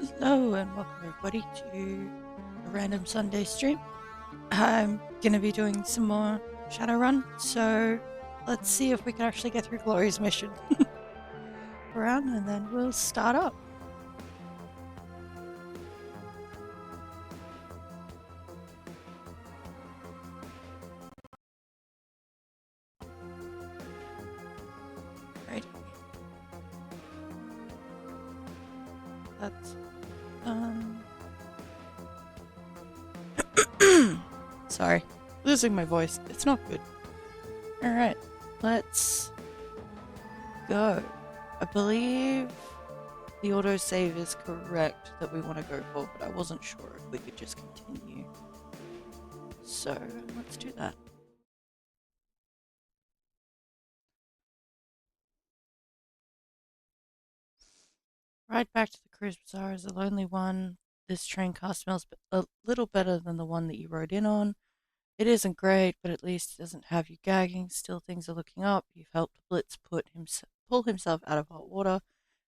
Hello and welcome everybody to a random Sunday stream. I'm gonna be doing some more Shadowrun, so let's see if we can actually get through Glory's mission around and then we'll start up. Right. That's sorry, losing my voice. It's not good. Alright, let's go. I believe the autosave is correct that we want to go for, but I wasn't sure if we could just continue. So, let's do that. Ride back to the cruise bazaar is a lonely one. This train car smells a little better than the one that you rode in on. It isn't great, but at least it doesn't have you gagging. Still, things are looking up. You've helped Blitz pull himself out of hot water.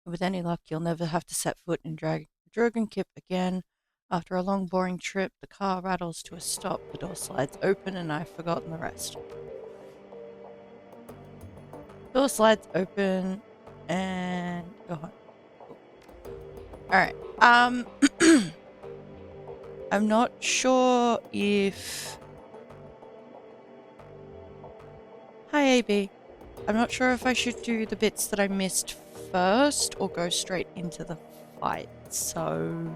And with any luck, you'll never have to set foot in Dragonkip again. After a long, boring trip, the car rattles to a stop. The door slides open, and I've forgotten the rest. Door slides open, and go home. Alright, I'm not sure if... Hi, AB. I'm not sure if I should do the bits that I missed first or go straight into the fight, so...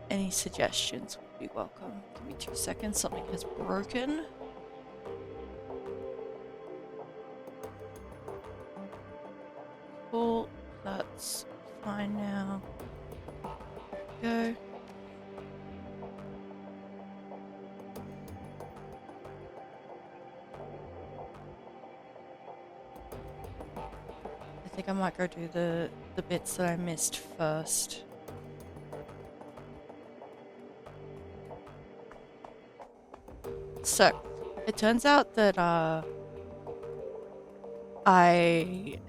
Any suggestions would be welcome. Give me 2 seconds, something has broken. Cool, that's fine now. Go. I think I might go do the bits that I missed first. So, it turns out that I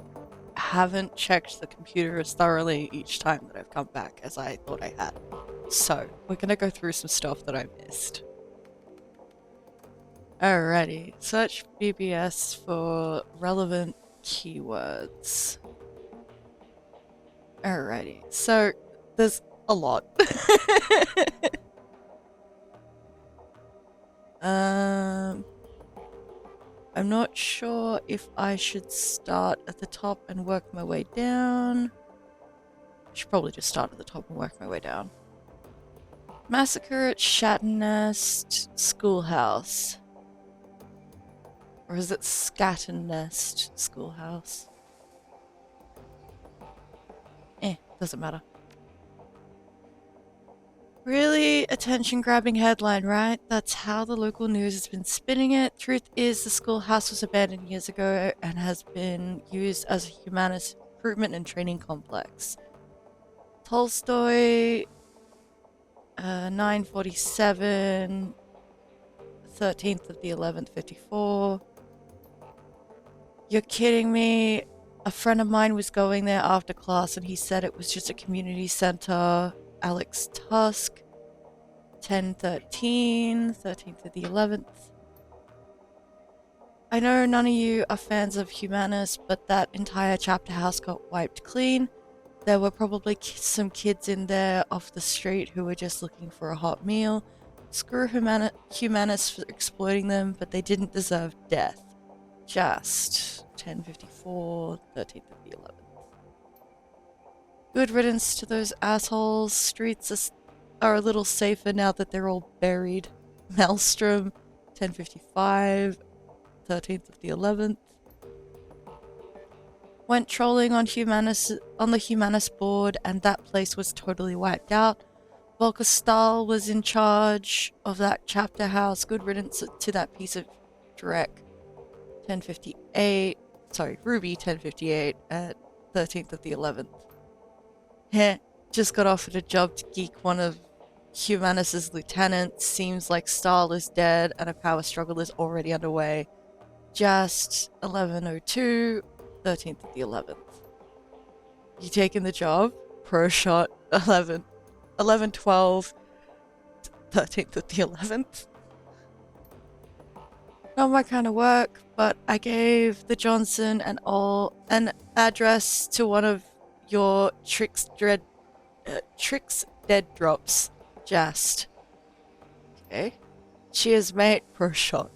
haven't checked the computer as thoroughly each time that I've come back as I thought I had. So, we're gonna go through some stuff that I missed. Alrighty, search BBS for relevant keywords. Alrighty, so there's a lot. I'm not sure if I should start at the top and work my way down. I should probably just start at the top and work my way down. Massacre at Shatternest Schoolhouse. Or is it Scatternest Schoolhouse? Doesn't matter. Really attention-grabbing headline, right? That's how the local news has been spinning it. Truth is, the schoolhouse was abandoned years ago and has been used as a humanist improvement and training complex. Tolstoy, 947, 13th of the 11th, 54. You're kidding me? A friend of mine was going there after class and he said it was just a community center. Alex Tusk, 1013, 13th to the 11th. I know none of you are fans of Humanus, but that entire chapter house got wiped clean. There were probably some kids in there off the street who were just looking for a hot meal. Screw Humanus for exploiting them, but they didn't deserve death. Just 1054, 13th of the 11th. Good riddance to those assholes. Streets are a little safer now that they're all buried. Maelstrom, 1055, 13th of the 11th. Went trolling on the Humanus board, and that place was totally wiped out. Volkastal was in charge of that chapter house. Good riddance to that piece of dreck. 1058, sorry, Ruby 1058 at 13th of the 11th. Heh, just got offered a job to geek one of Humanus's lieutenants. Seems like Stahl is dead and a power struggle is already underway. Just 1102, 13th of the 11th. You taking the job? Pro shot, 11, 11, 12, 13th of the 11th. Not my kind of work, but I gave the Johnson and all an address to one of your Tricks dead drops. Just. Okay. Cheers, mate. Pro shot.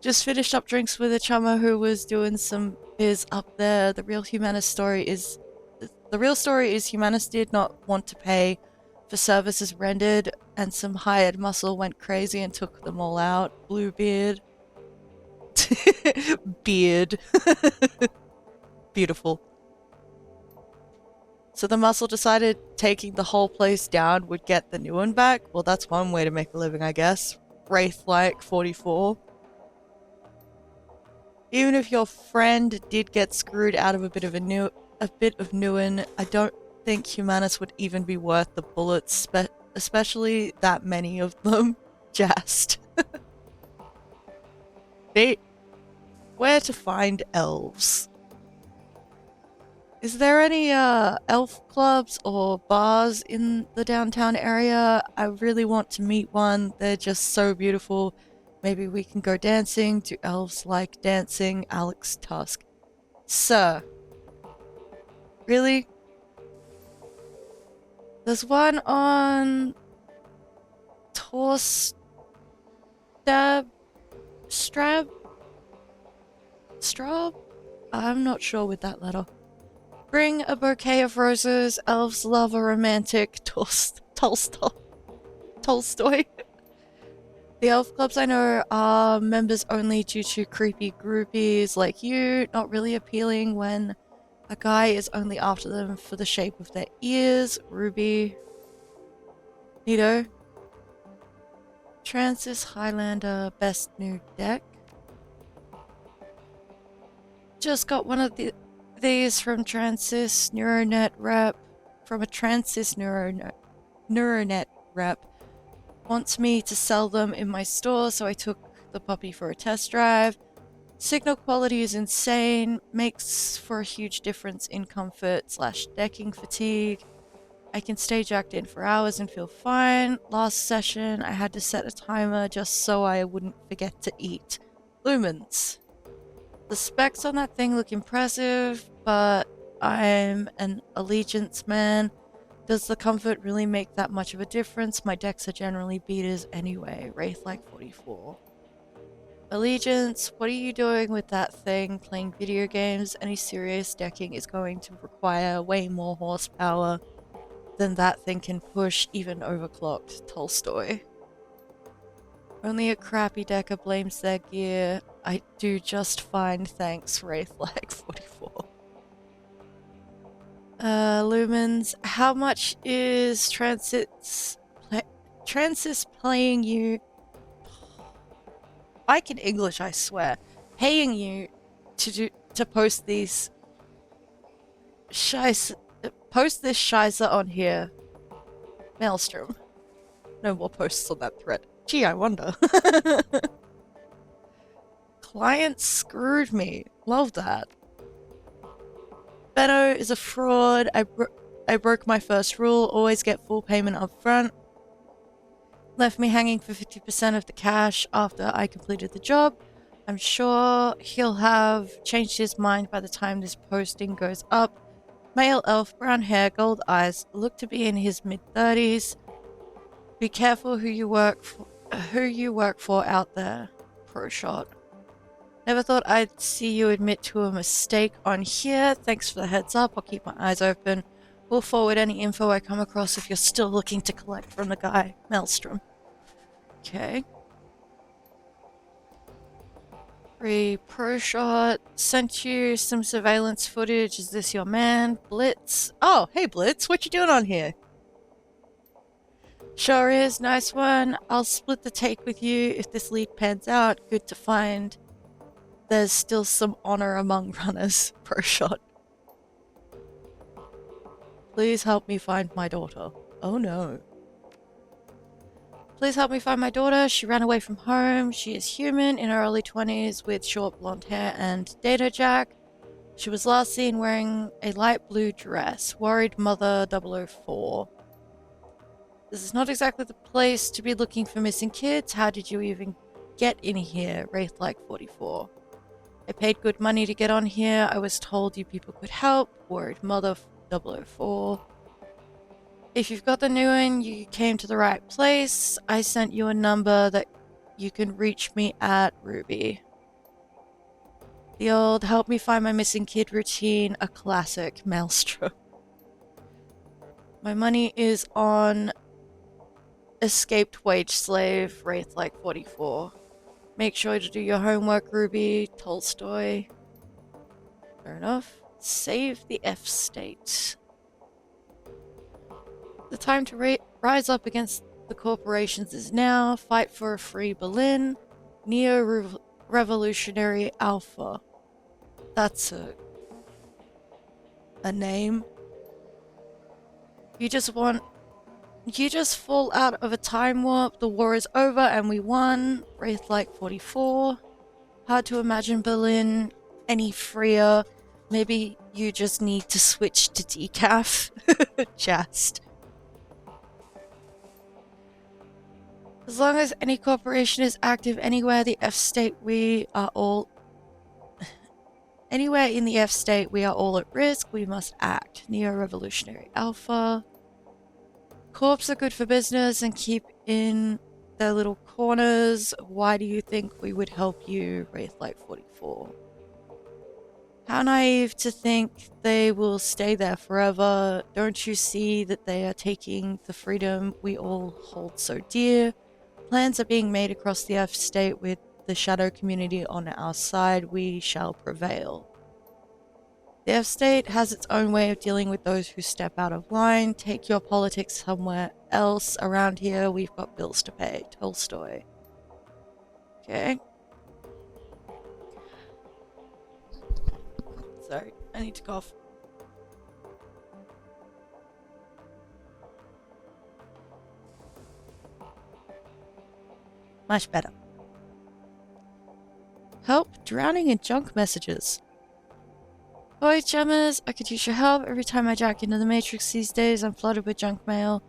Just finished up drinks with a chummer who was doing some biz up there. The real story is Humanus did not want to pay for services rendered, and some hired muscle went crazy and took them all out. Bluebeard. Beard. Beautiful. So the muscle decided taking the whole place down would get the new one back. Well, that's one way to make a living, I guess. Wraith-like 44. Even if your friend did get screwed out of a bit of Newen, I don't think Humanus would even be worth the bullets, especially that many of them. Just. Where to find elves? Is there any elf clubs or bars in the downtown area? I really want to meet one. They're just so beautiful. Maybe we can go dancing. Do elves like dancing? Alex Tusk. Sir. Really? There's one on Straub? I'm not sure with that letter. Bring a bouquet of roses. Elves love a romantic Tolstoy. The elf clubs I know are members only due to creepy groupies like you, not really appealing when a guy is only after them for the shape of their ears. Ruby. Nito. Transis Highlander best new deck. Just got one of these from Transis Neuronet rep. From a Transis Neuronet rep. Wants me to sell them in my store, so I took the puppy for a test drive. Signal quality is insane, makes for a huge difference in comfort / decking fatigue. I can stay jacked in for hours and feel fine. Last session, I had to set a timer just so I wouldn't forget to eat. Lumens. The specs on that thing look impressive, but I'm an Allegiance man. Does the comfort really make that much of a difference? My decks are generally beaters anyway. Wraith-like 44. Allegiance, what are you doing with that thing? Playing video games? Any serious decking is going to require way more horsepower than that thing can push, even overclocked. Tolstoy. Only a crappy decker blames their gear. I do just fine, thanks. Wraith-like 44. Lumens, how much is Transis playing you? I can English, I swear. Paying you to post these post this shiza on here. Maelstrom. No more posts on that thread. Gee, I wonder. Client screwed me. Love that. Benno is a fraud. I broke my first rule. Always get full payment up front. Left me hanging for 50% of the cash after I completed the job. I'm sure he'll have changed his mind by the time this posting goes up. Male elf, brown hair, gold eyes, look to be in his mid-30s. Be careful who you work for out there. Pro shot. Never thought I'd see you admit to a mistake on here. Thanks for the heads up. I'll keep my eyes open. We'll forward any info I come across if you're still looking to collect from the guy. Maelstrom. Okay. Free pro shot. Sent you some surveillance footage. Is this your man? Blitz. Oh, hey Blitz. What you doing on here? Sure is. Nice one. I'll split the take with you if this lead pans out. Good to find. There's still some honor among runners. Pro shot. Please help me find my daughter. Oh no. Please help me find my daughter. She ran away from home. She is human, in her early 20s, with short blonde hair and data jack. She was last seen wearing a light blue dress. Worried Mother 004. This is not exactly the place to be looking for missing kids. How did you even get in here? Wraith-like 44. I paid good money to get on here. I was told you people could help. Worried Mother 004. If you've got the new one, you came to the right place. I sent you a number that you can reach me at, Ruby. The old help me find my missing kid routine, a classic maelstrom. My money is on escaped wage slave, Wraith-like 44. Make sure to do your homework, Ruby. Tolstoy. Fair enough. Save the F state. The time to rise up against the corporations is now. Fight for a free Berlin. Neo-Revolutionary Alpha. That's a name. You just fall out of a time warp. The war is over and we won. Wraith-like 44. Hard to imagine Berlin any freer. Maybe you just need to switch to decaf. Just. As long as any corporation is active anywhere the F state, we are all... Anywhere in the F state, we are all at risk. We must act. Neo-Revolutionary Alpha. Corps are good for business and keep in their little corners. Why do you think we would help you? Wraith-like 44. How naive to think they will stay there forever. Don't you see that they are taking the freedom we all hold so dear? Plans are being made across the F state with the shadow community on our side. We shall prevail. The F state has its own way of dealing with those who step out of line. Take your politics somewhere else. Around here, we've got bills to pay. Tolstoy. Okay. Sorry, I need to cough. Much better. Help drowning in junk messages. Oi, Jammers, I could use your help. Every time I jack into the Matrix these days, I'm flooded with junk mail.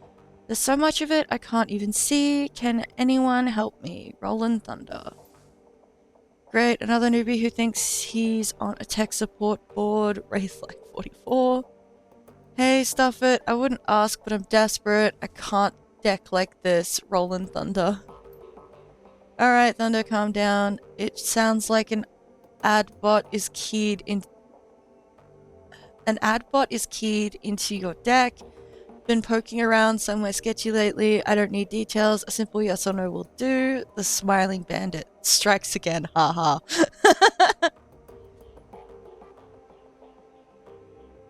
There's so much of it I can't even see. Can anyone help me? Rollin' Thunder. Great, another newbie who thinks he's on a tech support board. Wraith-like 44. Hey, stuff it. I wouldn't ask, but I'm desperate. I can't deck like this. Rollin' Thunder. Alright, Thunder, calm down. It sounds like an ad bot is keyed into your deck. Been poking around somewhere sketchy lately. I don't need details. A simple yes or no will do. The smiling bandit strikes again. Haha.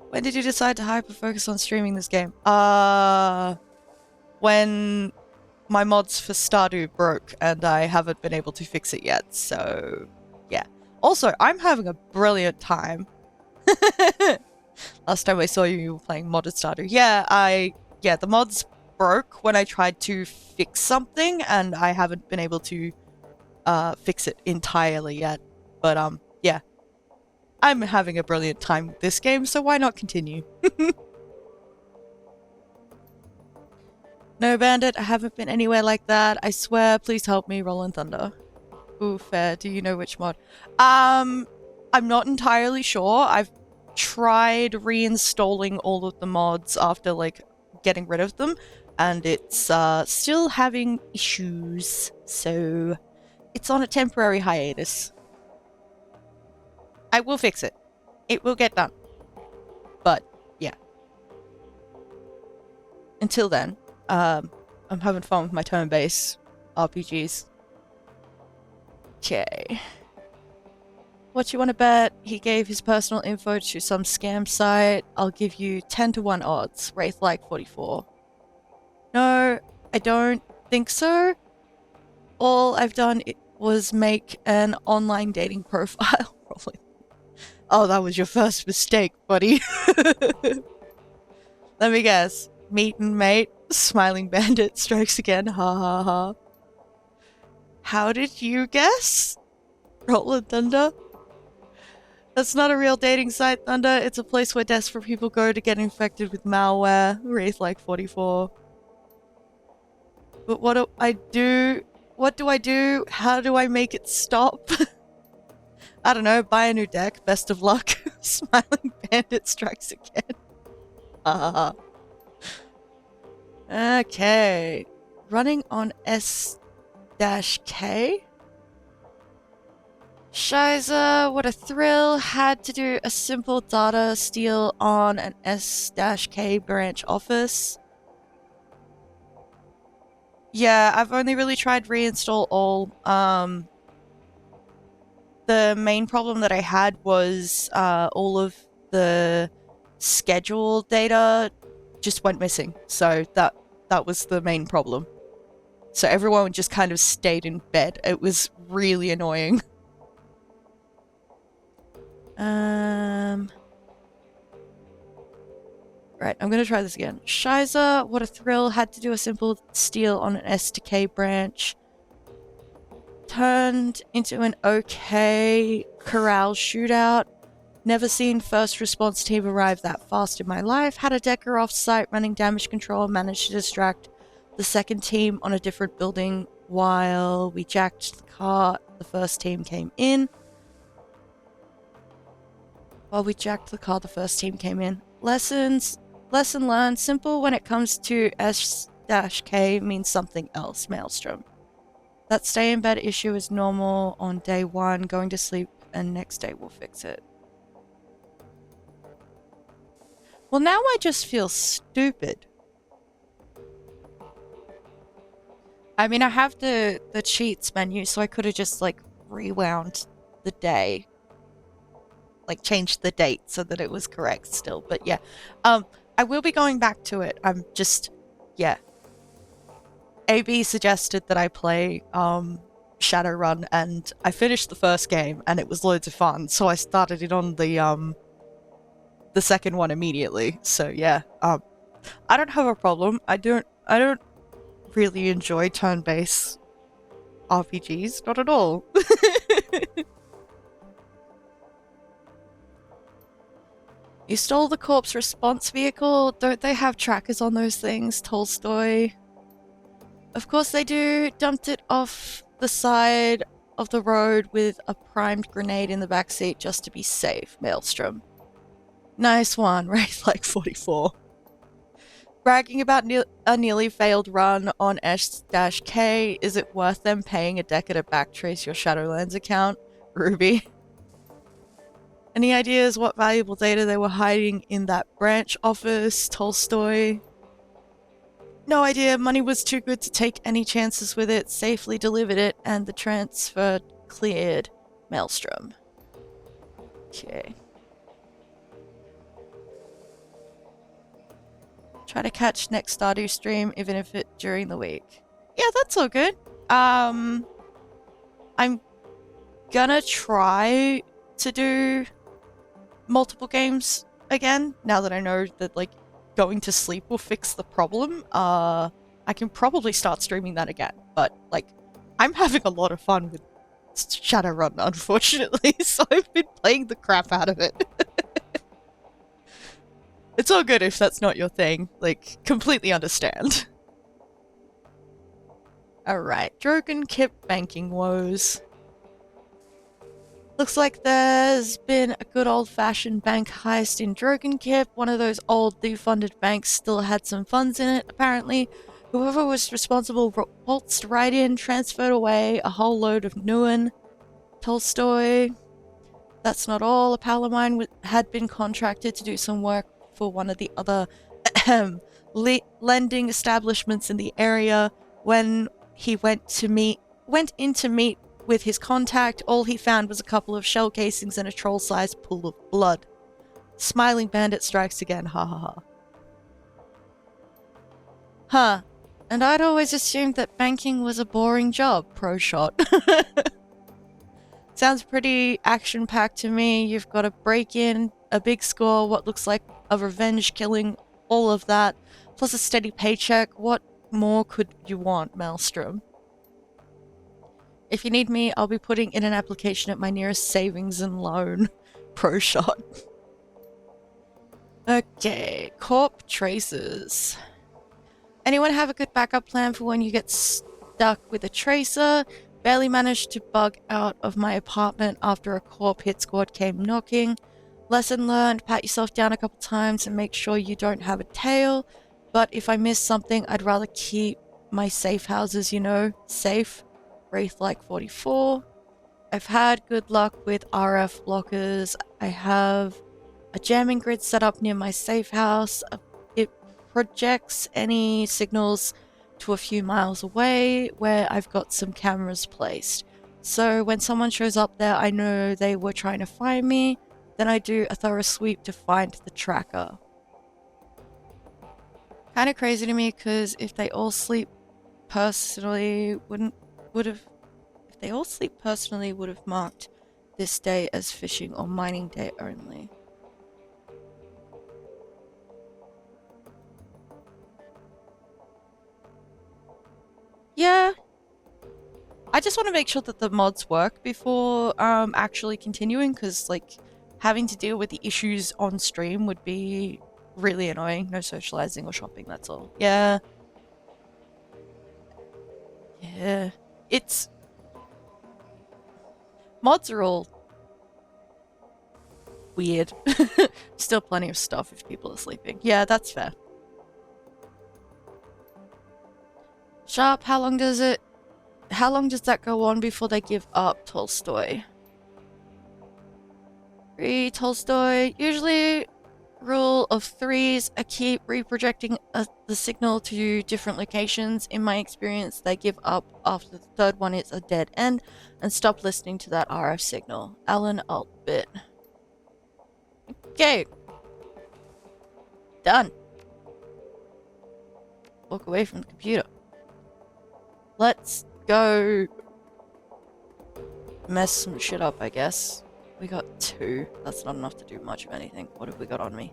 When did you decide to hyper-focus on streaming this game? When my mods for Stardew broke and I haven't been able to fix it yet, so yeah. Also, I'm having a brilliant time. Last time I saw you were playing modded Stardew. Yeah, the mods broke when I tried to fix something and I haven't been able to fix it entirely yet. But yeah. I'm having a brilliant time with this game, so why not continue? No, Bandit, I haven't been anywhere like that. I swear, please help me, Rollin' Thunder. Ooh, fair. Do you know which mod? I'm not entirely sure. I've tried reinstalling all of the mods after, like, getting rid of them, and it's still having issues, so it's on a temporary hiatus. I will fix it. It will get done. But, yeah. Until then, I'm having fun with my turn-based RPGs. Okay. What you want to bet? He gave his personal info to some scam site. I'll give you 10 to 1 odds. Wraith-like 44. No, I don't think so. All I've done was make an online dating profile. Probably. Oh, that was your first mistake, buddy. Let me guess. Meet and mate. Smiling bandit strikes again. Ha ha ha. How did you guess? Rollin' Thunder? That's not a real dating site, Thunder. It's a place where desperate people go to get infected with malware. Wraith like 44. But what do I do? What do I do? How do I make it stop? I don't know. Buy a new deck. Best of luck. Smiling Bandit strikes again. Okay. Running on S-K? Shiza, what a thrill. Had to do a simple data steal on an S-K branch office. Yeah, I've only really tried reinstall all. The main problem that I had was all of the schedule data just went missing. So that was the main problem. So everyone just kind of stayed in bed. It was really annoying. Right, I'm gonna try this again. Shiza, what a thrill. Had to do a simple steal on an S to K branch. Turned into an okay corral shootout. Never seen first response team arrive that fast in my life. Had a decker off site running damage control. Managed to distract the second team on a different building while we jacked the car. The first team came in. Lesson learned. Simple when it comes to S-K means something else. Maelstrom. That stay in bed issue is normal on day one. Going to sleep and next day we'll fix it. Well, now I just feel stupid. I mean, I have the cheats menu, so I could have just, like, rewound the day. Like, changed the date so that it was correct still. But yeah, I will be going back to it. I'm just, yeah. AB suggested that I play Shadowrun, and I finished the first game, and it was loads of fun. So I started it on the second one immediately. So yeah, I don't have a problem. I don't really enjoy turn-based RPGs, not at all. You stole the corpse response vehicle? Don't they have trackers on those things, Tolstoy? Of course they do. Dumped it off the side of the road with a primed grenade in the backseat just to be safe, Maelstrom. Nice one, right? Like 44. Bragging about a nearly failed run on S-K. Is it worth them paying a decker to backtrace your Shadowlands account? Ruby. Any ideas what valuable data they were hiding in that branch office? Tolstoy. No idea. Money was too good to take any chances with it. Safely delivered it and the transfer cleared. Maelstrom. Okay. Try to catch next Stardew stream, even if it during the week. Yeah, that's all good. I'm gonna try to do multiple games again, now that I know that, like, going to sleep will fix the problem. I can probably start streaming that again, but, like, I'm having a lot of fun with Shadowrun, unfortunately, so I've been playing the crap out of it. It's all good if that's not your thing. Like, completely understand. Alright, Drogon Kip banking woes. Looks like there's been a good old-fashioned bank heist in Drogon Kip. One of those old defunded banks still had some funds in it, apparently. Whoever was responsible waltzed right in, transferred away a whole load of Nguyen. Tolstoy. That's not all. A pal of mine had been contracted to do some work for one of the other lending establishments in the area. When he went in to meet with his contact, all he found was a couple of shell casings and a troll-sized pool of blood. Smiling Bandit strikes again, ha ha ha. Huh. And I'd always assumed that banking was a boring job, pro shot. Sounds pretty action-packed to me. You've got a break-in, a big score, what looks like a revenge killing, all of that, plus a steady paycheck. What more could you want, Maelstrom? If you need me, I'll be putting in an application at my nearest savings and loan. Pro shot. Okay, corp traces. Anyone have a good backup plan for when you get stuck with a tracer? Barely managed to bug out of my apartment after a corp hit squad came knocking. Lesson learned, pat yourself down a couple times and make sure you don't have a tail. But if I miss something, I'd rather keep my safe houses, you know, safe. Wraith like 44. I've had good luck with RF blockers. I have a jamming grid set up near my safe house. It projects any signals to a few miles away where I've got some cameras placed. So when someone shows up there, I know they were trying to find me. Then I do a thorough sweep to find the tracker. Kind of crazy to me because if they all sleep personally would have marked this day as fishing or mining day only. Yeah. I just want to make sure that the mods work before actually continuing, because like having to deal with the issues on stream would be really annoying. No socializing or shopping, that's all. Yeah. Yeah. It's... mods are all weird. Still plenty of stuff if people are sleeping. Yeah, that's fair. Sharp, how long does that go on before they give up, Tolstoy? Tolstoy, usually rule of threes, I keep reprojecting the signal to different locations. In my experience, they give up after the third one is a dead end and stop listening to that RF signal. Alan Altbit. Okay. Done. Walk away from the computer. Let's go mess some shit up, I guess. We got 2. That's not enough to do much of anything. What have we got on me?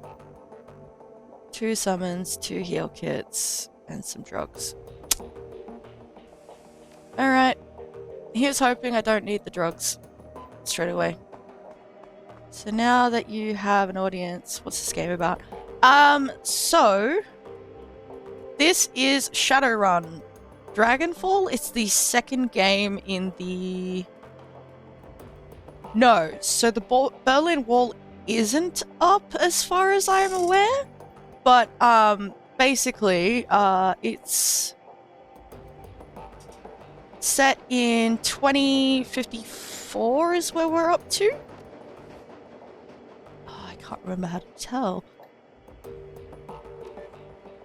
2 summons, 2 heal kits, and some drugs. Alright. Here's hoping I don't need the drugs straight away. So now that you have an audience, what's this game about? So this is Shadowrun. Dragonfall, it's the second game in the... No, so the Berlin Wall isn't up as far as I'm aware, but basically it's set in 2054 is where we're up to. Oh, I can't remember how to tell.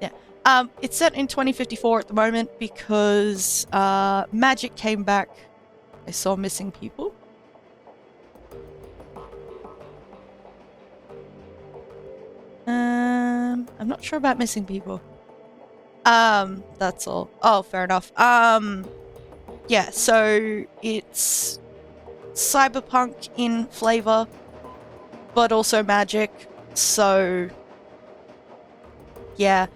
Yeah, it's set in 2054 at the moment because magic came back. I saw missing people. I'm not sure about missing people. That's all. Oh, fair enough. Yeah, so it's cyberpunk in flavor, but also magic. So, yeah.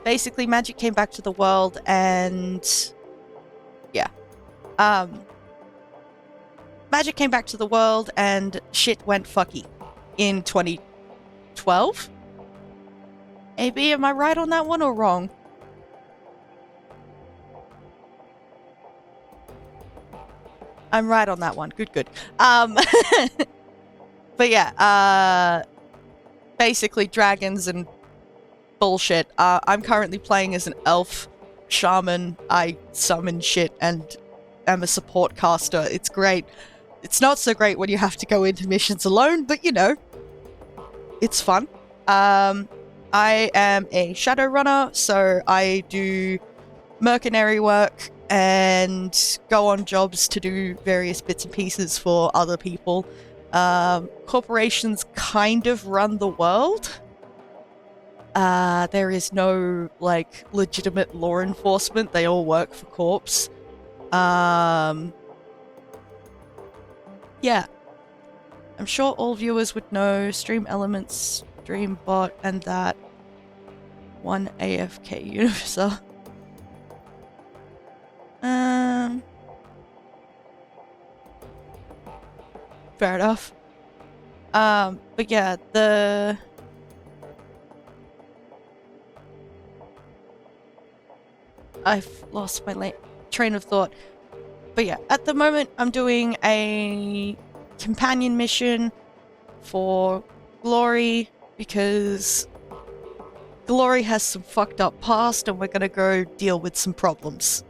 Basically magic came back to the world and... yeah. Magic came back to the world and shit went fucky in 2012? AB, am I right on that one or wrong? I'm right on that one. Good, good. But yeah, basically dragons and bullshit. I'm currently playing as an elf shaman. I summon shit and am a support caster. It's great. It's not so great when you have to go into missions alone, but you know, it's fun. I am a Shadowrunner, so I do mercenary work and go on jobs to do various bits and pieces for other people. Corporations kind of run the world. There is no, like, legitimate law enforcement. They all work for corps. Yeah. I'm sure all viewers would know Stream Elements, Streambot, and that one AFK user. Fair enough. But yeah, I've lost my train of thought. But yeah, at the moment I'm doing a companion mission for Glory because Glory has some fucked up past and we're gonna go deal with some problems.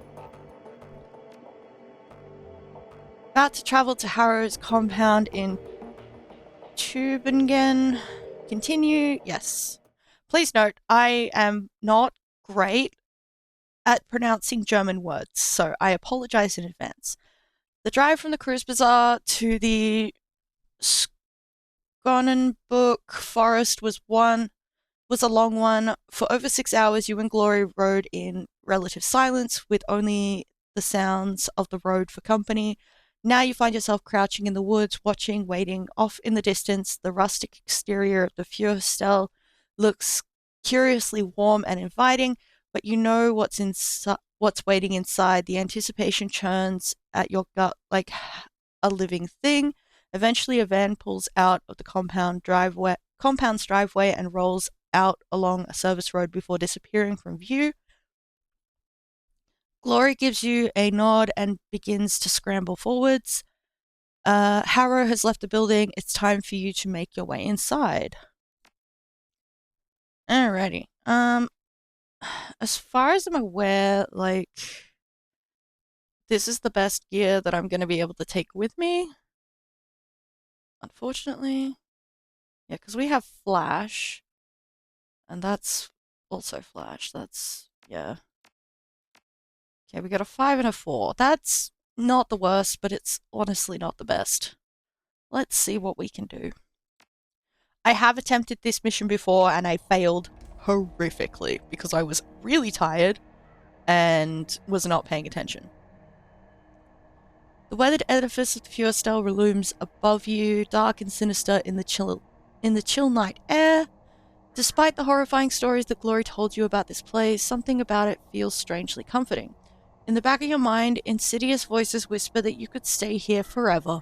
About to travel to Harrow's compound in Tübingen. Continue? Yes. Please note, I am not great at pronouncing German words, so I apologize in advance. The drive from the Cruise Bazaar to the Skonnenburg forest was a long one. For over 6 hours, you and Glory rode in relative silence, with only the sounds of the road for company. Now you find yourself crouching in the woods, watching, waiting. Off in the distance, the rustic exterior of the Fürstel looks curiously warm and inviting, but you know what's waiting inside. The anticipation churns at your gut like a living thing. Eventually, a van pulls out of the compound's driveway and rolls out along a service road before disappearing from view. Glory gives you a nod and begins to scramble forwards. Harrow has left the building. It's time for you to make your way inside. Alrighty. As far as I'm aware, like, this is the best gear that I'm going to be able to take with me. Unfortunately. Yeah, because we have Flash. And that's also Flash. That's, yeah. Okay, we got a 5 and a 4. That's not the worst, but it's honestly not the best. Let's see what we can do. I have attempted this mission before and I failed horrifically because I was really tired and was not paying attention. The weathered edifice of the Fürstel looms above you, dark and sinister in the chill night air. Despite the horrifying stories that Glory told you about this place, something about it feels strangely comforting. In the back of your mind, insidious voices whisper that you could stay here forever.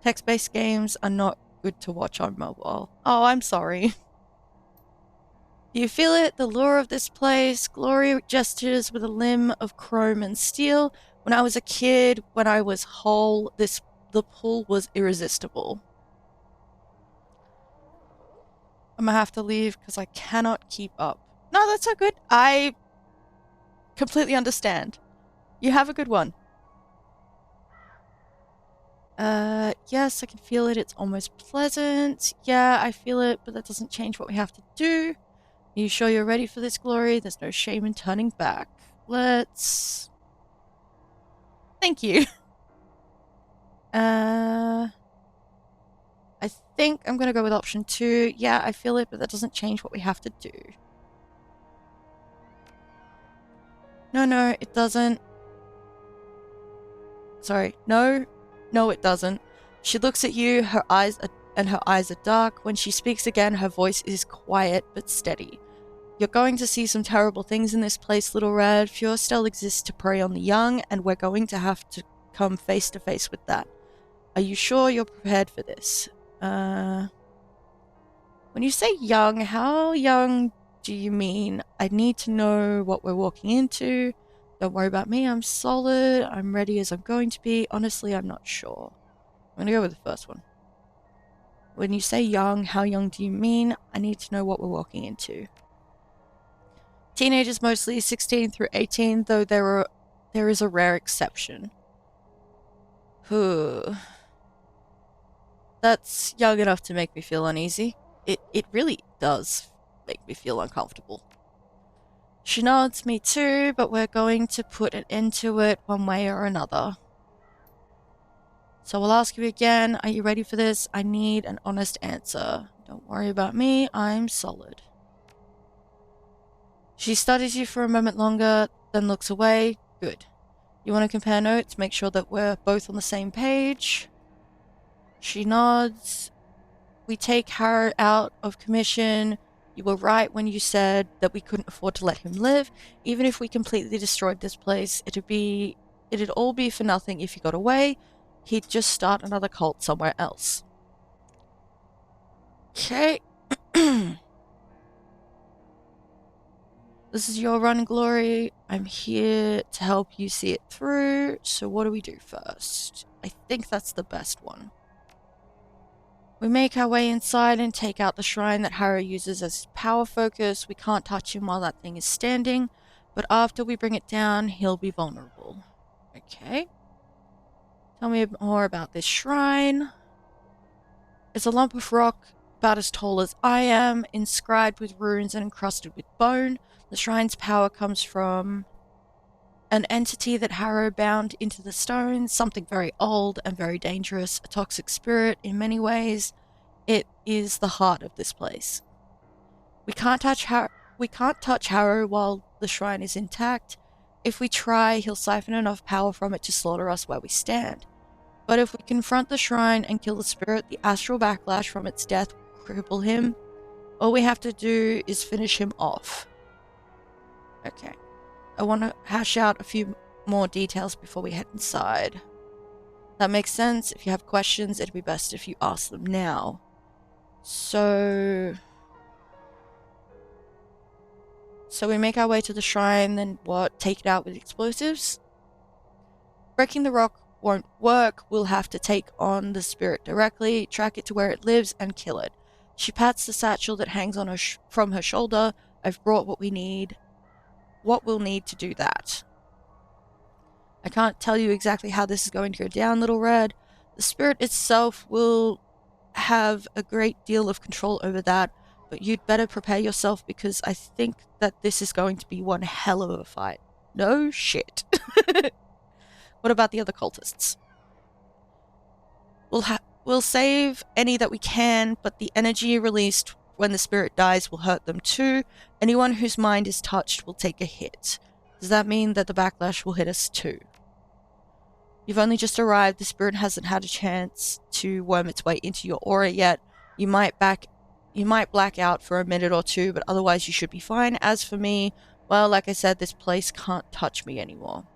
Text-based games are not good to watch on mobile. Oh, I'm sorry. You feel it, the lure of this place. Glory gestures with a limb of chrome and steel. When I was a kid, when I was whole, the pull was irresistible. I'm gonna have to leave because I cannot keep up. No, that's so good. I completely understand. You have a good one. Yes, I can feel it. It's almost pleasant. Yeah, I feel it, but that doesn't change what we have to do. Are you sure you're ready for this, Glory? There's no shame in turning back. Let's... Thank you. I think I'm gonna go with option 2. Yeah, I feel it, but that doesn't change what we have to do. No, it doesn't. Sorry, no, it doesn't. She looks at you, her eyes are dark. When she speaks again, her voice is quiet but steady. You're going to see some terrible things in this place, Little Red. Fürstel exists to prey on the young, and we're going to have to come face to face with that. Are you sure you're prepared for this? When you say young, how young do you mean? I need to know what we're walking into. Don't worry about me, I'm solid. I'm ready as I'm going to be. Honestly, I'm not sure. I'm gonna go with the first one. When you say young, how young do you mean? I need to know what we're walking into. Teenagers mostly, 16 through 18, though there is a rare exception. That's young enough to make me feel uneasy. It really does make me feel uncomfortable. She nods, me too, but we're going to put an end to it one way or another. So I'll ask you again, are you ready for this? I need an honest answer. Don't worry about me, I'm solid. She studies you for a moment longer, then looks away. Good. You want to compare notes, make sure that we're both on the same page? She nods. We take Harrow out of commission. You were right when you said that we couldn't afford to let him live. Even if we completely destroyed this place, it'd all be for nothing if he got away. He'd just start another cult somewhere else. Okay. This is your run, Glory. I'm here to help you see it through. So what do we do first? I think that's the best one. We make our way inside and take out the shrine that Harrow uses as his power focus. We can't touch him while that thing is standing, but after we bring it down, he'll be vulnerable. Okay. Tell me more about this shrine. It's a lump of rock about as tall as I am, inscribed with runes and encrusted with bone. The shrine's power comes from an entity that Harrow bound into the stone, something very old and very dangerous, a toxic spirit in many ways. It is the heart of this place. We can't touch Harrow while the shrine is intact. If we try, he'll siphon enough power from it to slaughter us where we stand. But if we confront the shrine and kill the spirit, the astral backlash from its death will cripple him. All we have to do is finish him off. Okay. I want to hash out a few more details before we head inside. That makes sense. If you have questions, it'd be best if you ask them now. So we make our way to the shrine, then what? Take it out with explosives? Breaking the rock won't work. We'll have to take on the spirit directly, track it to where it lives, and kill it. She pats the satchel that hangs on from her shoulder. I've brought what we'll need to do that. I can't tell you exactly how this is going to go down, Little Red. The spirit itself will have a great deal of control over that, but you'd better prepare yourself because I think that this is going to be one hell of a fight. No shit. What about the other cultists? We'll save any that we can, but the energy released when the spirit dies will hurt them too. Anyone whose mind is touched will take a hit. Does that mean that the backlash will hit us too? You've only just arrived. The spirit hasn't had a chance to worm its way into your aura yet. You might black out for a minute or two, but otherwise you should be fine. As for me, well, like I said, this place can't touch me anymore.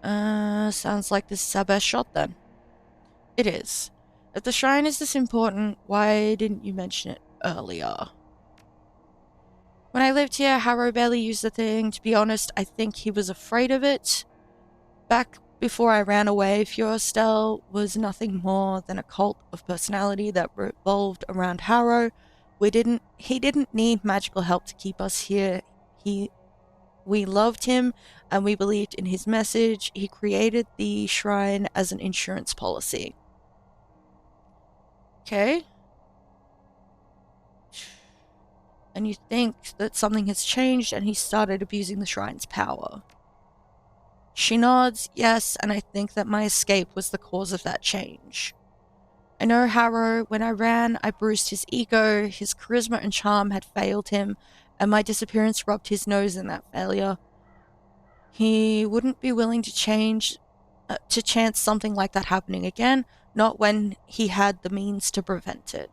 Sounds like this is our best shot then. It is. If the shrine is this important, why didn't you mention it earlier? When I lived here, Harrow barely used the thing. To be honest, I think he was afraid of it. Back before I ran away, Furostel was nothing more than a cult of personality that revolved around Harrow. He didn't need magical help to keep us here. We loved him and we believed in his message. He created the shrine as an insurance policy. Okay. And you think that something has changed and he started abusing the shrine's power. She nods, yes, and I think that my escape was the cause of that change. I know Harrow. When I ran, I bruised his ego, his charisma and charm had failed him, and my disappearance rubbed his nose in that failure. He wouldn't be willing to chance something like that happening again, not when he had the means to prevent it.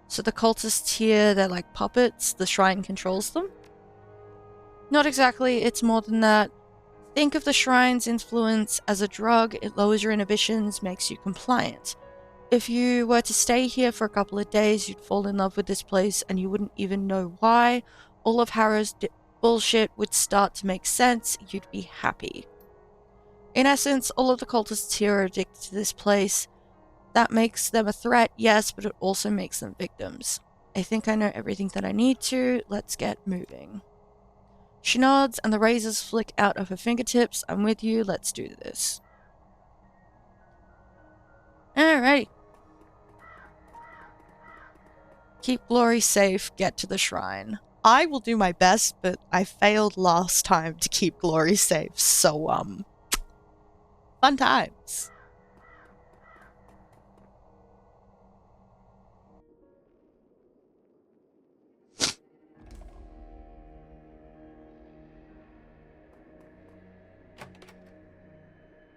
So the cultists here, they're like puppets, the shrine controls them? Not exactly, it's more than that. Think of the shrine's influence as a drug. It lowers your inhibitions, makes you compliant. If you were to stay here for a couple of days, you'd fall in love with this place and you wouldn't even know why. All of Harrow's bullshit would start to make sense. You'd be happy. In essence, all of the cultists here are addicted to this place. That makes them a threat, yes, but it also makes them victims. I think I know everything that I need to. Let's get moving. She nods and the razors flick out of her fingertips. I'm with you. Let's do this. Alrighty. Keep Glory safe. Get to the shrine. I will do my best, but I failed last time to keep Glory safe. So, fun times.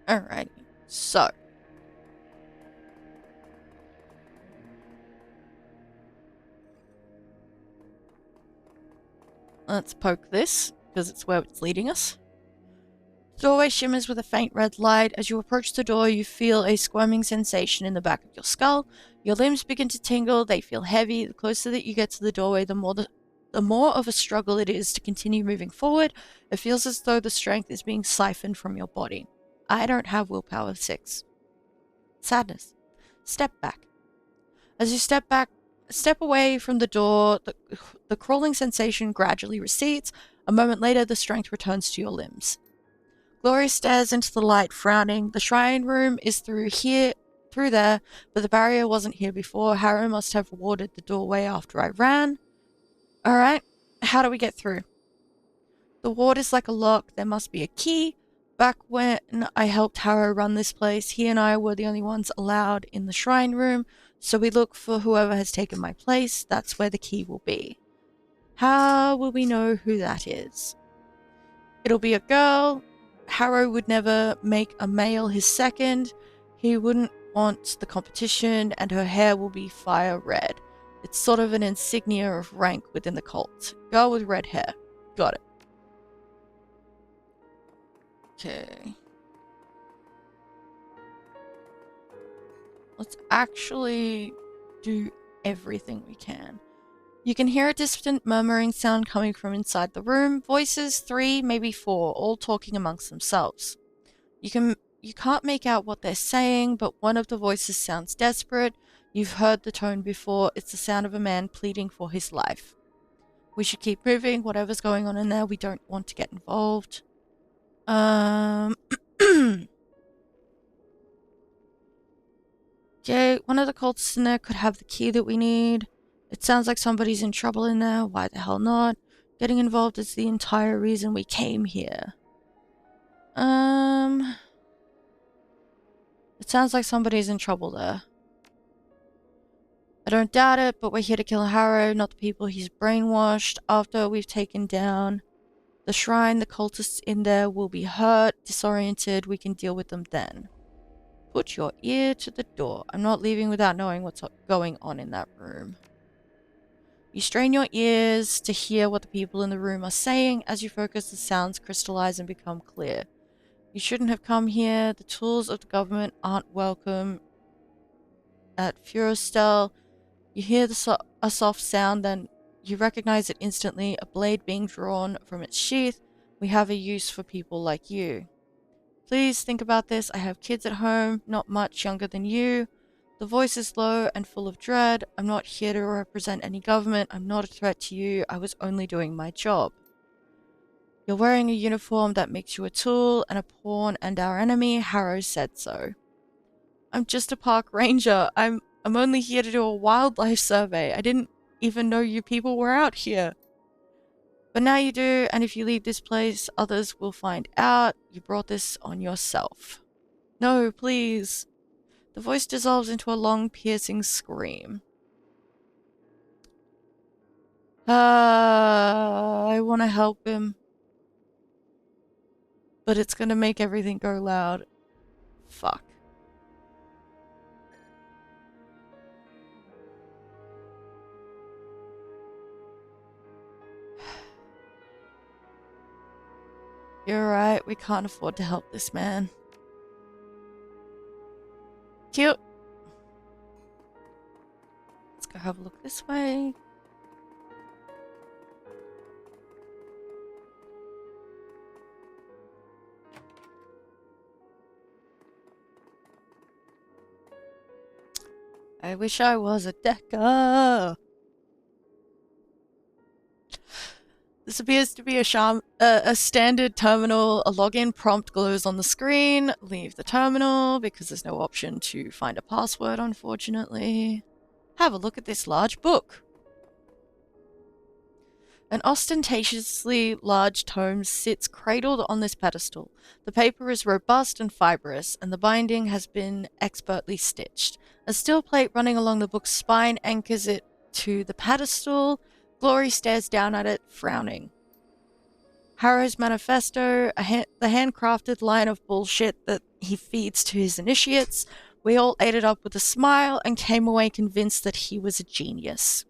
Alrighty. So. Let's poke this, because it's where it's leading us. The doorway shimmers with a faint red light. As you approach the door, you feel a squirming sensation in the back of your skull. Your limbs begin to tingle, they feel heavy. The closer that you get to the doorway, the more of a struggle it is to continue moving forward. It feels as though the strength is being siphoned from your body. I don't have willpower 6. Sadness. Step back. As you step away from the door, the crawling sensation gradually recedes. A moment later, the strength returns to your limbs. Glory stares into the light, frowning. The shrine room is through there, but the barrier wasn't here before. Harrow must have warded the doorway after I ran. Alright, how do we get through? The ward is like a lock. There must be a key. Back when I helped Harrow run this place, he and I were the only ones allowed in the shrine room, so we look for whoever has taken my place. That's where the key will be. How will we know who that is? It'll be a girl. Harrow would never make a male his second. He wouldn't want the competition, and her hair will be fire red. It's sort of an insignia of rank within the cult. Girl with red hair. Got it. Okay. Let's actually do everything we can. You can hear a distant murmuring sound coming from inside the room. Voices, 3, maybe 4, all talking amongst themselves. You can't make out what they're saying, but one of the voices sounds desperate. You've heard the tone before. It's the sound of a man pleading for his life. We should keep moving. Whatever's going on in there, we don't want to get involved. Okay, one of the cultists in there could have the key that we need. It sounds like somebody's in trouble in there. Why the hell not? Getting involved is the entire reason we came here. It sounds like somebody's in trouble there. I don't doubt it, but we're here to kill Harrow, not the people he's brainwashed. After we've taken down the shrine, the cultists in there will be hurt, disoriented. We can deal with them then. Put your ear to the door. I'm not leaving without knowing what's going on in that room. You strain your ears to hear what the people in the room are saying. As you focus, the sounds crystallize and become clear. You shouldn't have come here. The tools of the government aren't welcome at Furostel. You hear a soft sound, then you recognize it instantly, a blade being drawn from its sheath. We have a use for people like you. Please think about this. I have kids at home, not much younger than you. The voice is low and full of dread. I'm not here to represent any government. I'm not a threat to you. I was only doing my job. You're wearing a uniform that makes you a tool and a pawn and our enemy. Harrow said so. I'm just a park ranger. I'm only here to do a wildlife survey. I didn't even know you people were out here. But now you do, and if you leave this place, others will find out. You brought this on yourself. No, please. The voice dissolves into a long, piercing scream. I want to help him. But it's going to make everything go loud. Fuck. You're right, we can't afford to help this man. Cute. Let's go have a look this way. I wish I was a Decker. This appears to be a standard terminal. A login prompt glows on the screen. Leave the terminal because there's no option to find a password, unfortunately. Have a look at this large book. An ostentatiously large tome sits cradled on this pedestal. The paper is robust and fibrous, and the binding has been expertly stitched. A steel plate running along the book's spine anchors it to the pedestal. Glory stares down at it, frowning. Harrow's manifesto, the handcrafted line of bullshit that he feeds to his initiates. We all ate it up with a smile and came away convinced that he was a genius.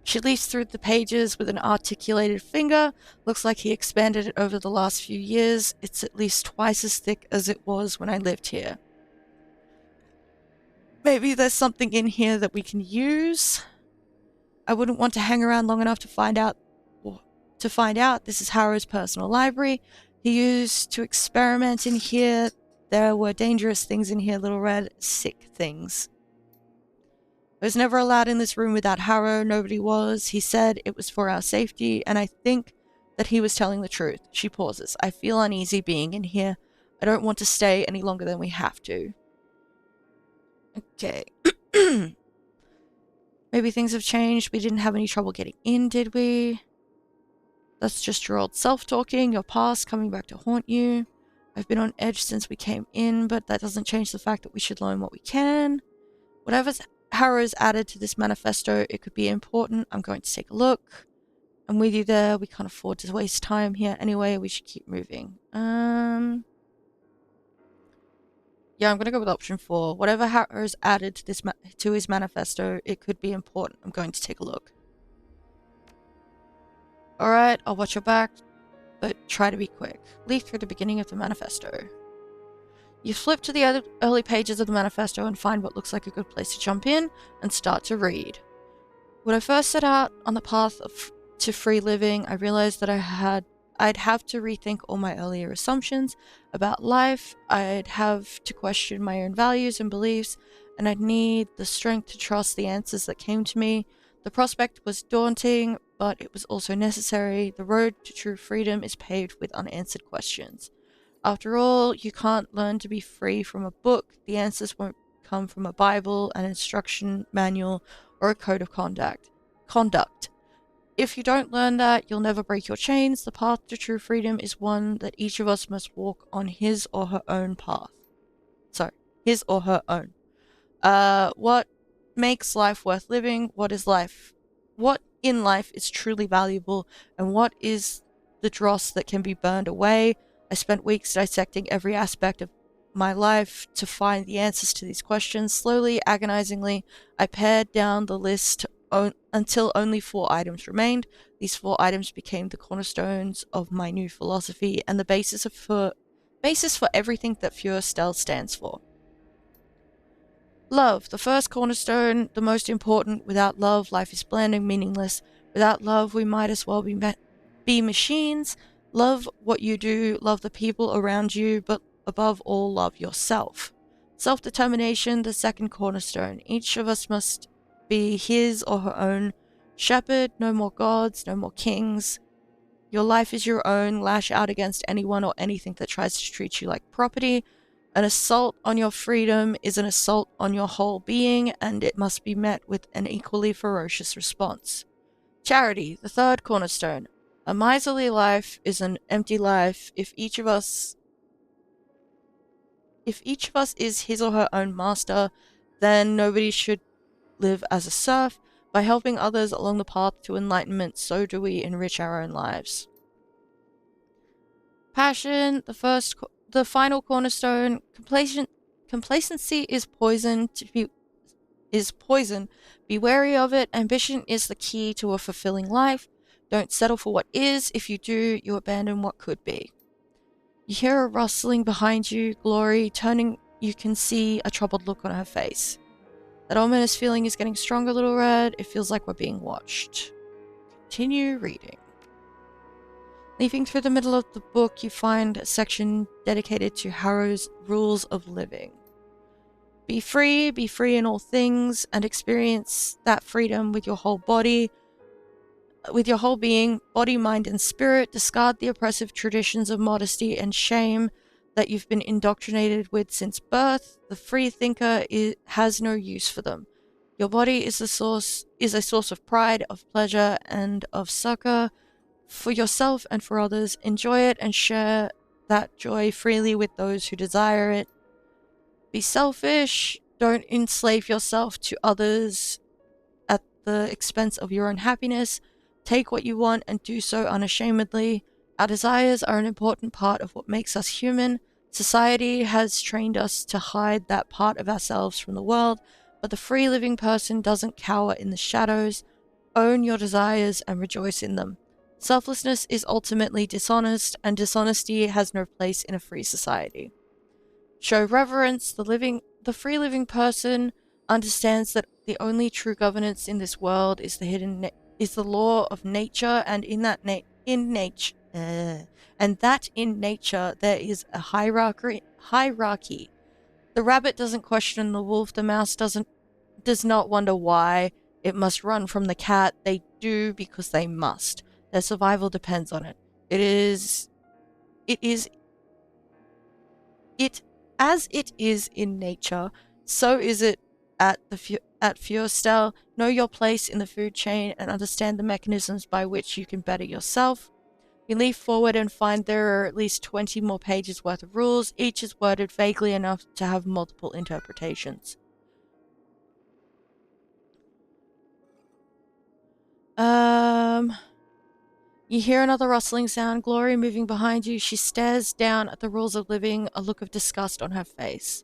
She leafs through the pages with an articulated finger. Looks like he expanded it over the last few years. It's at least twice as thick as it was when I lived here. Maybe there's something in here that we can use. I wouldn't want to hang around long enough to find out. This is Harrow's personal library. He used to experiment in here. There were dangerous things in here, Little Red. Sick things. I was never allowed in this room without Harrow. Nobody was. He said it was for our safety, and I think that he was telling the truth. She pauses. I feel uneasy being in here. I don't want to stay any longer than we have to. Okay. Maybe things have changed. We didn't have any trouble getting in, did we? That's just your old self talking, your past coming back to haunt you. I've been on edge since we came in, but that doesn't change the fact that we should learn what we can. Whatever's Harrow's added to this manifesto, it could be important. I'm going to take a look. I'm with you there. We can't afford to waste time here anyway. We should keep moving. Yeah, I'm going to go with option 4. Whatever Harrow's added to this to his manifesto, it could be important. I'm going to take a look. Alright, I'll watch your back, but try to be quick. Leaf through the beginning of the manifesto. You flip to the early pages of the manifesto and find what looks like a good place to jump in and start to read. When I first set out on the path to free living, I realized that I'd have to rethink all my earlier assumptions about life. I'd have to question my own values and beliefs, and I'd need the strength to trust the answers that came to me. The prospect was daunting, but it was also necessary. The road to true freedom is paved with unanswered questions. After all, you can't learn to be free from a book. The answers won't come from a Bible, an instruction manual, or a code of conduct. If you don't learn that, you'll never break your chains. The path to true freedom is one that each of us must walk on his or her own path. Sorry, his or her own. What makes life worth living? What in life is truly valuable? And what is the dross that can be burned away? I spent weeks dissecting every aspect of my life to find the answers to these questions. Slowly, agonizingly, I pared down the list until only 4 items remained. These 4 items became the cornerstones of my new philosophy and the basis for everything that Feuerstel stands for. Love, the first cornerstone, the most important. Without love, life is bland and meaningless. Without love, we might as well be machines. Love what you do, love the people around you, but above all, love yourself. Self-determination, the second cornerstone. Each of us must be his or her own shepherd. No more gods, no more kings. Your life is your own. Lash out against anyone or anything that tries to treat you like property. An assault on your freedom is an assault on your whole being, and it must be met with an equally ferocious response. Charity, the third cornerstone. A miserly life is an empty life. If each of us is his or her own master, then nobody should live as a serf. By helping others along the path to enlightenment, so do we enrich our own lives. Passion, the final cornerstone. Complacency is poison. Be wary of it. Ambition is the key to a fulfilling life. Don't settle for what is. If you do, you abandon what could be. You hear a rustling behind you. Glory, turning, you can see a troubled look on her face. That ominous feeling is getting stronger, Little Red. It feels like we're being watched. Continue reading. Leafing through the middle of the book, you find a section dedicated to Harrow's rules of living. Be free in all things, and experience that freedom with your whole body, with your whole being, body, mind, and spirit. Discard the oppressive traditions of modesty and shame that you've been indoctrinated with since birth. The free thinker has no use for them. Your body is a source of pride, of pleasure, and of succor for yourself and for others. Enjoy it and share that joy freely with those who desire it. Be selfish. Don't enslave yourself to others at the expense of your own happiness. Take what you want and do so unashamedly. Our desires are an important part of what makes us human. Society has trained us to hide that part of ourselves from the world, but the free living person doesn't cower in the shadows. Own your desires and rejoice in them. Selflessness is ultimately dishonest, and dishonesty has no place in a free society. Show reverence. The free living person understands that the only true governance in this world is is the law of nature, and in nature there is a hierarchy. The rabbit doesn't question the wolf. The mouse does not wonder why it must run from the cat. They do because they must. Their survival depends on it. It is as it is in nature, so is it at Feuerstal. Know your place in the food chain and understand the mechanisms by which you can better yourself. You leaf forward and find there are at least 20 more pages worth of rules. Each is worded vaguely enough to have multiple interpretations. You hear another rustling sound. Glory moving behind you. She stares down at the rules of living, a look of disgust on her face.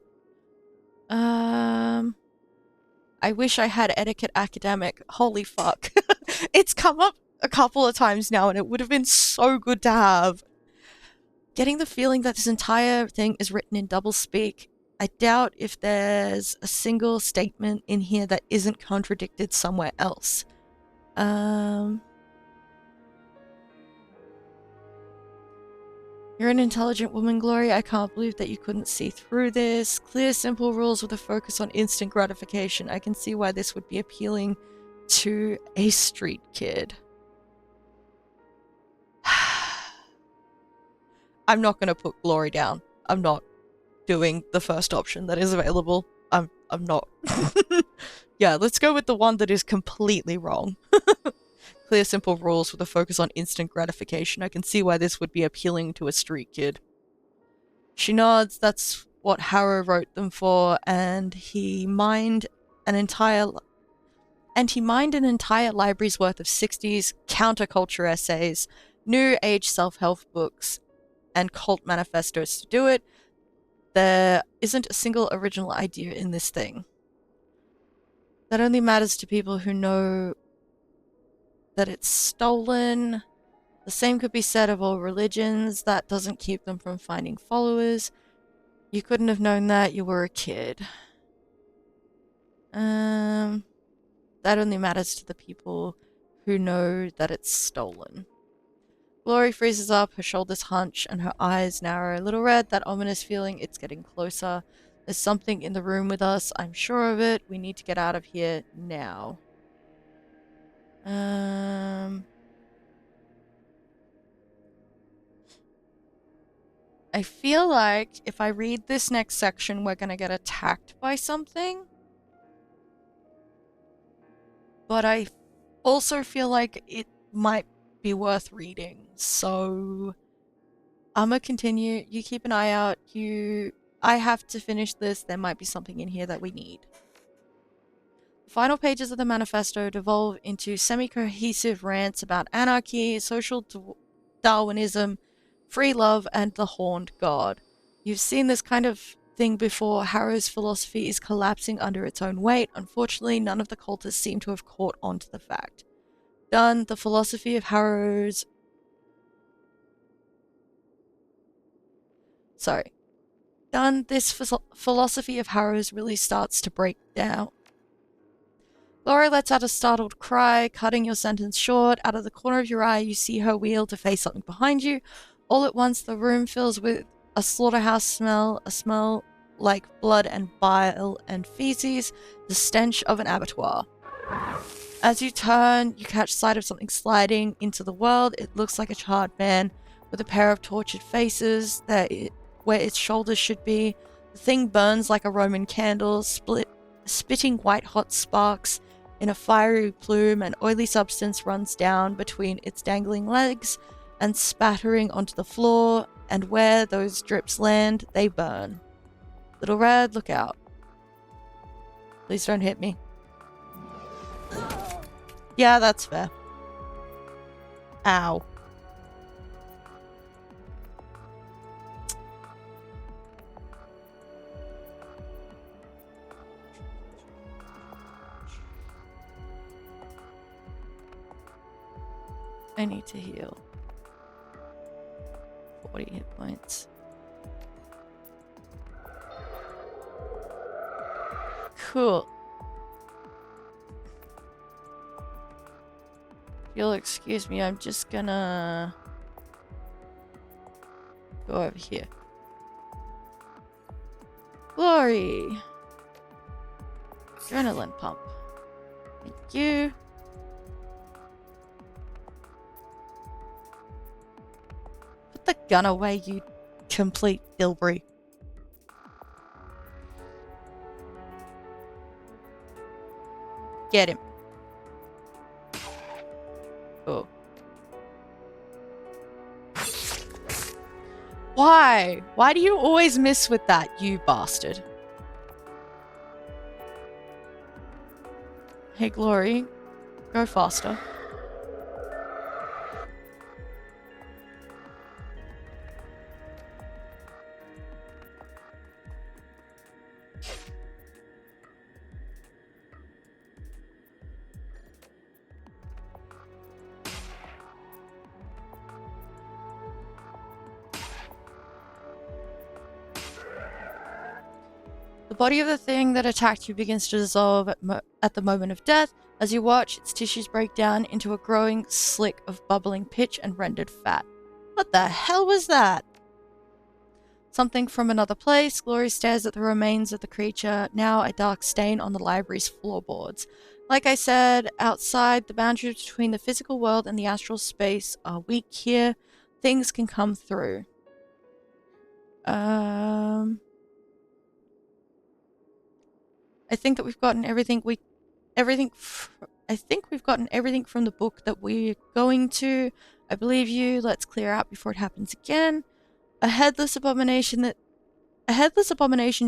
I wish I had etiquette academic. Holy fuck. It's come up a couple of times now and it would have been so good to have. Getting the feeling that this entire thing is written in doublespeak. I doubt if there's a single statement in here that isn't contradicted somewhere else. You're an intelligent woman, Glory. I can't believe that you couldn't see through this. Clear, simple rules with a focus on instant gratification. I can see why this would be appealing to a street kid. I'm not going to put Glory down. I'm not doing the first option that is available. I'm not. Yeah, let's go with the one that is completely wrong. Clear, simple rules with a focus on instant gratification. I can see why this would be appealing to a street kid. She nods. That's what Harrow wrote them for, and he mined an entire library's worth of 60s counterculture essays, new age self-help books, and cult manifestos to do it. There isn't a single original idea in this thing. That only matters to people who know that it's stolen. The same could be said of all religions. That doesn't keep them from finding followers. You couldn't have known that. You were a kid. That only matters to the people who know that it's stolen. Glory freezes up, her shoulders hunch, and her eyes narrow. Little Red, that ominous feeling, it's getting closer. There's something in the room with us. I'm sure of it. We need to get out of here now. I feel like if I read this next section, we're gonna get attacked by something. But I also feel like it might be worth reading. So I'm gonna continue. You keep an eye out. I have to finish this. There might be something in here that we need. The final pages of the manifesto devolve into semi-cohesive rants about anarchy, social Darwinism, free love, and the horned god. You've seen this kind of thing before. Harrow's philosophy is collapsing under its own weight. Unfortunately, none of the cultists seem to have caught on to the fact. Done. The philosophy of Harrow's... Sorry. Done. This philosophy of Harrow's really starts to break down. Laura lets out a startled cry, cutting your sentence short. Out of the corner of your eye, you see her wheel to face something behind you. All at once, the room fills with a slaughterhouse smell, a smell like blood and bile and feces, the stench of an abattoir. As you turn, you catch sight of something sliding into the world. It looks like a charred man with a pair of tortured faces where its shoulders should be. The thing burns like a Roman candle, spitting white-hot sparks. In a fiery plume, an oily substance runs down between its dangling legs and spattering onto the floor, and where those drips land, they burn. Little Red, look out. Please don't hit me. Yeah, that's fair. Ow. I need to heal. 40 hit points. Cool. You'll excuse me, I'm just gonna go over here. Glory! Adrenaline pump. Thank you. Put the gun away, you complete Dilbury. Get him. Oh. Why? Why do you always miss with that, you bastard? Hey, Glory. Go faster. The body of the thing that attacked you begins to dissolve at the moment of death. As you watch, its tissues break down into a growing slick of bubbling pitch and rendered fat. What the hell was that? Something from another place. Glory stares at the remains of the creature, now a dark stain on the library's floorboards. Like I said, outside, the boundaries between the physical world and the astral space are weak here. Things can come through. I think that we've gotten everything I think we've gotten everything from the book that we're going to. I believe you. Let's clear out before it happens again. A headless abomination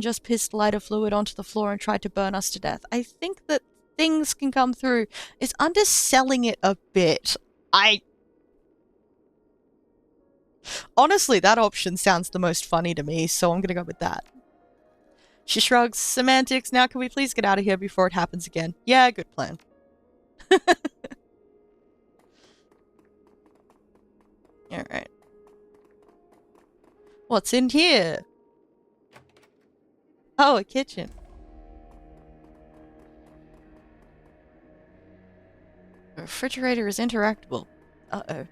just pissed lighter fluid onto the floor and tried to burn us to death. I think that things can come through is underselling it a bit. Honestly, that option sounds the most funny to me, so I'm gonna go with that. She shrugs. Semantics. Now can we please get out of here before it happens again? Yeah, good plan. Alright. What's in here? Oh, a kitchen. The refrigerator is interactable. Uh-oh.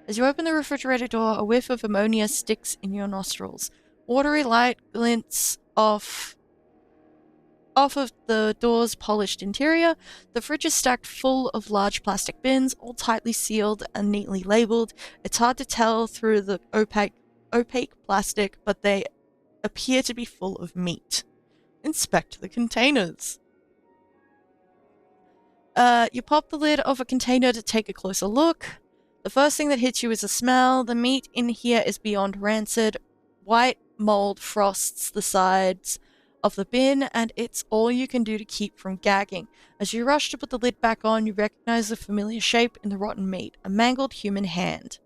As you open the refrigerator door, a whiff of ammonia sticks in your nostrils. Watery light glints off of the door's polished interior. The fridge is stacked full of large plastic bins, all tightly sealed and neatly labeled. It's hard to tell through the opaque plastic, but they appear to be full of meat. Inspect the containers. You pop the lid of a container to take a closer look. The first thing that hits you is a smell. The meat in here is beyond rancid. White mold frosts the sides of the bin, and it's all you can do to keep from gagging. As you rush to put the lid back on, you recognize the familiar shape in the rotten meat, a mangled human hand.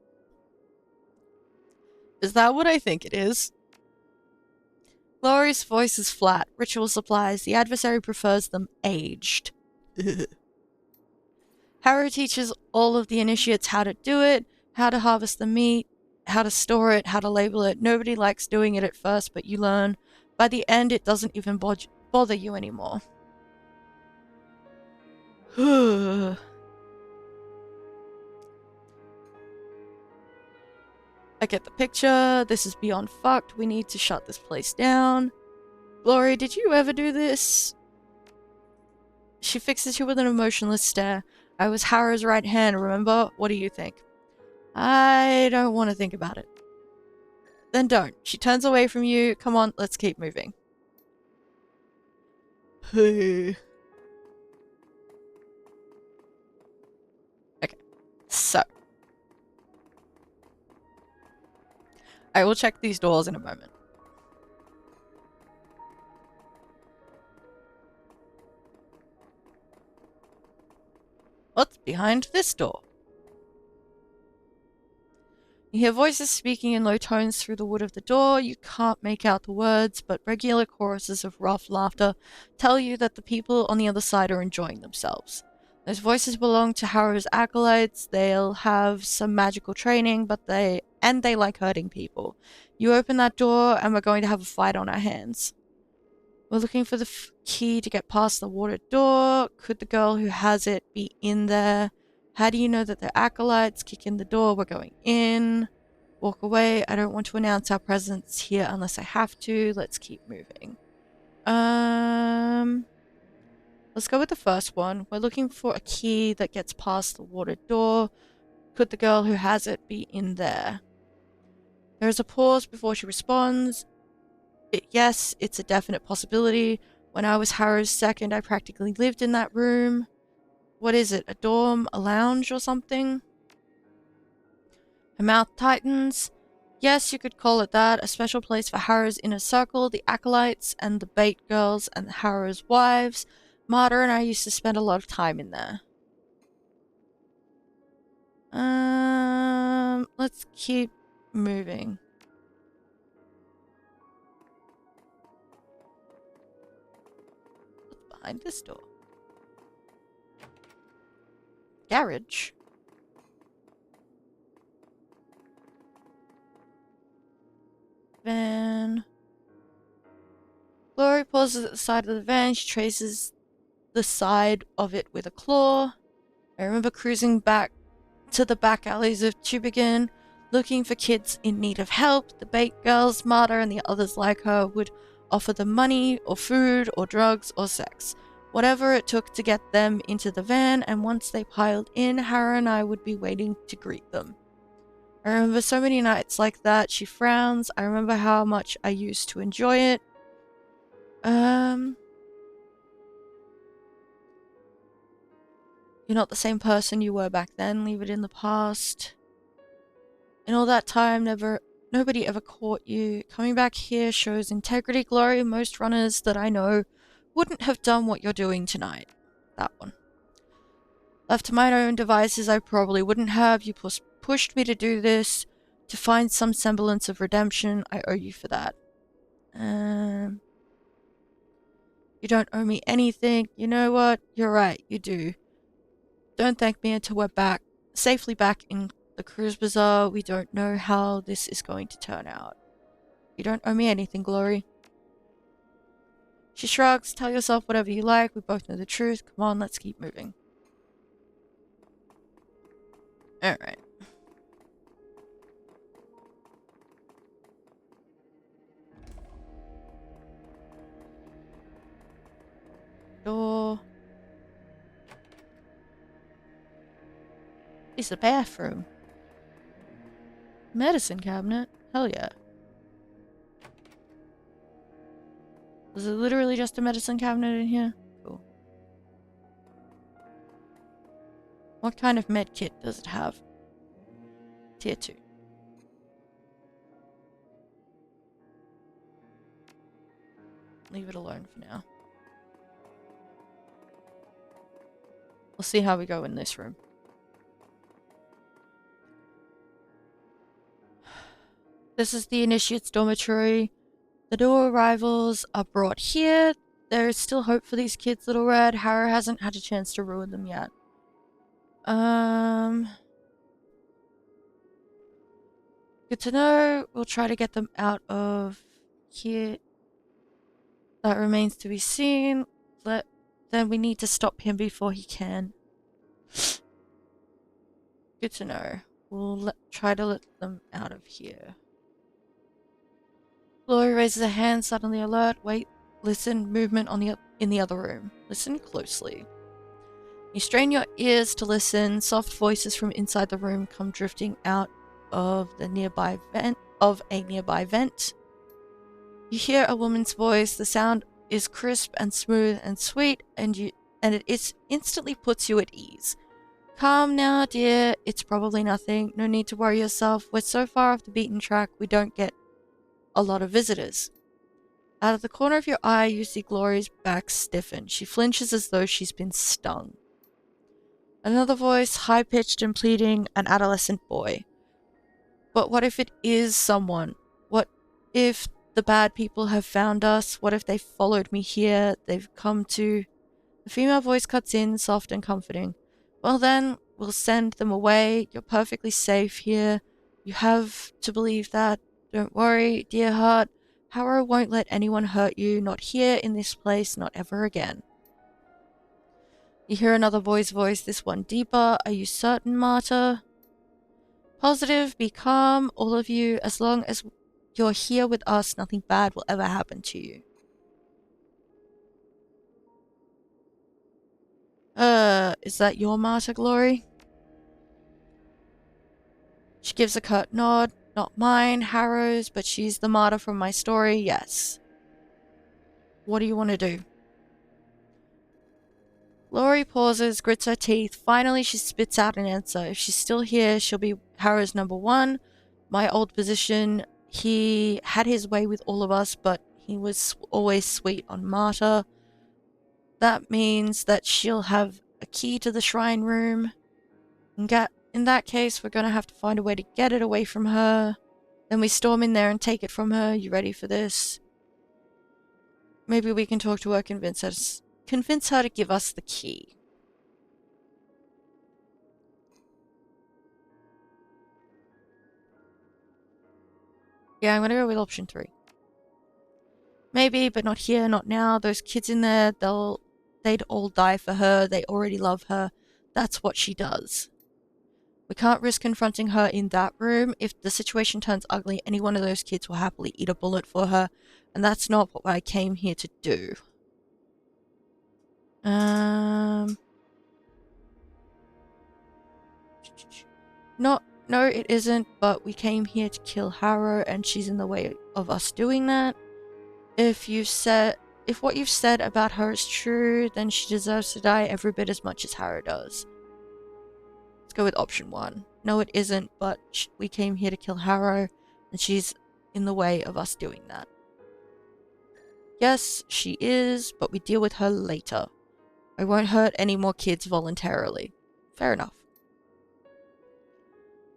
Is that what I think it is? Glory's voice is flat. Ritual supplies. The adversary prefers them aged. Harrow teaches all of the initiates how to do it, how to harvest the meat, how to store it, how to label it. Nobody likes doing it at first, but you learn. By the end, it doesn't even bother you anymore. I get the picture. This is beyond fucked. We need to shut this place down. Glory, did you ever do this? She fixes you with an emotionless stare. I was Harrow's right hand, remember? What do you think? I don't want to think about it. Then don't. She turns away from you. Come on, let's keep moving. Okay. So. I will check these doors in a moment. What's behind this door? You hear voices speaking in low tones through the wood of the door. You can't make out the words, but regular choruses of rough laughter tell you that the people on the other side are enjoying themselves. Those voices belong to Harrow's acolytes. They'll have some magical training, but they like hurting people. You open that door and we're going to have a fight on our hands. We're looking for the key to get past the water door. Could the girl who has it be in there? How do you know that they're acolytes? Kick in the door. We're going in. Walk away. I don't want to announce our presence here unless I have to. Let's keep moving. Let's go with the first one. We're looking for a key that gets past the water door. Could the girl who has it be in there? There is a pause before she responds. Yes, it's a definite possibility. When I was Harrow's second, I practically lived in that room. What is it, a dorm, a lounge or something? Her mouth tightens. Yes, you could call it that. A special place for Harrow's inner circle, the acolytes, and the bait girls, and Harrow's wives. Marta and I used to spend a lot of time in there. Let's keep moving. What's behind this door? Garage. Van. Glory pauses at the side of the van. She traces the side of it with a claw. I remember cruising back to the back alleys of Tübingen, looking for kids in need of help. The bait girls, Marta and the others like her, would offer them money or food or drugs or sex. Whatever it took to get them into the van, and once they piled in, Harrow and I would be waiting to greet them. I remember so many nights like that. She frowns. I remember how much I used to enjoy it. You're not the same person you were back then. Leave it in the past. In all that time, nobody ever caught you. Coming back here shows integrity, Glory. Most runners that I know wouldn't have done what you're doing tonight. That one. Left to my own devices, I probably wouldn't have. You pushed me to do this, to find some semblance of redemption. I owe you for that. You don't owe me anything. You know what? You're right, you do. Don't thank me until we're safely back in the cruise bazaar. We don't know how this is going to turn out. You don't owe me anything, Glory. She shrugs. Tell yourself whatever you like. We both know the truth. Come on, let's keep moving. Alright. Door. It's a bathroom. Medicine cabinet? Hell yeah. Was it literally just a medicine cabinet in here? Cool. What kind of med kit does it have? Tier 2. Leave it alone for now. We'll see how we go in this room. This is the Initiate's dormitory. The new arrivals are brought here. There is still hope for these kids, Little Red. Harrow hasn't had a chance to ruin them yet. Good to know. We'll try to get them out of here. That remains to be seen. Then we need to stop him before he can. Good to know. We'll try to let them out of here. Glory raises a hand, suddenly alert. Wait, listen, movement in the other room. Listen closely. You strain your ears to listen. Soft voices from inside the room come drifting out of a nearby vent. You hear a woman's voice. The sound is crisp and smooth and sweet, and it instantly puts you at ease. Calm now, dear. It's probably nothing. No need to worry yourself. We're so far off the beaten track, we don't get a lot of visitors. Out of the corner of your eye, you see Glory's back stiffen. She flinches as though she's been stung. Another voice, high-pitched and pleading, an adolescent boy. But what if it is someone? What if the bad people have found us? What if they followed me here? They've come to The female voice cuts in, soft and comforting. Well then, we'll send them away. You're perfectly safe here. You have to believe that. Don't worry, dear heart. Harrow won't let anyone hurt you. Not here, in this place, not ever again. You hear another boy's voice, this one deeper. Are you certain, Marta? Positive, be calm, all of you. As long as you're here with us, nothing bad will ever happen to you. Is that your Marta, Glory? She gives a curt nod. Not mine, Harrow's, but she's the martyr from my story, yes. What do you want to do? Glory pauses, grits her teeth. Finally, she spits out an answer. If she's still here, she'll be Harrow's number one. My old position, he had his way with all of us, but he was always sweet on Marta. That means that she'll have a key to the shrine room. In that case, we're gonna have to find a way to get it away from her. Then we storm in there and take it from her. You ready for this? Maybe we can talk to her, convince her to give us the key. Yeah, I'm gonna go with option 3. Maybe, but not here, not now. Those kids in there, they'd all die for her. They already love her. That's what she does. We can't risk confronting her in that room. If the situation turns ugly, any one of those kids will happily eat a bullet for her, and that's not what I came here to do. No, it isn't, but we came here to kill Harrow, and she's in the way of us doing that. If what you've said about her is true, then she deserves to die every bit as much as Harrow does. Let's go with option 1. No, it isn't, but we came here to kill Harrow, and she's in the way of us doing that. Yes, she is, but we deal with her later. I won't hurt any more kids voluntarily. Fair enough.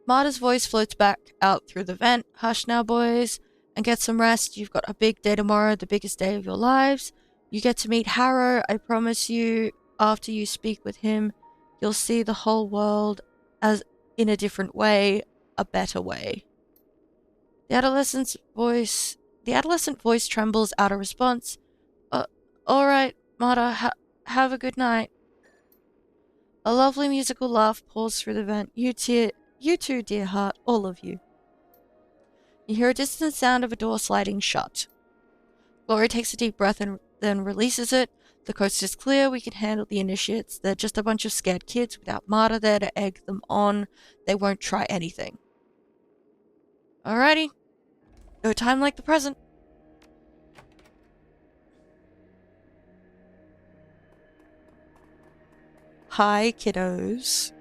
Marta's voice floats back out through the vent. Hush now, boys, and get some rest. You've got a big day tomorrow, the biggest day of your lives. You get to meet Harrow. I promise you, after you speak with him, you'll see the whole world as in a different way, a better way. The adolescent voice trembles out a response. Alright, Marta, have a good night. A lovely musical laugh pours through the vent. You too, dear heart, all of you. You hear a distant sound of a door sliding shut. Glory takes a deep breath and then releases it. The coast is clear, we can handle the initiates. They're just a bunch of scared kids without Marta there to egg them on. They won't try anything. Alrighty. No time like the present. Hi, kiddos.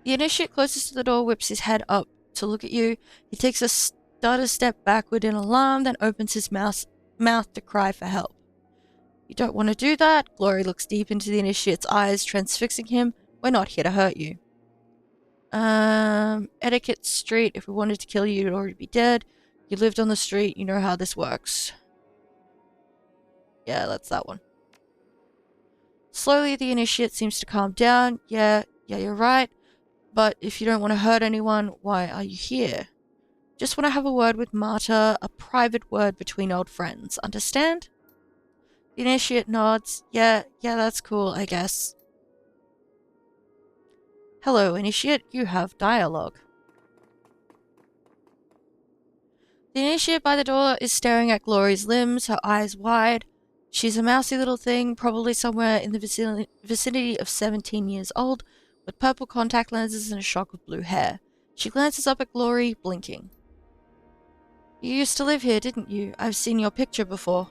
The initiate closest to the door whips his head up to look at you. He takes a stutter step backward in alarm, then opens his mouth to cry for help. You don't want to do that. Glory looks deep into the initiate's eyes, transfixing him. We're not here to hurt you. Etiquette Street. If we wanted to kill you, you'd already be dead. You lived on the street. You know how this works. Yeah, that's that one. Slowly, the initiate seems to calm down. Yeah, you're right. But if you don't want to hurt anyone, why are you here? Just want to have a word with Marta, a private word between old friends. Understand? The initiate nods. Yeah, that's cool, I guess. Hello, initiate. You have dialogue. The initiate by the door is staring at Glory's limbs, her eyes wide. She's a mousy little thing, probably somewhere in the vicinity of 17 years old, with purple contact lenses and a shock of blue hair. She glances up at Glory, blinking. You used to live here, didn't you? I've seen your picture before.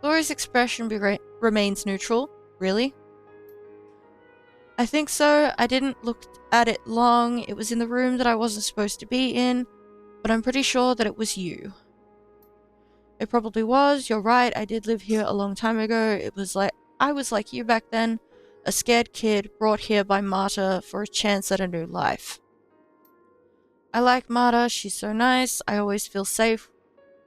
Glory's expression remains neutral. Really? I think so. I didn't look at it long. It was in the room that I wasn't supposed to be in, but I'm pretty sure that it was you. It probably was. You're right. I did live here a long time ago. I was like you back then, a scared kid brought here by Marta for a chance at a new life. I like Marta. She's so nice. I always feel safe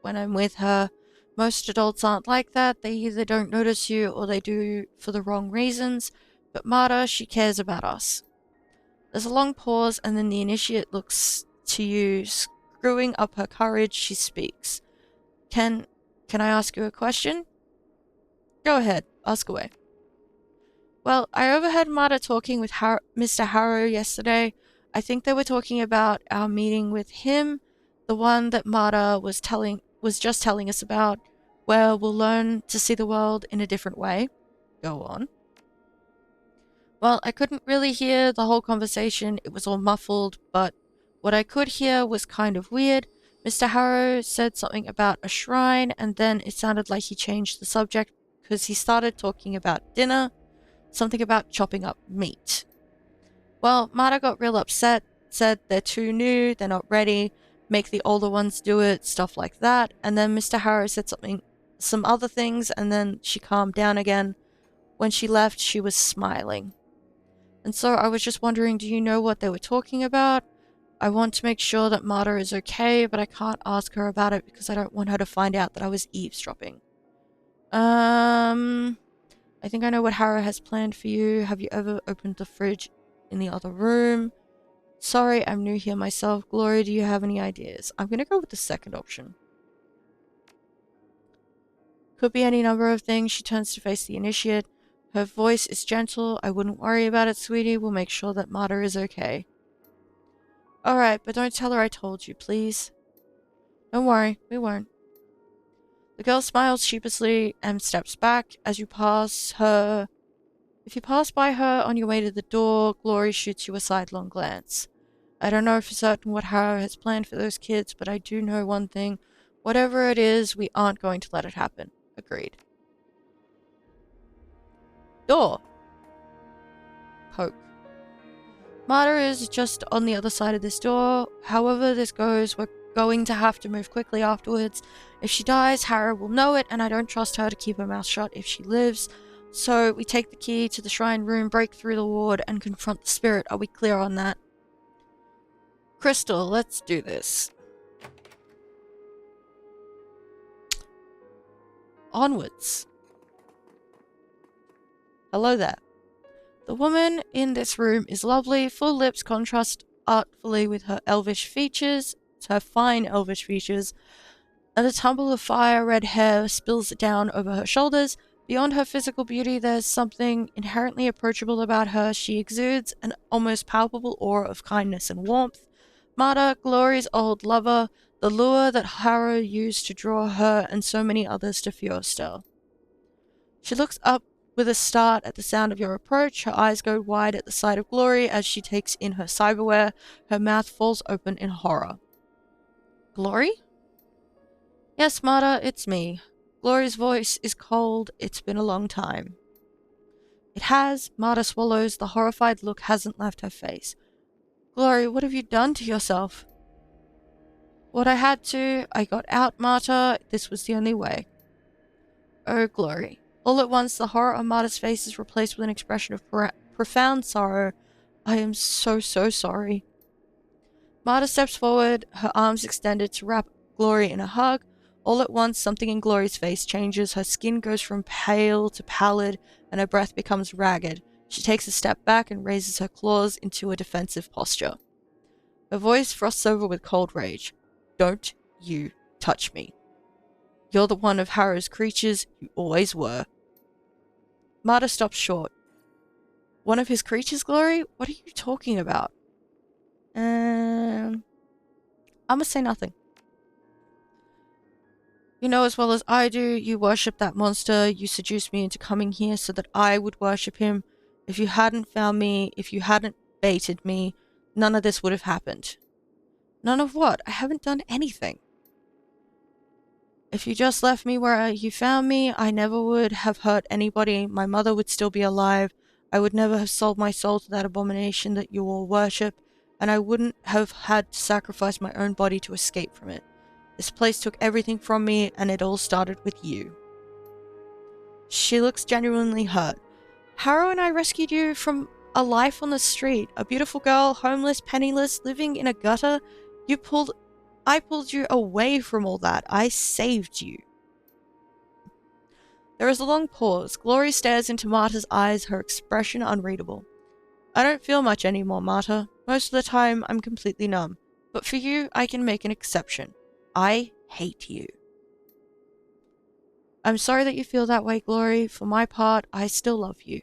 when I'm with her. Most adults aren't like that. They either don't notice you or they do for the wrong reasons. But Marta, she cares about us. There's a long pause, and then the initiate looks to you. Screwing up her courage, she speaks. Can I ask you a question? Go ahead, ask away. Well, I overheard Marta talking with Mr. Harrow yesterday. I think they were talking about our meeting with him, the one that Marta was just telling us about, where we'll learn to see the world in a different way. Go on. Well, I couldn't really hear the whole conversation. It was all muffled, but what I could hear was kind of weird. Mr. Harrow said something about a shrine, and then it sounded like he changed the subject because he started talking about dinner, something about chopping up meat. Well, Marta got real upset, said they're too new, they're not ready, make the older ones do it, stuff like that. And then Mr. Harrow said some other things, and then she calmed down again. When she left, she was smiling. And so I was just wondering, do you know what they were talking about? I want to make sure that Marta is okay, but I can't ask her about it because I don't want her to find out that I was eavesdropping. I think I know what Harrow has planned for you. Have you ever opened the fridge in the other room? Sorry, I'm new here myself. Gloria, do you have any ideas? I'm gonna go with the second option. Could be any number of things. She turns to face the initiate. Her voice is gentle. I wouldn't worry about it, sweetie. We'll make sure that Marta is okay. Alright, but don't tell her I told you, please. Don't worry, we won't. The girl smiles sheepishly and steps back as you pass her. If you pass by her on your way to the door, Glory shoots you a sidelong glance. I don't know for certain what Harrow has planned for those kids, but I do know one thing. Whatever it is, we aren't going to let it happen. Agreed. Door. Poke. Marta is just on the other side of this door. However this goes, we're going to have to move quickly afterwards. If she dies, Harrow will know it, and I don't trust her to keep her mouth shut if she lives. So we take the key to the shrine room, break through the ward, and confront the spirit. Are we clear on that? Crystal, let's do this. Onwards. Hello there. The woman in this room is lovely. Full lips contrast artfully with her elvish features, her fine elvish features, and a tumble of fire-red hair spills down over her shoulders. Beyond her physical beauty, there's something inherently approachable about her. She exudes an almost palpable aura of kindness and warmth. Marta, Glory's old lover, the lure that Harrow used to draw her and so many others to Fjorstel. She looks up with a start at the sound of your approach. Her eyes go wide at the sight of Glory as she takes in her cyberware. Her mouth falls open in horror. Glory? Yes, Marta, it's me. Glory's voice is cold. It's been a long time. It has. Marta swallows. The horrified look hasn't left her face. Glory, what have you done to yourself? What I had to. I got out, Marta. This was the only way. Oh, Glory. All at once, the horror on Marta's face is replaced with an expression of profound sorrow. I am so sorry. Marta steps forward, her arms extended to wrap Glory in a hug. All at once, something in Glory's face changes. Her skin goes from pale to pallid, and her breath becomes ragged. She takes a step back and raises her claws into a defensive posture. Her voice frosts over with cold rage. Don't you touch me. You're the one of Harrow's creatures. You always were. Marta stops short. One of his creatures, Glory? What are you talking about? I'ma say nothing. You know as well as I do, you worship that monster. You seduced me into coming here so that I would worship him. If you hadn't found me, if you hadn't baited me, none of this would have happened. None of what? I haven't done anything. If you just left me where you found me, I never would have hurt anybody. My mother would still be alive. I would never have sold my soul to that abomination that you all worship, and I wouldn't have had to sacrifice my own body to escape from it. This place took everything from me, and it all started with you. She looks genuinely hurt. Harrow and I rescued you from a life on the street, a beautiful girl, homeless, penniless, living in a gutter. I pulled you away from all that. I saved you. There is a long pause. Glory stares into Marta's eyes, her expression unreadable. I don't feel much anymore, Marta. Most of the time, I'm completely numb. But for you, I can make an exception. I hate you. I'm sorry that you feel that way, Glory. For my part, I still love you.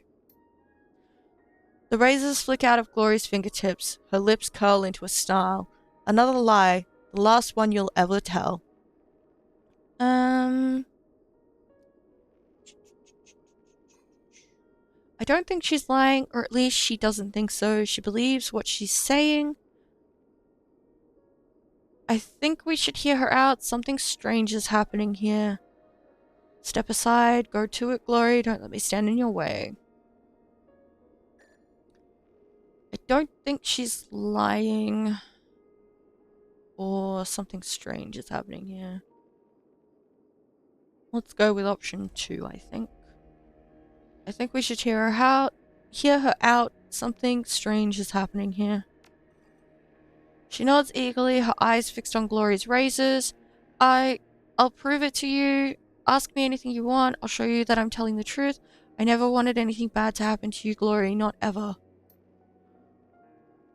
The razors flick out of Glory's fingertips. Her lips curl into a snarl. Another lie. The last one you'll ever tell. I don't think she's lying, or at least she doesn't think so. She believes what she's saying. I think we should hear her out. Something strange is happening here. Step aside. Go to it, Glory. Don't let me stand in your way. I don't think she's lying. Or something strange is happening here. Let's go with option 2, I think. I think we should hear her out. Something strange is happening here. She nods eagerly, her eyes fixed on Glory's razors. I'll prove it to you. Ask me anything you want. I'll show you that I'm telling the truth. I never wanted anything bad to happen to you, Glory. Not ever.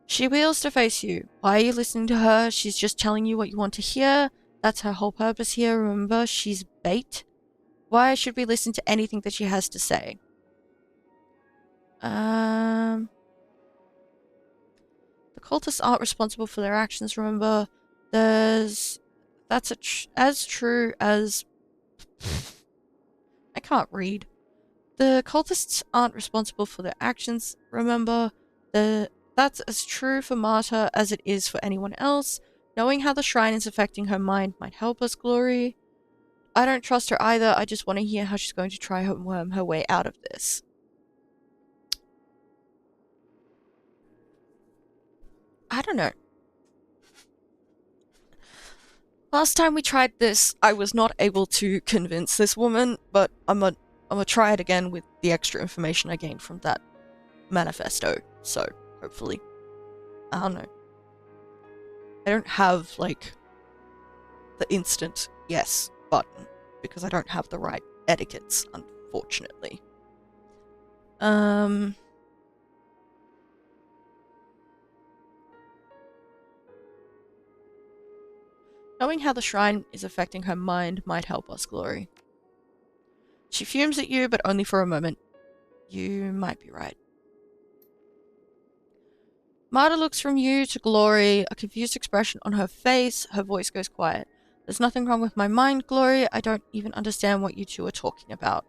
She wheels to face you. Why are you listening to her? She's just telling you what you want to hear. That's her whole purpose here. Remember, she's bait. Why should we listen to anything that she has to say? The cultists aren't responsible for their actions, remember. That's as true as... I can't read. The cultists aren't responsible for their actions, remember. That's as true for Marta as it is for anyone else. Knowing how the shrine is affecting her mind might help us, Glory. I don't trust her either. I just want to hear how she's going to try and worm her way out of this. I don't know. Last time we tried this, I was not able to convince this woman, but I'm gonna try it again with the extra information I gained from that manifesto. So, hopefully. I don't know. I don't have, like, the instant yes button, because I don't have the right etiquettes, unfortunately. Knowing how the shrine is affecting her mind might help us, Glory. She fumes at you, but only for a moment. You might be right. Marta looks from you to Glory, a confused expression on her face. Her voice goes quiet. There's nothing wrong with my mind, Glory. I don't even understand what you two are talking about.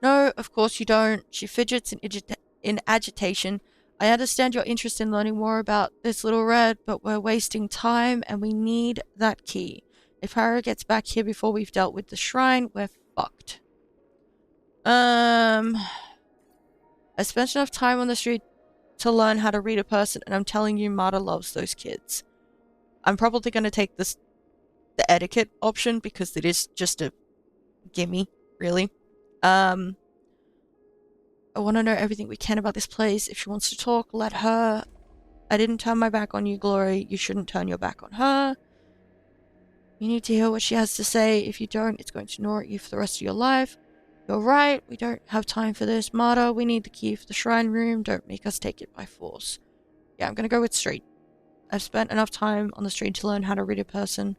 No, of course you don't. She fidgets in agitation. I understand your interest in learning more about this little red, but we're wasting time and we need that key. If Hara gets back here before we've dealt with the shrine, we're fucked. I spent enough time on the street to learn how to read a person, and I'm telling you, Marta loves those kids. I'm probably going to take the etiquette option because it is just a gimme, really. I want to know everything we can about this place. If she wants to talk, let her. I didn't turn my back on you, Glory. You shouldn't turn your back on her. You need to hear what she has to say. If you don't, it's going to gnaw at you for the rest of your life. You're right. We don't have time for this. Marta, we need the key for the shrine room. Don't make us take it by force. Yeah, I'm going to go with street. I've spent enough time on the street to learn how to read a person.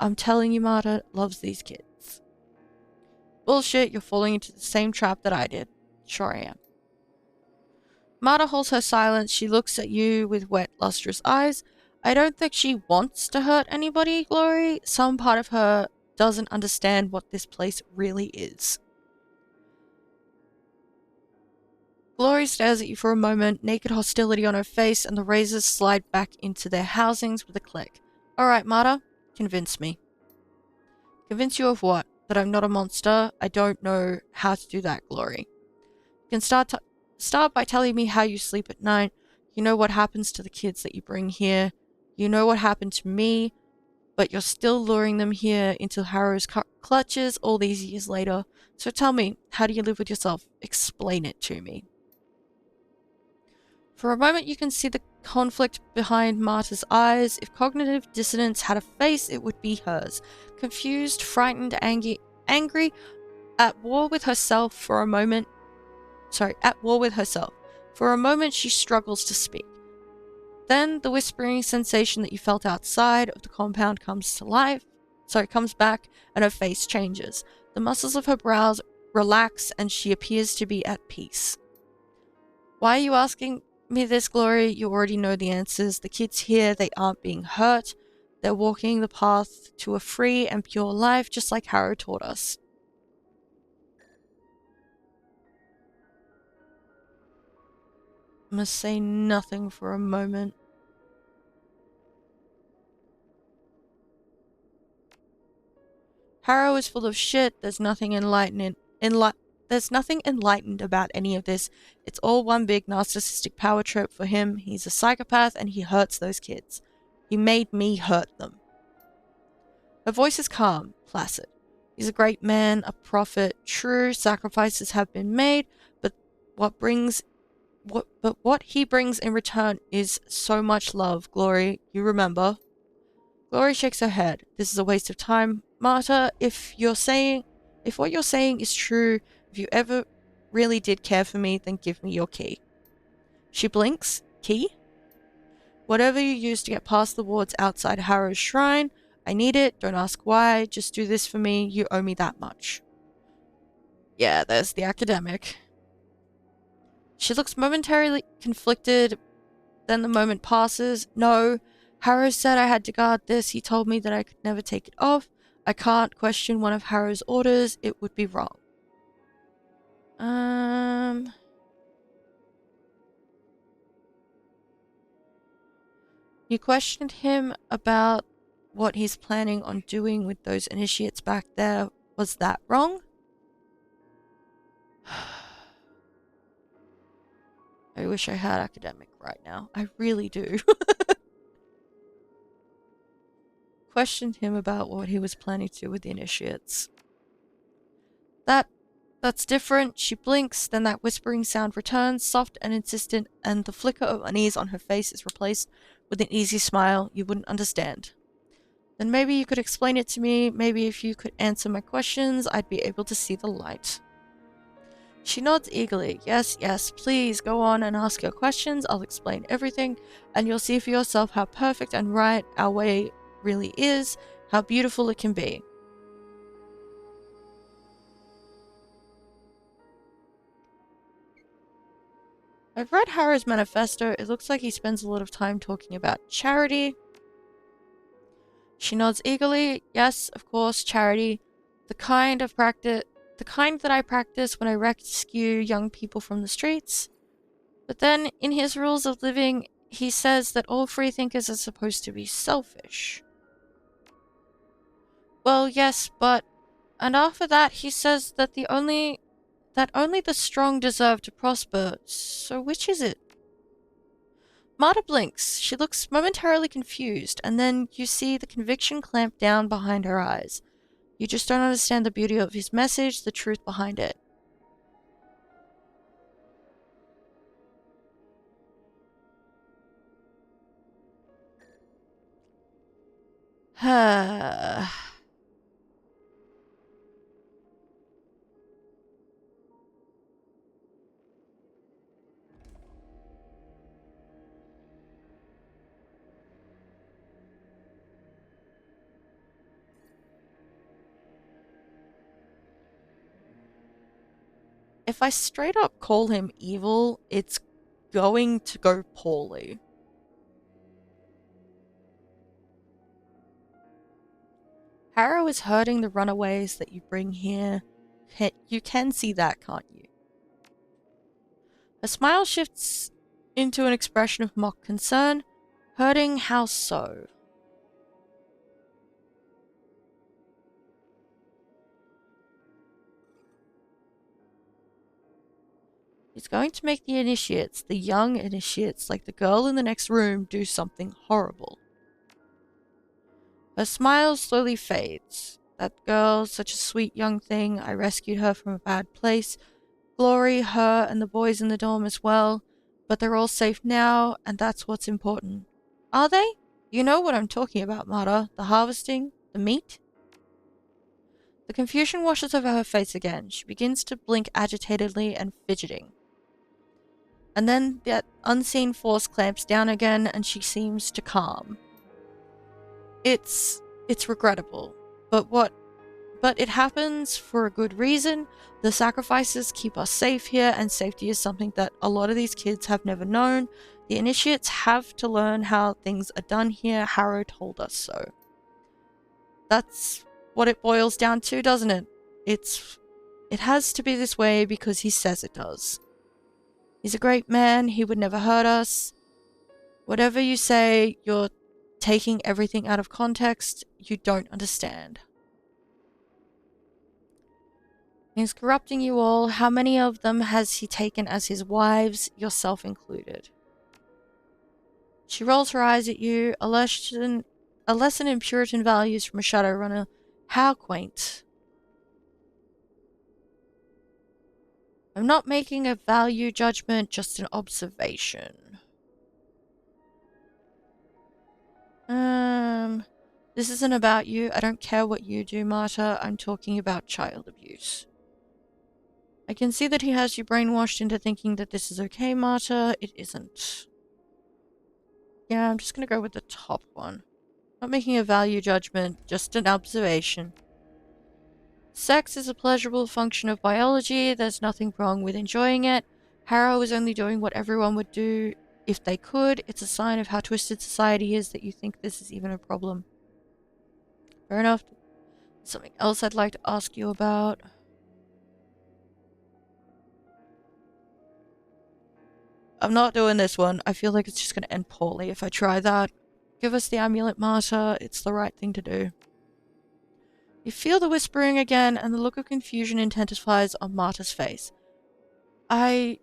I'm telling you, Marta loves these kids. Bullshit, you're falling into the same trap that I did. Sure I am. Marta holds her silence. She looks at you with wet, lustrous eyes. I don't think she wants to hurt anybody, Glory. Some part of her doesn't understand what this place really is. Glory stares at you for a moment, naked hostility on her face, and the razors slide back into their housings with a click. Alright, Marta, convince me. Convince you of what? That I'm not a monster? I don't know how to do that, Glory. You can start by telling me how you sleep at night. You know what happens to the kids that you bring here. You know what happened to me, but you're still luring them here into Harrow's clutches all these years later. So tell me, how do you live with yourself? Explain it to me. For a moment you can see the conflict behind Marta's eyes. If cognitive dissonance had a face, it would be hers. Confused, frightened, angry, At war with herself for a moment. At war with herself. For a moment, she struggles to speak. Then the whispering sensation that you felt outside of the compound comes back, and her face changes. The muscles of her brows relax, and she appears to be at peace. Why are you asking me this, Glory? You already know the answers. The kids here, they aren't being hurt. They're walking the path to a free and pure life, just like Harrow taught us. I must say nothing for a moment. Harrow is full of shit. There's nothing enlightened about any of this. It's all one big narcissistic power trip for him. He's a psychopath and he hurts those kids. He made me hurt them. Her voice is calm, placid. He's a great man, a prophet. True sacrifices have been made, but what he brings in return is so much love. Glory, you remember. Glory shakes her head. This is a waste of time. Marta, if what you're saying is true, if you ever really did care for me, then give me your key. She blinks. Key? Whatever you use to get past the wards outside Harrow's shrine, I need it. Don't ask why. Just do this for me. You owe me that much. Yeah, there's the academic. She looks momentarily conflicted. Then the moment passes. No, Harrow said I had to guard this. He told me that I could never take it off. I can't question one of Harrow's orders. It would be wrong. You questioned him about what he's planning on doing with those initiates back there. Was that wrong? I wish I had academic right now. I really do. Questioned him about what he was planning to do with the initiates. That's different. She blinks, then that whispering sound returns, soft and insistent, and the flicker of unease on her face is replaced with an easy smile you wouldn't understand. Then maybe you could explain it to me. Maybe if you could answer my questions, I'd be able to see the light. She nods eagerly. Yes, yes, please go on and ask your questions. I'll explain everything, and you'll see for yourself how perfect and right our way really is, how beautiful it can be. I've read Harrow's manifesto. It looks like he spends a lot of time talking about charity. She nods eagerly. Yes, of course, charity. The kind that I practice when I rescue young people from the streets. But then, in his rules of living, he says that all freethinkers are supposed to be selfish. Well, yes, but... And after that, he says that only the strong deserve to prosper. So which is it? Marta blinks. She looks momentarily confused, and then you see the conviction clamp down behind her eyes. You just don't understand the beauty of his message, the truth behind it. If I straight up call him evil, it's going to go poorly. Harrow is hurting the runaways that you bring here. You can see that, can't you? Her smile shifts into an expression of mock concern. Hurting, how so? He's going to make the initiates, the young initiates, like the girl in the next room, do something horrible. Her smile slowly fades. That girl, such a sweet young thing, I rescued her from a bad place. Glory, her, and the boys in the dorm as well. But they're all safe now, and that's what's important. Are they? You know what I'm talking about, Marta. The harvesting, the meat? The confusion washes over her face again. She begins to blink agitatedly and fidgeting. And then that unseen force clamps down again and she seems to calm. It's regrettable, but it happens for a good reason. The sacrifices keep us safe here, and safety is something that a lot of these kids have never known. The initiates have to learn how things are done here. Harrow told us so. That's what it boils down to, doesn't it? It has to be this way because he says it does. He's a great man. He would never hurt us. Whatever you say, you're taking everything out of context. You don't understand. He's corrupting you all. How many of them has he taken as his wives, yourself included? She rolls her eyes at you. A lesson in Puritan values from a Shadowrunner. How quaint. I'm not making a value judgment, just an observation. This isn't about you. I don't care what you do, Marta. I'm talking about child abuse. I can see that he has you brainwashed into thinking that this is okay, Marta. It isn't. Yeah, I'm just gonna go with the top one. Not making a value judgment, just an observation. Sex is a pleasurable function of biology. There's nothing wrong with enjoying it. Harrow is only doing what everyone would do if they could. It's a sign of how twisted society is that you think this is even a problem. Fair enough. Something else I'd like to ask you about. I'm not doing this one. I feel like it's just going to end poorly if I try that. Give us the amulet, Marta. It's the right thing to do. You feel the whispering again, and the look of confusion intensifies on Marta's face. I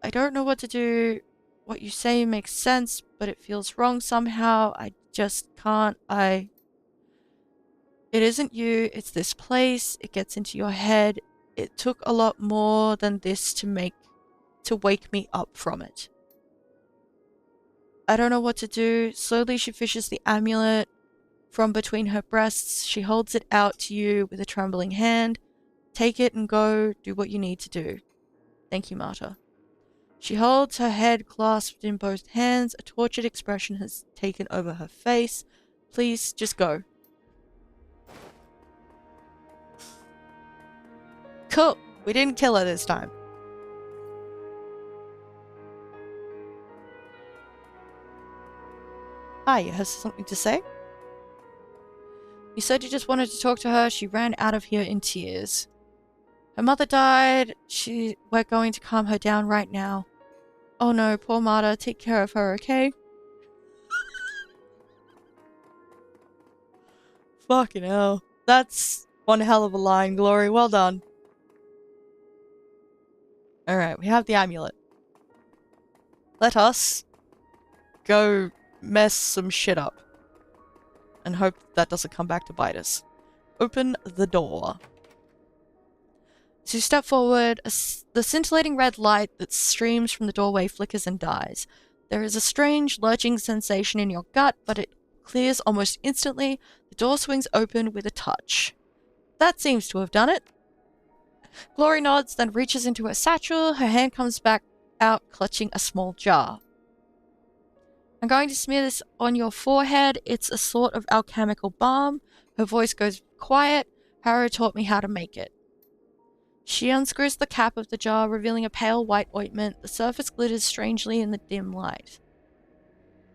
don't know what to do. What you say makes sense, but it feels wrong somehow. I just can't. It isn't you, it's this place. It gets into your head. It took a lot more than this to wake me up from it. I don't know what to do. Slowly she fishes the amulet from between her breasts. She holds it out to you with a trembling hand. Take it and go. Do what you need to do. Thank you, Marta. She holds her head clasped in both hands. A tortured expression has taken over her face. Please, just go. Cool. We didn't kill her this time. Hi, you have something to say? You said you just wanted to talk to her. She ran out of here in tears. Her mother died. We're going to calm her down right now. Oh no, poor Marta. Take care of her, okay? Fucking hell. That's one hell of a line, Glory. Well done. Alright, we have the amulet. Let us go mess some shit up. And hope that doesn't come back to bite us. Open the door. As you step forward, the scintillating red light that streams from the doorway flickers and dies. There is a strange, lurching sensation in your gut, but it clears almost instantly. The door swings open with a touch. That seems to have done it. Glory nods, then reaches into her satchel. Her hand comes back out, clutching a small jar. I'm going to smear this on your forehead. It's a sort of alchemical balm. Her voice goes quiet. Harrow taught me how to make it. She unscrews the cap of the jar, revealing a pale white ointment. The surface glitters strangely in the dim light.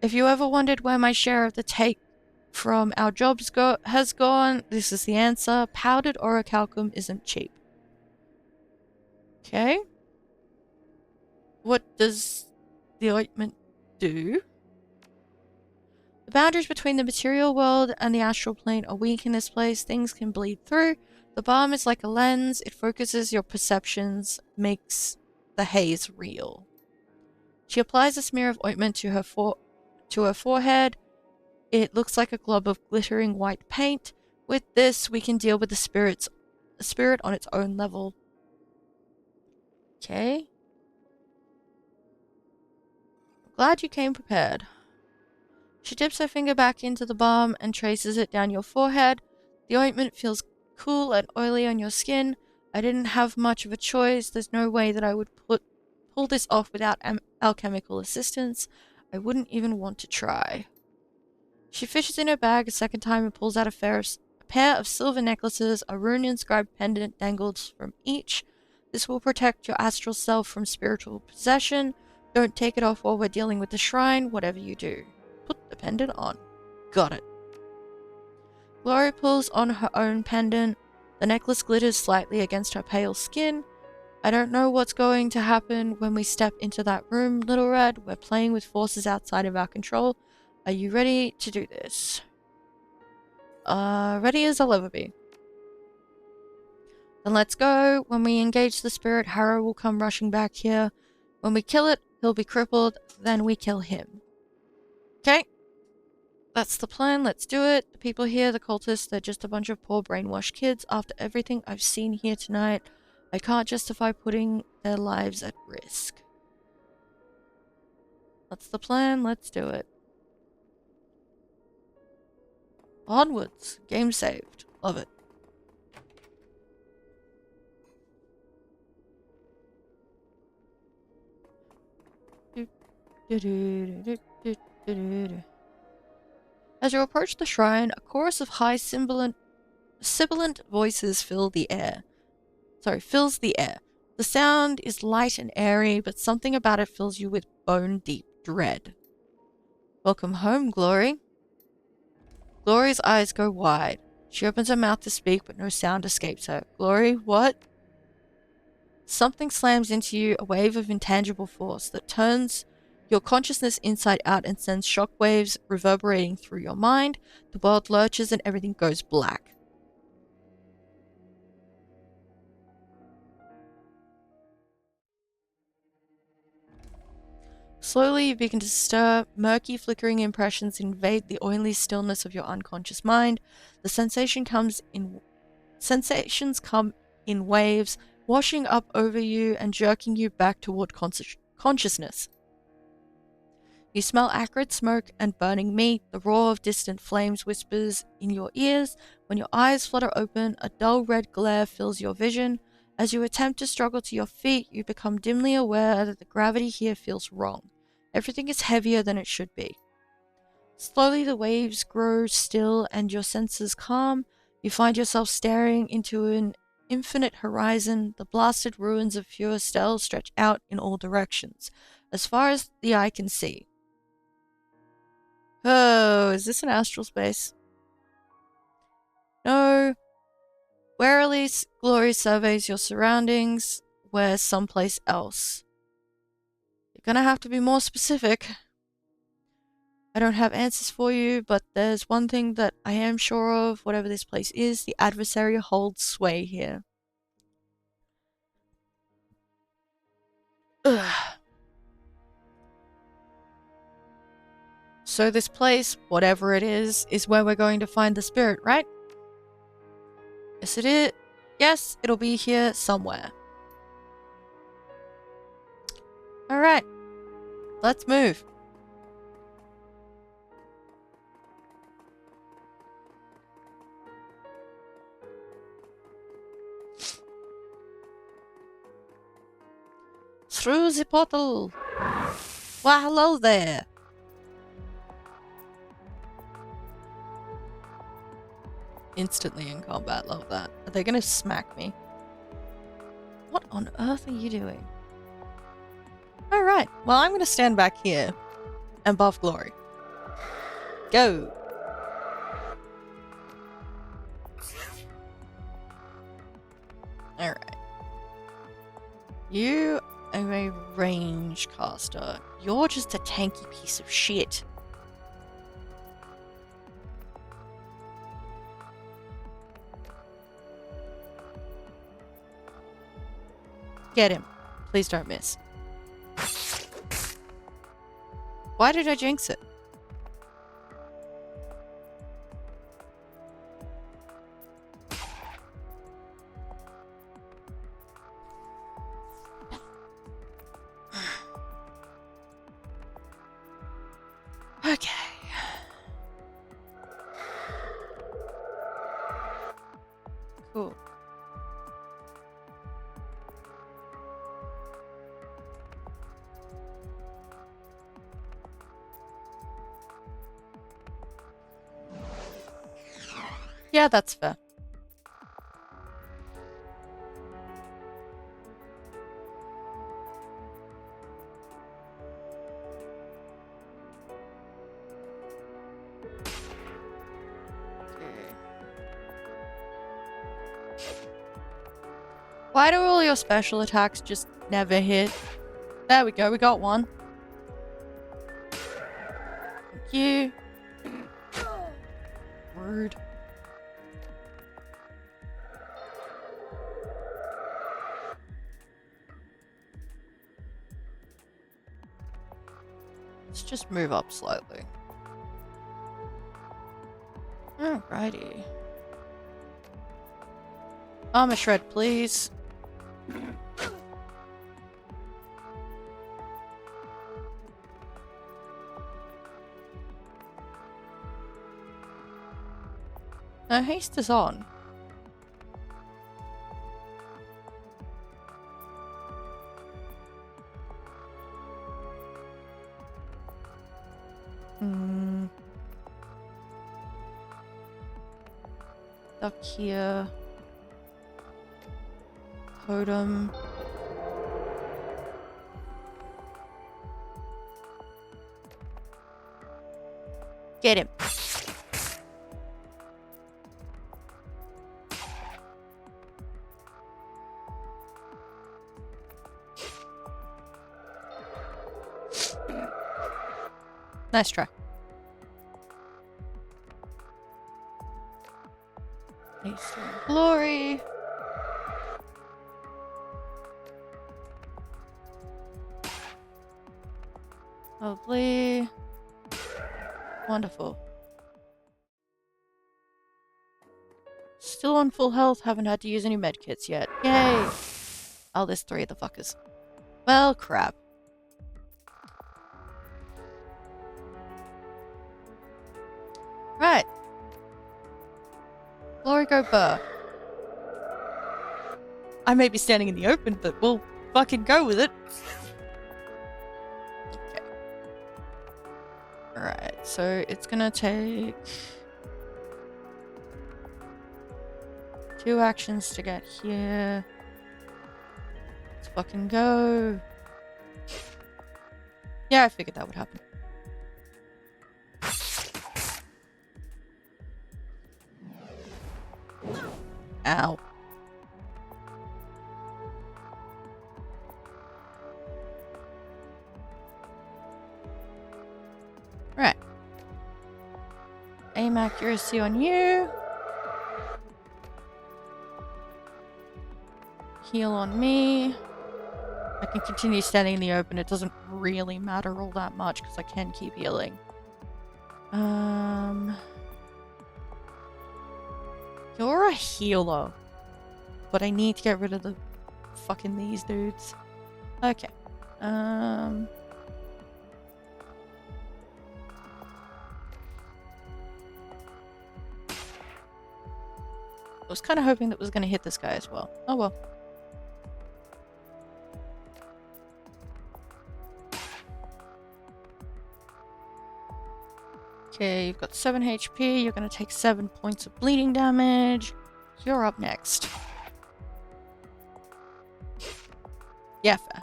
If you ever wondered where my share of the take from our jobs has gone, this is the answer. Powdered orichalcum isn't cheap. Okay. What does the ointment do? The boundaries between the material world and the astral plane are weak in this place. Things can bleed through. The balm is like a lens. It focuses your perceptions, makes the haze real. She applies a smear of ointment to her forehead. It looks like a glob of glittering white paint. With this, we can deal with the spirit on its own level. Okay. I'm glad you came prepared. She dips her finger back into the balm and traces it down your forehead. The ointment feels cool and oily on your skin. I didn't have much of a choice. There's no way that I would pull this off without alchemical assistance. I wouldn't even want to try. She fishes in her bag a second time and pulls out a pair of silver necklaces, a rune-inscribed pendant dangled from each. This will protect your astral self from spiritual possession. Don't take it off while we're dealing with the shrine, whatever you do. Put the pendant on. Got it. Glory pulls on her own pendant. The necklace glitters slightly against her pale skin. I don't know what's going to happen when we step into that room, Little Red. We're playing with forces outside of our control. Are you ready to do this? Ready as I'll ever be. Then let's go. When we engage the spirit, Harrow will come rushing back here. When we kill it, he'll be crippled. Then we kill him. Okay. That's the plan. Let's do it. The people here, the cultists, they're just a bunch of poor brainwashed kids. After everything I've seen here tonight, I can't justify putting their lives at risk. That's the plan. Let's do it. Onwards. Game saved. Love it. As you approach the shrine, a chorus of high sibilant voices fills the air. The sound is light and airy, but something about it fills you with bone-deep dread. Welcome home, Glory. Glory's eyes go wide. She opens her mouth to speak, but no sound escapes her. Glory, what? Something slams into you, a wave of intangible force that turns your consciousness inside out and sends shockwaves reverberating through your mind. The world lurches and everything goes black. Slowly you begin to stir. Murky, flickering impressions invade the oily stillness of your unconscious mind. The sensations come in waves, washing up over you and jerking you back toward consciousness. You smell acrid smoke and burning meat. The roar of distant flames whispers in your ears. When your eyes flutter open, a dull red glare fills your vision. As you attempt to struggle to your feet, you become dimly aware that the gravity here feels wrong. Everything is heavier than it should be. Slowly the waves grow still and your senses calm. You find yourself staring into an infinite horizon. The blasted ruins of Fuestel stretch out in all directions, as far as the eye can see. Oh, is this an astral space? No. Warily, Glory surveys your surroundings. We're someplace else. You're gonna have to be more specific. I don't have answers for you, but there's one thing that I am sure of. Whatever this place is, the adversary holds sway here. Ugh. So this place, whatever it is where we're going to find the spirit, right? Yes, it is. Yes, it'll be here somewhere. Alright. Let's move. Through the portal. Why, hello there. Instantly in combat, love that. Are they gonna smack me? What on earth are you doing? Alright, well I'm gonna stand back here and buff Glory. Go! Alright. You are a range caster. You're just a tanky piece of shit. Get him. Please don't miss. Why did I jinx it? Okay. Cool. Yeah, that's fair. Why do all your special attacks just never hit? There we go, we got one. Thank you. Rude. Let's just move up slightly. Alrighty. Armor shred, please. No, haste is on. Duck here. Totem. Get him. Nice try. Glory. Lovely. Wonderful. Still on full health, haven't had to use any medkits yet. Yay! Oh, there's 3 of the fuckers. Well, crap. Right. Glory go burr. I may be standing in the open, but we'll fucking go with it. Okay. Alright, so it's gonna take 2 actions to get here. Let's fucking go. Yeah, I figured that would happen. Ow. Right. Aim accuracy on you. Heal on me. I can continue standing in the open. It doesn't really matter all that much because I can keep healing. You're a healer. But I need to get rid of the fucking these dudes. Okay. I was kind of hoping that was going to hit this guy as well. Oh well. Okay, you've got 7 HP. You're going to take 7 points of bleeding damage. You're up next. Yeah, fair.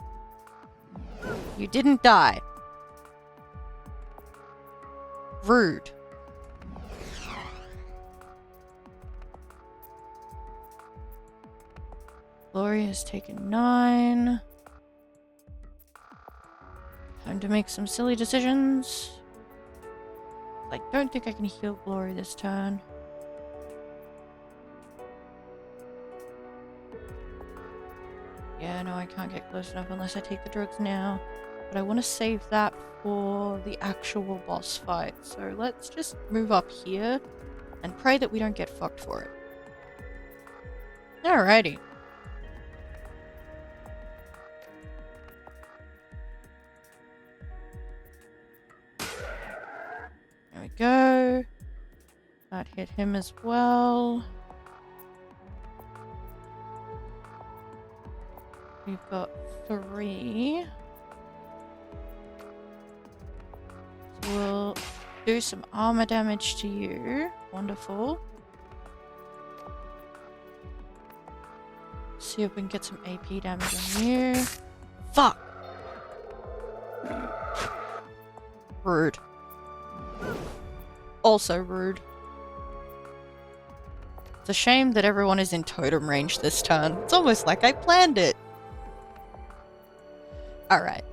You didn't die. Rude. Glory has taken 9. Time to make some silly decisions. I don't think I can heal Glory this turn. Yeah, no, I can't get close enough unless I take the drugs now. But I want to save that for the actual boss fight. So let's just move up here and pray that we don't get fucked for it. Alrighty. There we go. That hit him as well. We've got 3. So we'll do some armor damage to you. Wonderful. See if we can get some AP damage on you. Fuck! Rude. Also rude. It's a shame that everyone is in totem range this turn. It's almost like I planned it. Alright.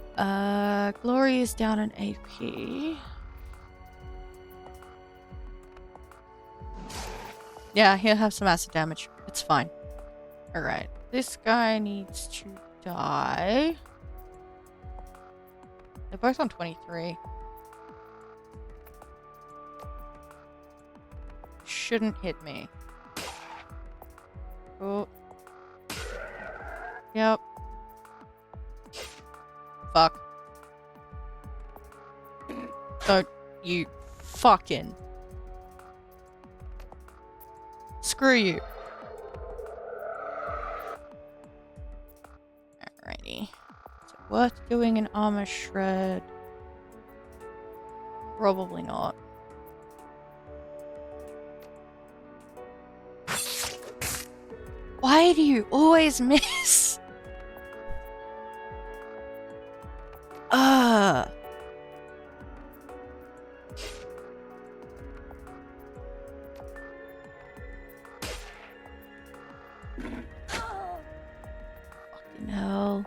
Glory is down in AP. Yeah, he'll have some acid damage. It's fine. Alright. This guy needs to die. They're both on 23. Shouldn't hit me. Oh. Yep. Fuck. Don't you fucking. Screw you. Alrighty. Is it worth doing an armor shred? Probably not. Why do you always miss? Ugh. Fucking hell.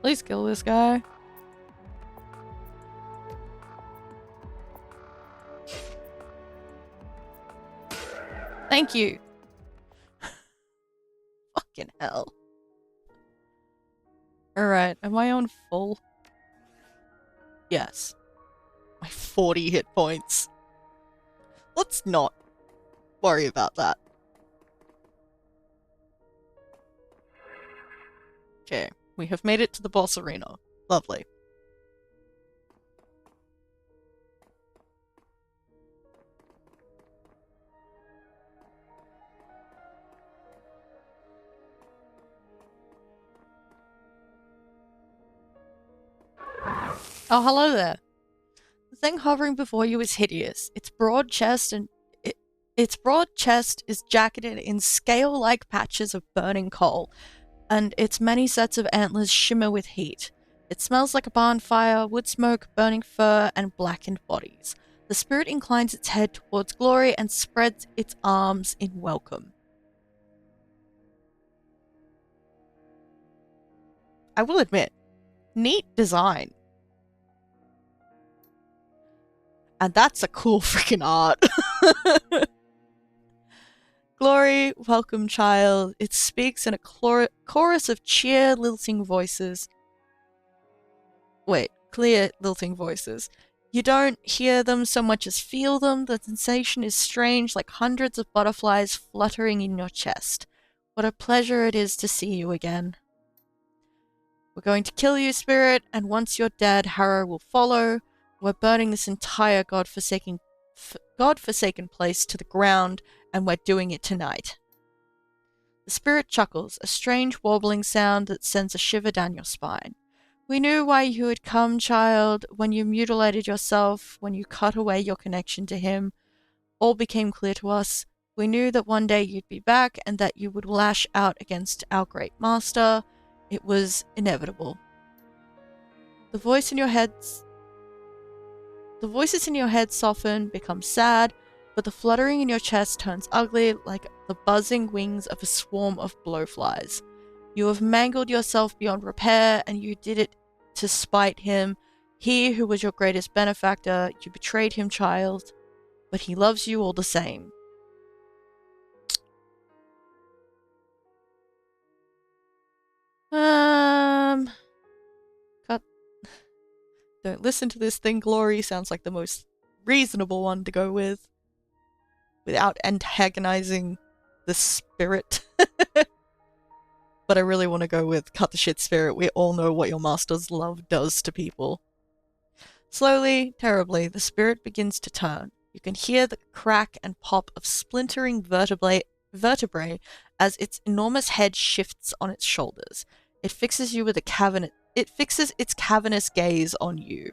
Please kill this guy. Thank you. Fucking hell. Alright, am I on full? Yes. My 40 hit points. Let's not worry about that. Okay, we have made it to the boss arena. Lovely. Oh, hello there. The thing hovering before you is hideous. Its broad chest is jacketed in scale-like patches of burning coal, and its many sets of antlers shimmer with heat. It smells like a barn fire, wood smoke, burning fur, and blackened bodies. The spirit inclines its head towards Glory and spreads its arms in welcome. I will admit, neat design. And that's a cool freaking art. Glory, welcome child. It speaks in a chorus of cheer lilting voices. Wait, clear lilting voices. You don't hear them so much as feel them. The sensation is strange, like hundreds of butterflies fluttering in your chest. What a pleasure it is to see you again. We're going to kill you, spirit, and once you're dead, Harrow will follow. We're burning this entire godforsaken place to the ground, and we're doing it tonight. The spirit chuckles, a strange wobbling sound that sends a shiver down your spine. We knew why you had come, child, when you mutilated yourself, when you cut away your connection to him. All became clear to us. We knew that one day you'd be back, and that you would lash out against our great master. It was inevitable. The voices in your head soften, become sad, but the fluttering in your chest turns ugly like the buzzing wings of a swarm of blowflies. You have mangled yourself beyond repair, and you did it to spite him. He who was your greatest benefactor, you betrayed him, child, but he loves you all the same. Cut. Don't listen to this thing, Glory. Sounds like the most reasonable one to go with. Without antagonizing the spirit. But I really want to go with cut the shit, spirit. We all know what your master's love does to people. Slowly, terribly, the spirit begins to turn. You can hear the crack and pop of splintering vertebrae as its enormous head shifts on its shoulders. It fixes its cavernous gaze on you.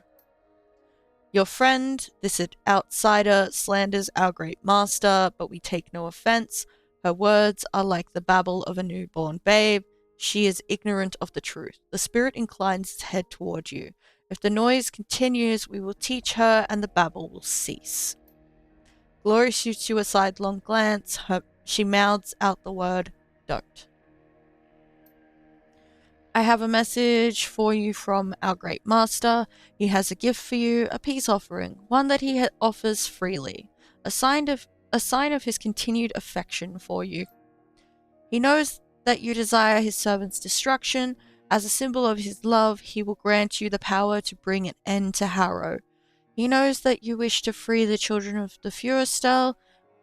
Your friend, this outsider, slanders our great master, but we take no offense. Her words are like the babble of a newborn babe. She is ignorant of the truth. The spirit inclines its head toward you. If the noise continues, we will teach her, and the babble will cease. Glory shoots you a sidelong glance. She mouths out the word, don't. I have a message for you from our great master. He has a gift for you, a peace offering, one that he offers freely, a sign of his continued affection for you. He knows that you desire his servant's destruction. As a symbol of his love, he will grant you the power to bring an end to Harrow. He knows that you wish to free the children of the Furestel.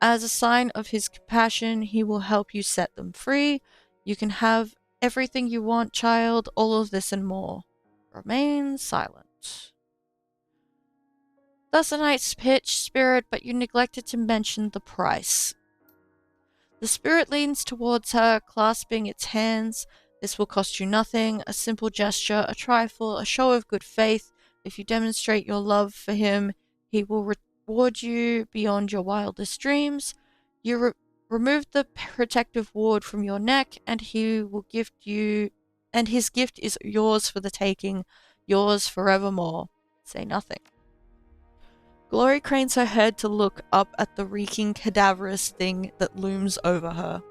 As a sign of his compassion, he will help you set them free. You can have everything you want, child, all of this and more. Remain silent. Thus a night's pitch, spirit, but you neglected to mention the price. The spirit leans towards her, clasping its hands. This will cost you nothing, a simple gesture, a trifle, a show of good faith. If you demonstrate your love for him, he will reward you beyond your wildest dreams. You remove the protective ward from your neck, and he will gift you, and his gift is yours for the taking, yours forevermore. Say nothing. Glory cranes her head to look up at the reeking, cadaverous thing that looms over her.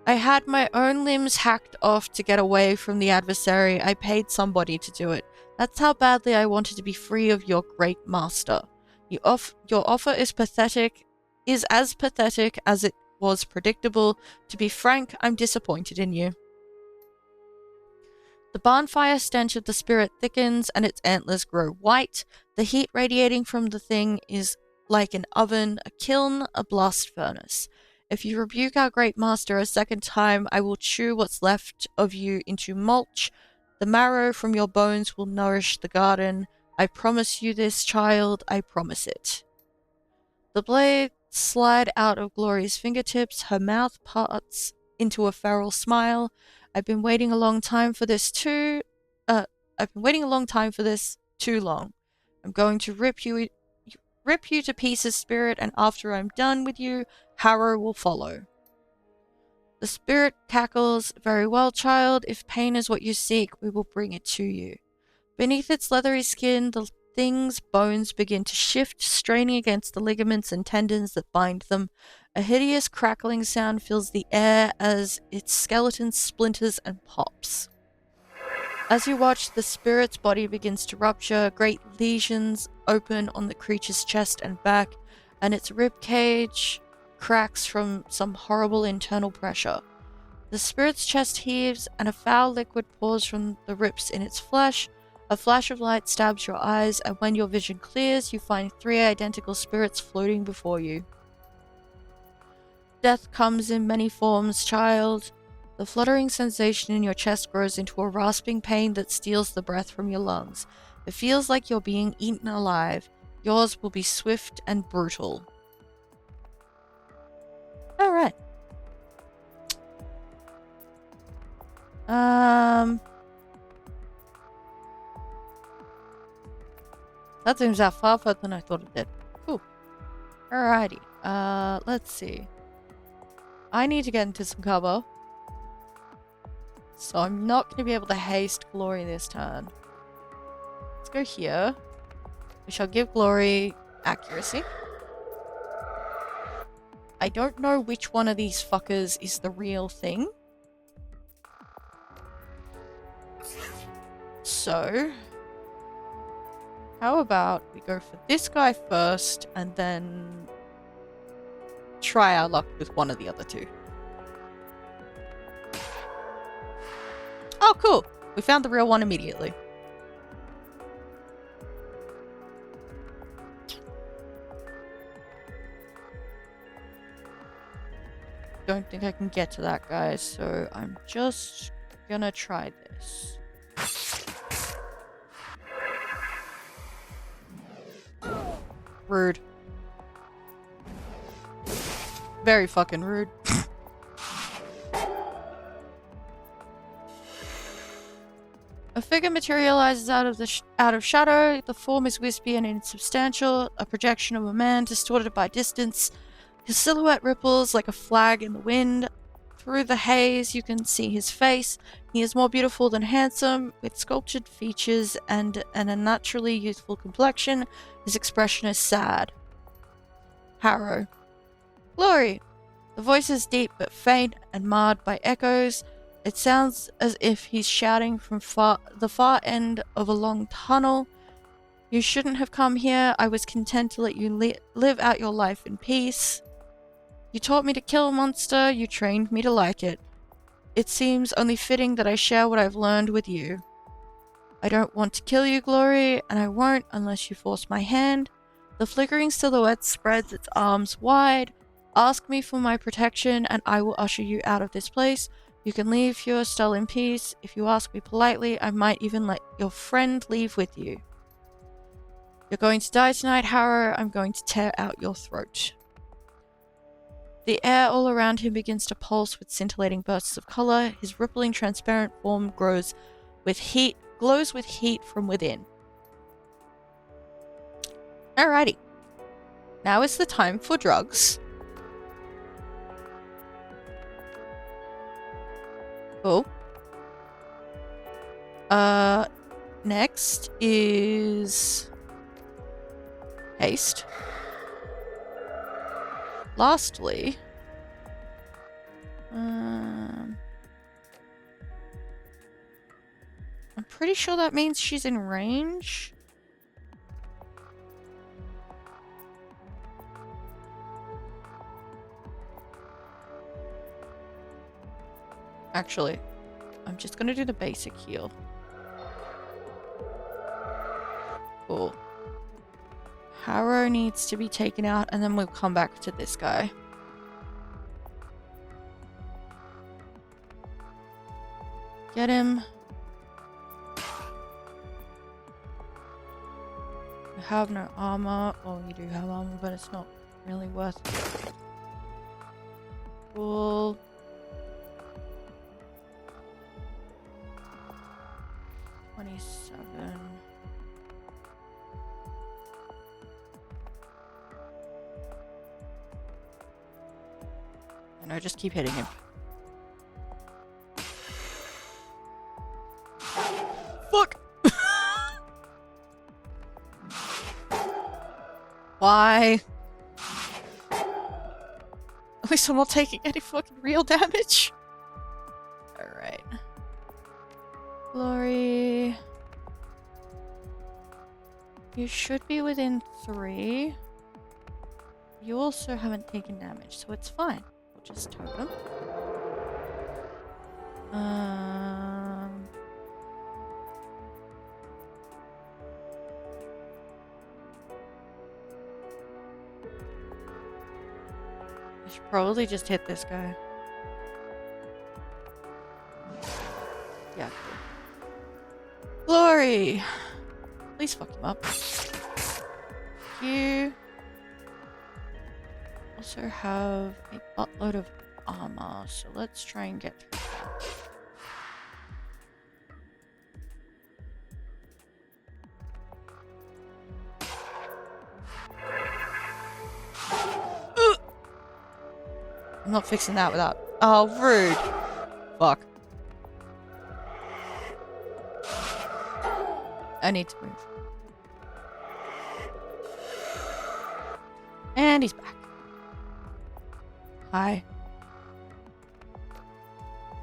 I had my own limbs hacked off to get away from the adversary. I paid somebody to do it. That's how badly I wanted to be free of your great master. Your offer is as pathetic as it was predictable. To be frank, I'm disappointed in you. The bonfire stench of the spirit thickens and its antlers grow white. The heat radiating from the thing is like an oven, a kiln, a blast furnace. If you rebuke our great master a second time, I will chew what's left of you into mulch. The marrow from your bones will nourish the garden. I promise you this, child. I promise it. The blades slide out of Glory's fingertips. Her mouth parts into a feral smile. I've been waiting a long time for this too long. I'm going to rip you to pieces, spirit, and after I'm done with you, Harrow will follow. The spirit cackles. Very well, child. If pain is what you seek, we will bring it to you. Beneath its leathery skin, the thing's bones begin to shift, straining against the ligaments and tendons that bind them. A hideous crackling sound fills the air as its skeleton splinters and pops. As you watch, the spirit's body begins to rupture, great lesions open on the creature's chest and back, and its rib cage cracks from some horrible internal pressure. The spirit's chest heaves, and a foul liquid pours from the rips in its flesh. A flash of light stabs your eyes, and when your vision clears, you find 3 identical spirits floating before you. Death comes in many forms, child. The fluttering sensation in your chest grows into a rasping pain that steals the breath from your lungs. It feels like you're being eaten alive. Yours will be swift and brutal. Alright. That seems out far further than I thought it did. Cool. Alrighty. Let's see. I need to get into some cover. So I'm not going to be able to haste Glory this turn. Let's go here. We shall give Glory accuracy. I don't know which one of these fuckers is the real thing. So, how about we go for this guy first and then try our luck with one of the other two. Oh, cool. We found the real one immediately. Don't think I can get to that guy, so I'm just gonna try this. Rude. Very fucking rude. A figure materializes out of shadow. The form is wispy and insubstantial, a projection of a man distorted by distance. His silhouette ripples like a flag in the wind. Through the haze, you can see his face. He is more beautiful than handsome, with sculptured features and an unnaturally youthful complexion. His expression is sad. Harrow. Glory. The voice is deep but faint and marred by echoes. It sounds as if he's shouting from the far end of a long tunnel. You shouldn't have come here. I was content to let you live out your life in peace. You taught me to kill a monster. You trained me to like it. It seems only fitting that I share what I've learned with you. I don't want to kill you, Glory, and I won't unless you force my hand. The flickering silhouette spreads its arms wide. Ask me for my protection, and I will usher you out of this place. You can leave your stall in peace. If you ask me politely, I might even let your friend leave with you. You're going to die tonight, Harrow. I'm going to tear out your throat. The air all around him begins to pulse with scintillating bursts of color. His rippling, transparent form glows with heat from within. Alrighty. Now is the time for drugs. Cool. Next is haste. Lastly, I'm pretty sure that means she's in range. Actually, I'm just gonna do the basic heal. Cool. Harrow needs to be taken out, and then we'll come back to this guy. Get him. You have no armor. Oh, you do have armor, but it's not really worth it. Cool. No, just keep hitting him. Fuck! Why? At least I'm not taking any fucking real damage. Alright. Glory. You should be within 3. You also haven't taken damage, so it's fine. We'll just totem. I should probably just hit this guy. Yeah. Glory! Please fuck him up. You also have a buttload of armor, so let's try and get through that. I'm not fixing that without... Oh, rude. Fuck. I need to move. And he's back. Hi.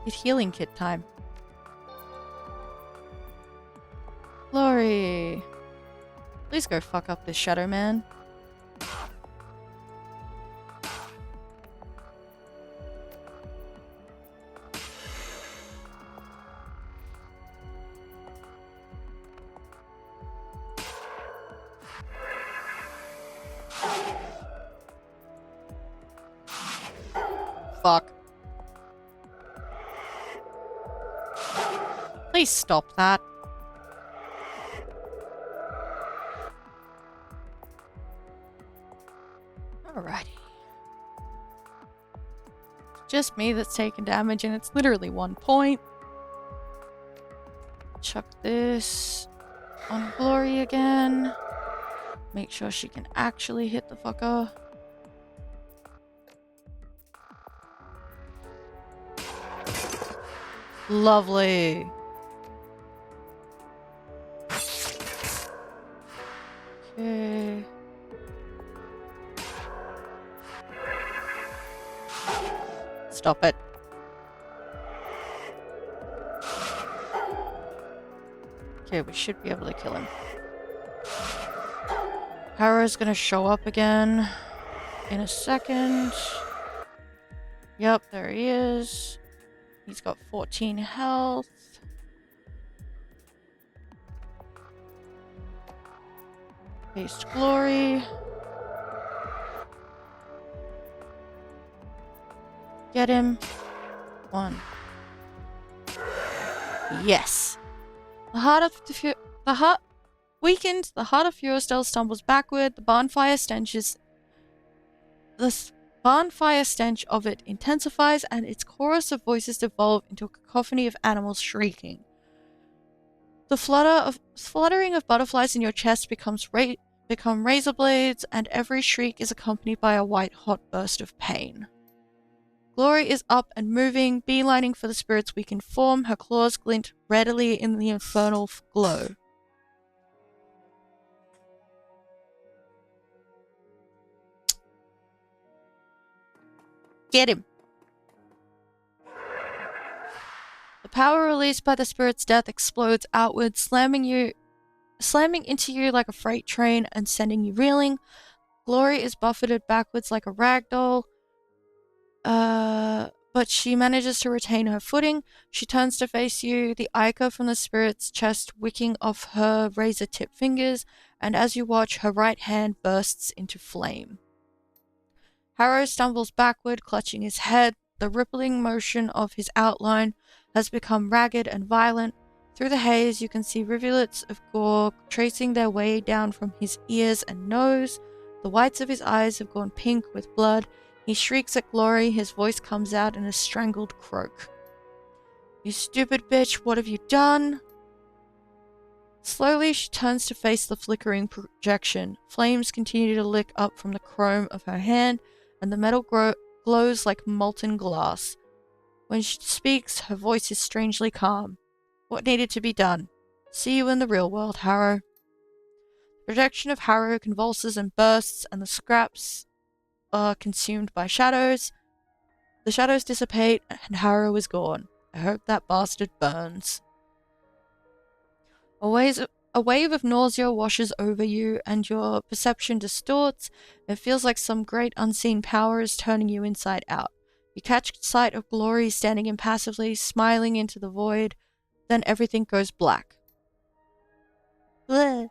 It's healing kit time. Glory. Please go fuck up this shadow man. Fuck. Please stop that. Alrighty. Just me that's taking damage, and it's literally 1 point. Chuck this on Glory again. Make sure she can actually hit the fucker. Lovely. Okay. Stop it. Okay, we should be able to kill him. Harrow's gonna show up again in a second. Yep, there he is. He's got 14 health. Paste Glory. Get him. 1. Yes. The heart of weakened. The heart of Furostel stumbles backward. The bonfire stench of it intensifies, and its chorus of voices devolve into a cacophony of animals shrieking. The fluttering of butterflies in your chest become razor blades, and every shriek is accompanied by a white-hot burst of pain. Glory is up and moving, beelining for the spirit's weakened form. Her claws glint readily in the infernal glow. Get him! The power released by the spirit's death explodes outward, slamming into you like a freight train and sending you reeling. Glory is buffeted backwards like a ragdoll. But she manages to retain her footing. She turns to face you, the Eiger from the spirit's chest wicking off her razor-tipped fingers, and as you watch, her right hand bursts into flame. Harrow stumbles backward, clutching his head. The rippling motion of his outline has become ragged and violent. Through the haze, you can see rivulets of gore tracing their way down from his ears and nose. The whites of his eyes have gone pink with blood. He shrieks at Glory. His voice comes out in a strangled croak. "You stupid bitch, what have you done?" Slowly, she turns to face the flickering projection. Flames continue to lick up from the chrome of her hand, and the metal glows like molten glass. When she speaks, her voice is strangely calm. "What needed to be done? See you in the real world, Harrow." The projection of Harrow convulses and bursts, and the scraps are consumed by shadows. The shadows dissipate, and Harrow is gone. I hope that bastard burns. A wave of nausea washes over you, and your perception distorts. It feels like some great unseen power is turning you inside out. You catch sight of Glory standing impassively, smiling into the void. Then everything goes black. Bleh.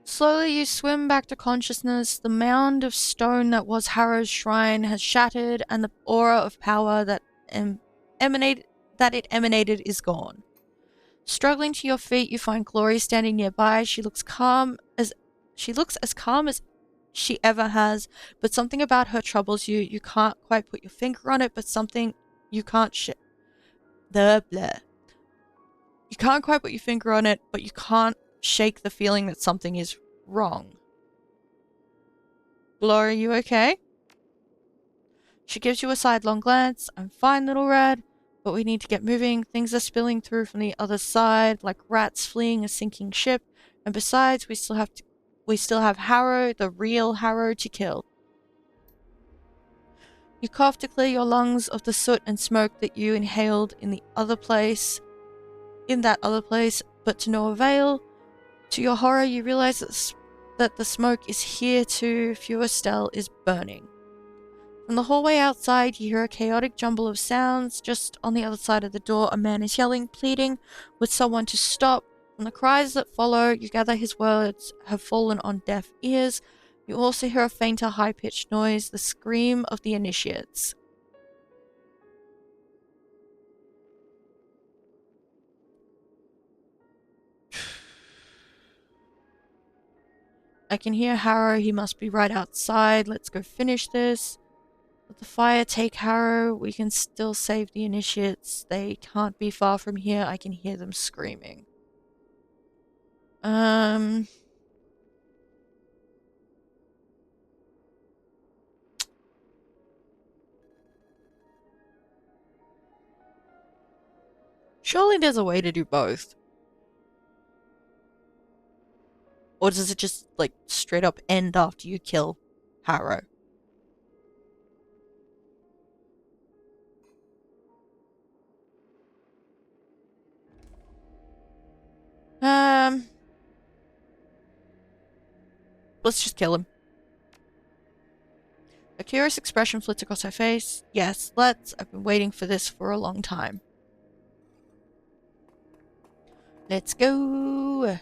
Slowly you swim back to consciousness. The mound of stone that was Harrow's shrine has shattered, and the aura of power that it emanated is gone. Struggling to your feet, you find Glory standing nearby. She looks as calm as she ever has, but something about her troubles you. You can't quite put your finger on it, but something you can't You can't quite put your finger on it, but you can't shake the feeling that something is wrong. Glory, you okay? She gives you a sidelong glance. I'm fine, little red, but we need to get moving. Things are spilling through from the other side, like rats fleeing a sinking ship. And besides, we still have Harrow, the real Harrow, to kill. You cough to clear your lungs of the soot and smoke that you inhaled in that other place, but to no avail. To your horror, you realize that the smoke is here too. Furostel is burning. From the hallway outside, you hear a chaotic jumble of sounds. Just on the other side of the door, a man is yelling, pleading with someone to stop. From the cries that follow, you gather his words have fallen on deaf ears. You also hear a fainter, high-pitched noise, the scream of the initiates. I can hear Harrow. He must be right outside. Let's go finish this. Let the fire take Harrow. We can still save the initiates. They can't be far from here. I can hear them screaming. Surely there's a way to do both. Or does it just, like, straight up end after you kill Harrow? Let's just kill him. A curious expression flits across her face. Yes, let's. I've been waiting for this for a long time. Let's go.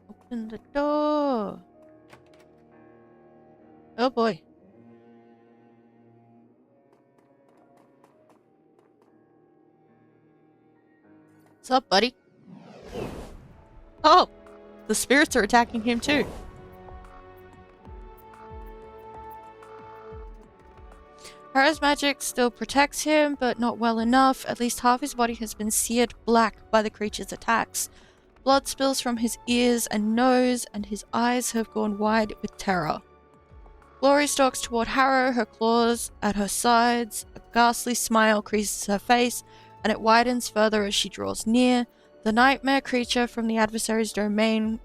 Open the door. Oh boy. What's up, buddy? Oh! The spirits are attacking him too. Harrow's magic still protects him, but not well enough. At least half his body has been seared black by the creature's attacks. Blood spills from his ears and nose, and his eyes have gone wide with terror. Glory stalks toward Harrow, her claws at her sides. A ghastly smile creases her face, and it widens further as she draws near. The nightmare creature from the adversary's domain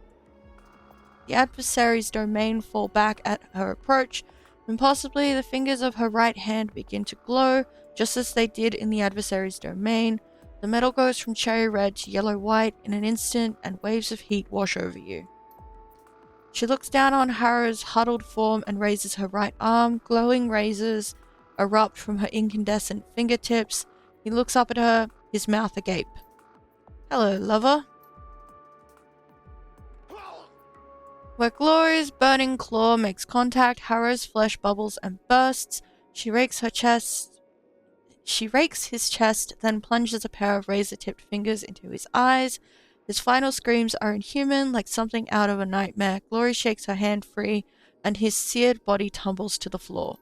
fall back at her approach. Impossibly, the fingers of her right hand begin to glow, just as they did in the adversary's domain. The metal goes from cherry red to yellow-white in an instant, and waves of heat wash over you. She looks down on Harrow's huddled form and raises her right arm. Glowing razors erupt from her incandescent fingertips. He looks up at her, his mouth agape. Hello, lover. Where Glory's burning claw makes contact, Harrow's flesh bubbles and bursts. She rakes his chest, then plunges a pair of razor-tipped fingers into his eyes. His final screams are inhuman, like something out of a nightmare. Glory shakes her hand free, and his seared body tumbles to the floor.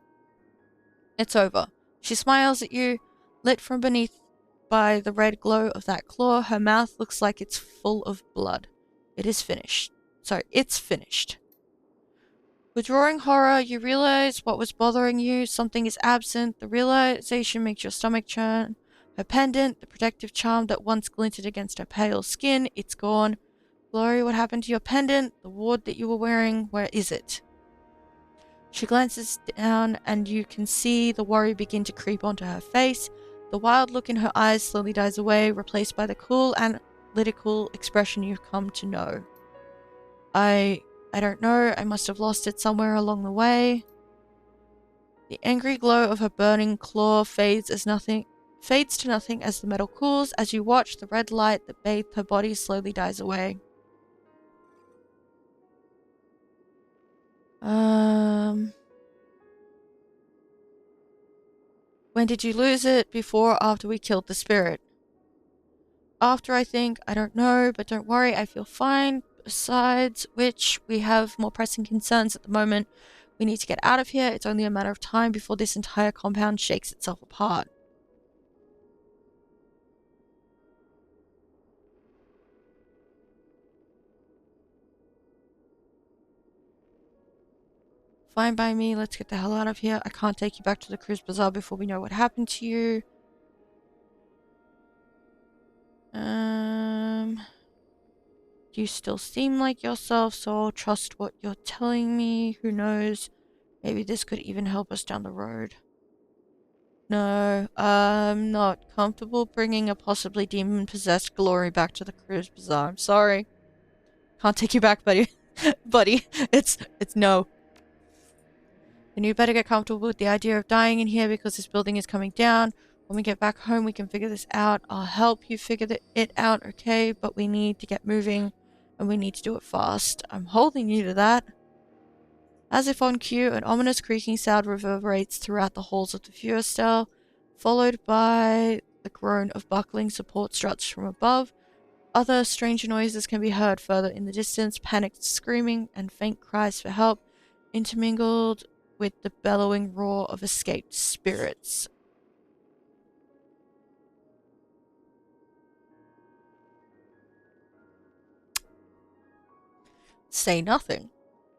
It's over. She smiles at you, lit from beneath by the red glow of that claw. Her mouth looks like it's full of blood. It's finished. Withdrawing horror, you realize what was bothering you. Something is absent. The realization makes your stomach churn. Her pendant, the protective charm that once glinted against her pale skin, it's gone. Glory, what happened to your pendant? The ward that you were wearing, where is it? She glances down, and you can see the worry begin to creep onto her face. The wild look in her eyes slowly dies away, replaced by the cool, analytical expression you've come to know. I don't know. I must have lost it somewhere along the way. The angry glow of her burning claw fades to nothing as the metal cools. As you watch, the red light that bathed her body slowly dies away. When did you lose it? Before or after we killed the spirit? After, I think. I don't know, but don't worry, I feel fine. Besides which, we have more pressing concerns at the moment. We need to get out of here. It's only a matter of time before this entire compound shakes itself apart. Fine by me. Let's get the hell out of here. I can't take you back to the Cruise Bazaar before we know what happened to you. You still seem like yourself, so I'll trust what you're telling me. Who knows? Maybe this could even help us down the road. No, I'm not comfortable bringing a possibly demon-possessed Glory back to the Cruise Bazaar. I'm sorry. Can't take you back, buddy. Buddy, it's no. Then you better get comfortable with the idea of dying in here because this building is coming down. When we get back home, we can figure this out. I'll help you figure it out, okay? But we need to get moving, and we need to do it fast. I'm holding you to that. As if on cue, an ominous creaking sound reverberates throughout the halls of the Fuhrstel, followed by the groan of buckling support struts from above. Other strange noises can be heard further in the distance, panicked screaming and faint cries for help, intermingled with the bellowing roar of escaped spirits. Say nothing.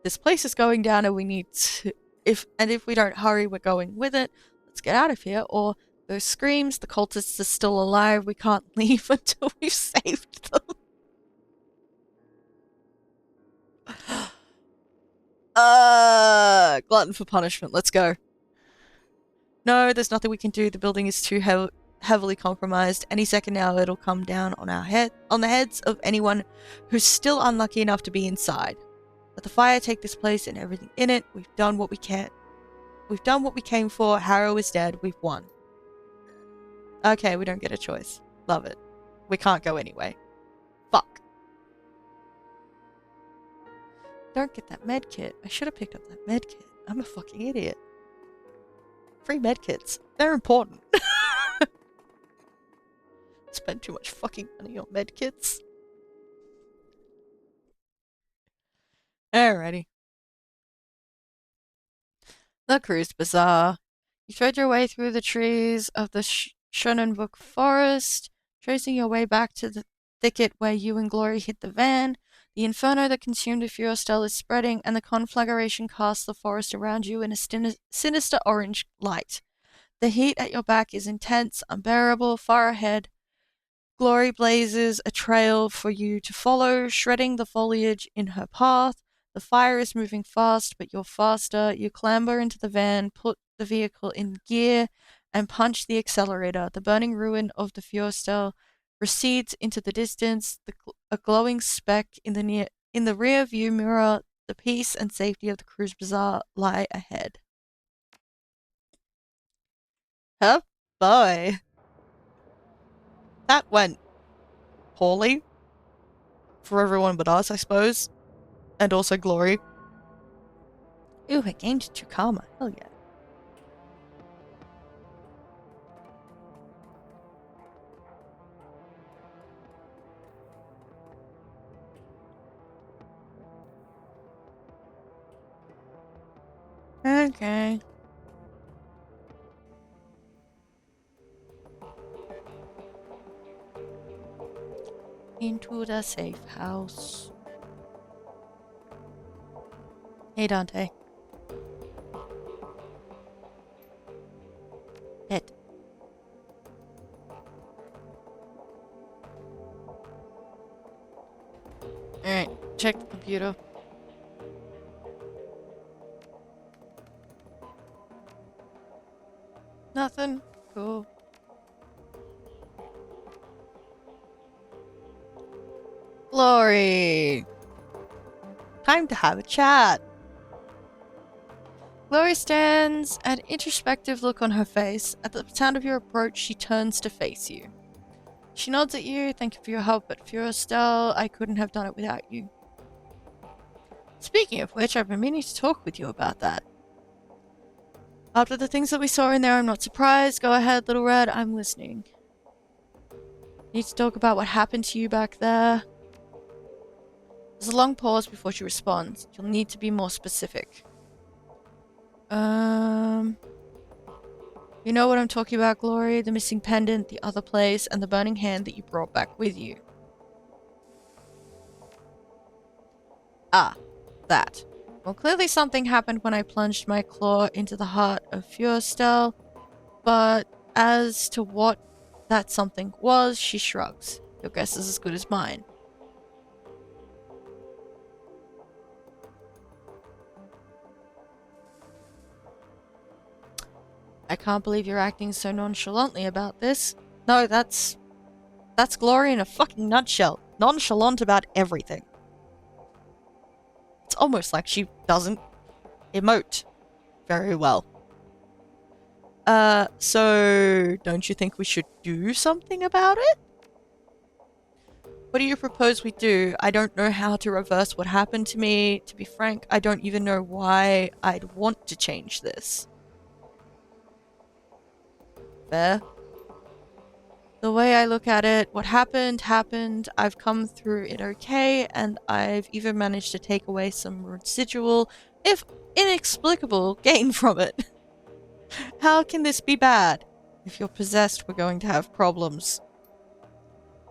This place is going down and we need to if we don't hurry, we're going with it. Let's get out of here. Or those screams, the cultists are still alive. We can't leave until we've saved them. Glutton for punishment. Let's go. No, there's nothing we can do. The building is too heavily compromised. Any second now, it'll come down on the heads of anyone who's still unlucky enough to be inside. Let the fire take this place and everything in it. We've done what we can. We've done what we came for. Harrow is dead. We've won. Okay, we don't get a choice. Love it. We can't go anyway. Fuck. Don't get that med kit. I should have picked up that med kit. I'm a fucking idiot. Free med kits. They're important. Spend too much fucking money on med kits. Alrighty. The Cruise Bazaar. You thread your way through the trees of the Schönenbuck forest, tracing your way back to the thicket where you and Glory hit the van. The inferno that consumed the Furestel is spreading, and the conflagration casts the forest around you in a sinister orange light. The heat at your back is intense, unbearable. Far ahead, Glory blazes a trail for you to follow, shredding the foliage in her path. The fire is moving fast, but you're faster. You clamber into the van, put the vehicle in gear, and punch the accelerator. The burning ruin of the Furestel recedes into the distance, a glowing speck in the rear view mirror. The peace and safety of the Cruise Bazaar lie ahead. Oh boy. That went poorly. For everyone but us, I suppose. And also Glory. Ooh, I gained Chukama. Hell yeah. Okay. Into the safe house. Hey, Dante. Pet. Alright, check the computer. Nothing. Cool. Glory! Time to have a chat. Glory stands, an introspective look on her face. At the sound of your approach, she turns to face you. She nods at you. Thank you for your help at Furestel. I couldn't have done it without you. Speaking of which, I've been meaning to talk with you about that. After the things that we saw in there, I'm not surprised. Go ahead, Little Red. I'm listening. Need to talk about what happened to you back there. There's a long pause before she responds. You'll need to be more specific. You know what I'm talking about, Glory? The missing pendant, the other place, and the burning hand that you brought back with you. Ah, that. Well, clearly something happened when I plunged my claw into the heart of Furestel, but as to what that something was, she shrugs. Your guess is as good as mine. I can't believe you're acting so nonchalantly about this. No, that's Glory in a fucking nutshell. Nonchalant about everything. It's almost like she doesn't emote very well. So don't you think we should do something about it? What do you propose we do? I don't know how to reverse what happened to me. To be frank, I don't even know why I'd want to change this. Fair? The way I look at it, what happened, happened. I've come through it okay, and I've even managed to take away some residual, if inexplicable, gain from it. How can this be bad? If you're possessed, we're going to have problems.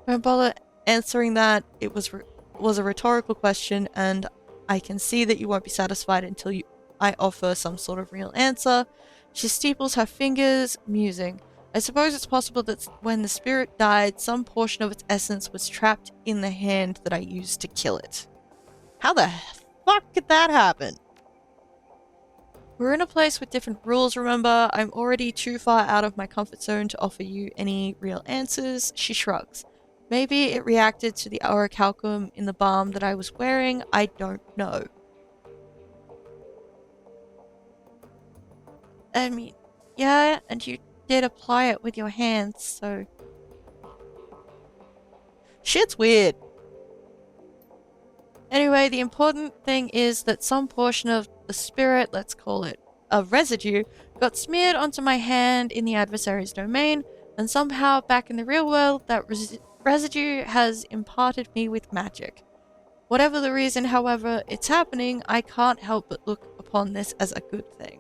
Don't bother answering that. It was a rhetorical question, and I can see that you won't be satisfied until I offer some sort of real answer. She steeples her fingers, musing. I suppose it's possible that when the spirit died, some portion of its essence was trapped in the hand that I used to kill it. How the fuck could that happen? We're in a place with different rules, remember? I'm already too far out of my comfort zone to offer you any real answers. She shrugs. Maybe it reacted to the orichalcum in the balm that I was wearing. I don't know. I mean, yeah, and you did apply it with your hands, so... Shit's weird. Anyway, the important thing is that some portion of the spirit, let's call it a residue, got smeared onto my hand in the adversary's domain, and somehow back in the real world, that residue has imparted me with magic. Whatever the reason, however, it's happening, I can't help but look upon this as a good thing.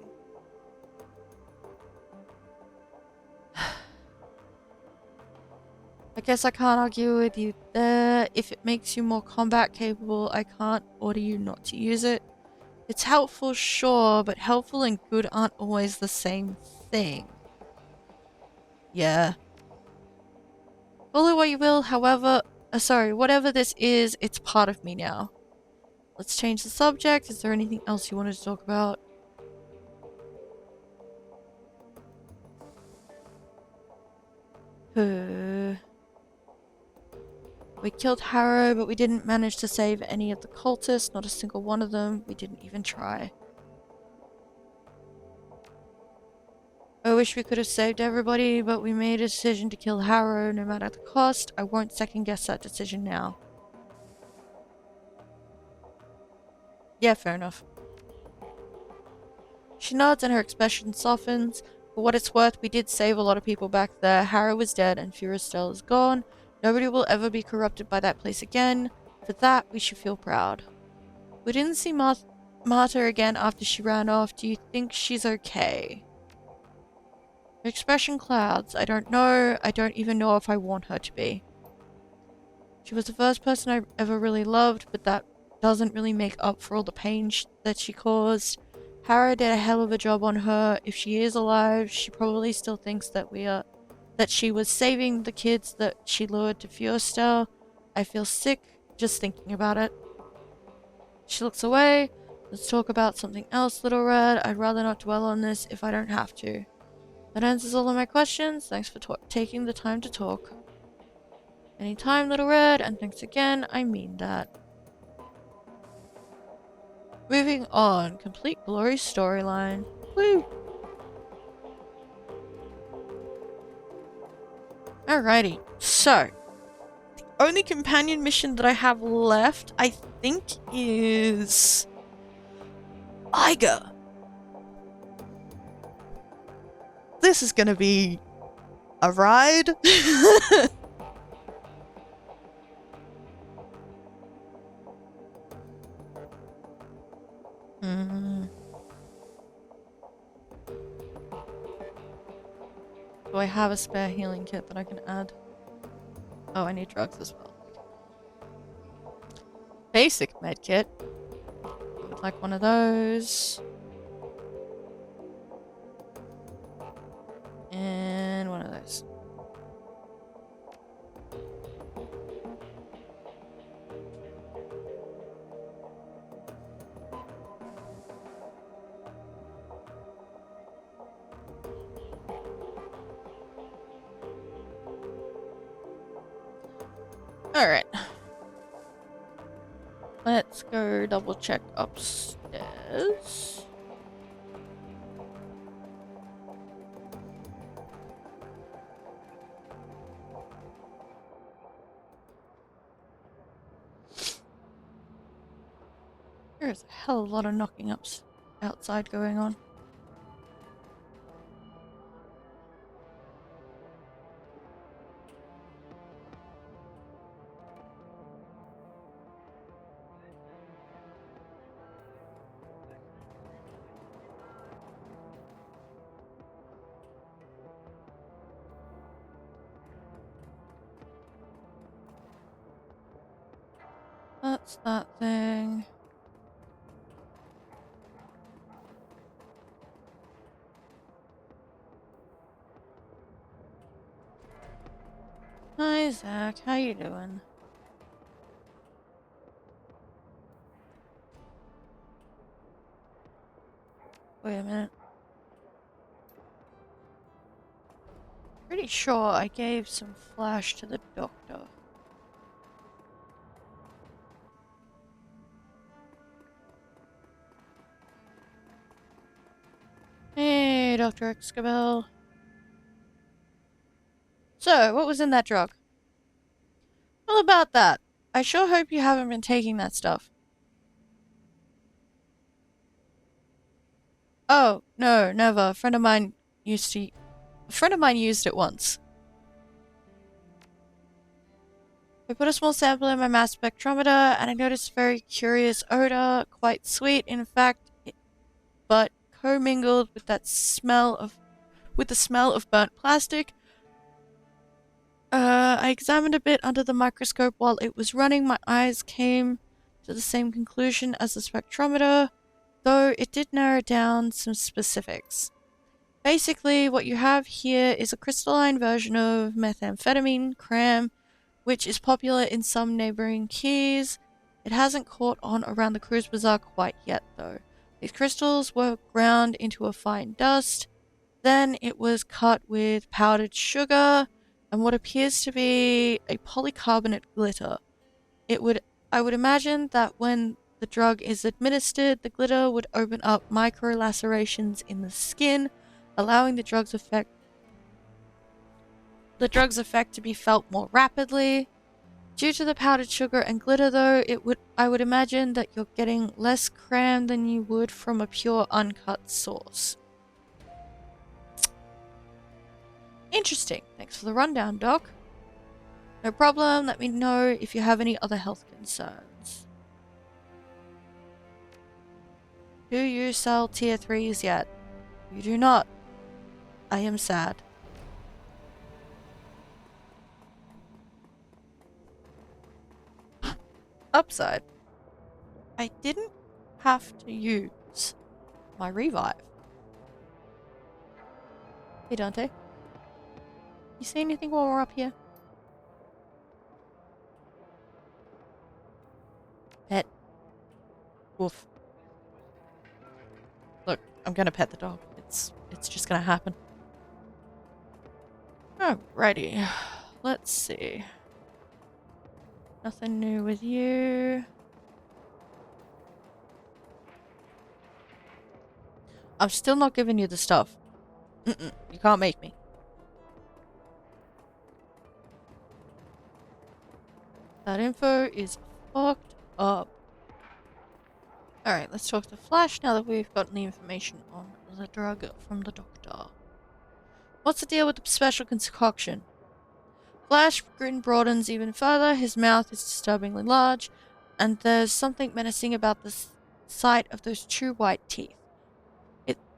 I guess I can't argue with you there. If it makes you more combat capable, I can't order you not to use it. It's helpful, sure, but helpful and good aren't always the same thing. Yeah. Call it what you will, however, whatever this is, it's part of me now. Let's change the subject. Is there anything else you wanted to talk about? We killed Harrow, but we didn't manage to save any of the cultists, not a single one of them. We didn't even try. I wish we could have saved everybody, but we made a decision to kill Harrow no matter the cost. I won't second guess that decision now. Yeah, fair enough. She nods and her expression softens. For what it's worth, we did save a lot of people back there. Harrow is dead and Furistel is gone. Nobody will ever be corrupted by that place again. For that, we should feel proud. We didn't see Marta again after she ran off. Do you think she's okay? Her expression clouds. I don't know. I don't even know if I want her to be. She was the first person I ever really loved, but that doesn't really make up for all the pain that she caused. Harrow did a hell of a job on her. If she is alive, she probably still thinks that she was saving the kids that she lured to Furstel. I feel sick just thinking about it. She looks away. Let's talk about something else, Little Red. I'd rather not dwell on this if I don't have to. That answers all of my questions. Thanks for taking the time to talk. Anytime, Little Red, and thanks again. I mean that. Moving on. Complete Glory storyline. Woo! Alrighty. So, the only companion mission that I have left, I think, is... Eiger. This is gonna be a ride. Do I have a spare healing kit that I can add? Oh, I need drugs as well. Basic med kit. Would like one of those. And one of those. Alright. Let's go double check upstairs. There's a hell of a lot of knocking ups outside going on. What's that thing? Hi, Zach. How you doing? Wait a minute. Pretty sure I gave some flash to the doctor. Hey, Dr. Excabel. So, what was in that drug? Well, about that. I sure hope you haven't been taking that stuff. Oh, no, never. A friend of mine used it once. I put a small sample in my mass spectrometer and I noticed a very curious odor, quite sweet in fact, but commingled with the smell of burnt plastic. I examined a bit under the microscope while it was running. My eyes came to the same conclusion as the spectrometer, though it did narrow down some specifics. Basically, what you have here is a crystalline version of methamphetamine, cram, which is popular in some neighboring keys. It hasn't caught on around the cruise bazaar quite yet, though. These crystals were ground into a fine dust. Then it was cut with powdered sugar and what appears to be a polycarbonate glitter. It would I would imagine that when the drug is administered, the glitter would open up micro lacerations in the skin, allowing the drug's effect to be felt more rapidly. Due to the powdered sugar and glitter though, I would imagine that you're getting less cram than you would from a pure uncut source. Interesting. Thanks for the rundown, Doc. No problem. Let me know if you have any other health concerns. Do you sell tier 3s yet? You do not. I am sad. Upside. I didn't have to use my revive. Hey, Dante. You see anything while we're up here? Pet. Woof. Look, I'm gonna pet the dog. It's just gonna happen. Alrighty. Let's see. Nothing new with you. I'm still not giving you the stuff. You can't make me. That info is fucked up. Alright, let's talk to Flash now that we've gotten the information on the drug from the doctor. What's the deal with the special concoction? Flash grin broadens even further, his mouth is disturbingly large, and there's something menacing about the sight of those two white teeth.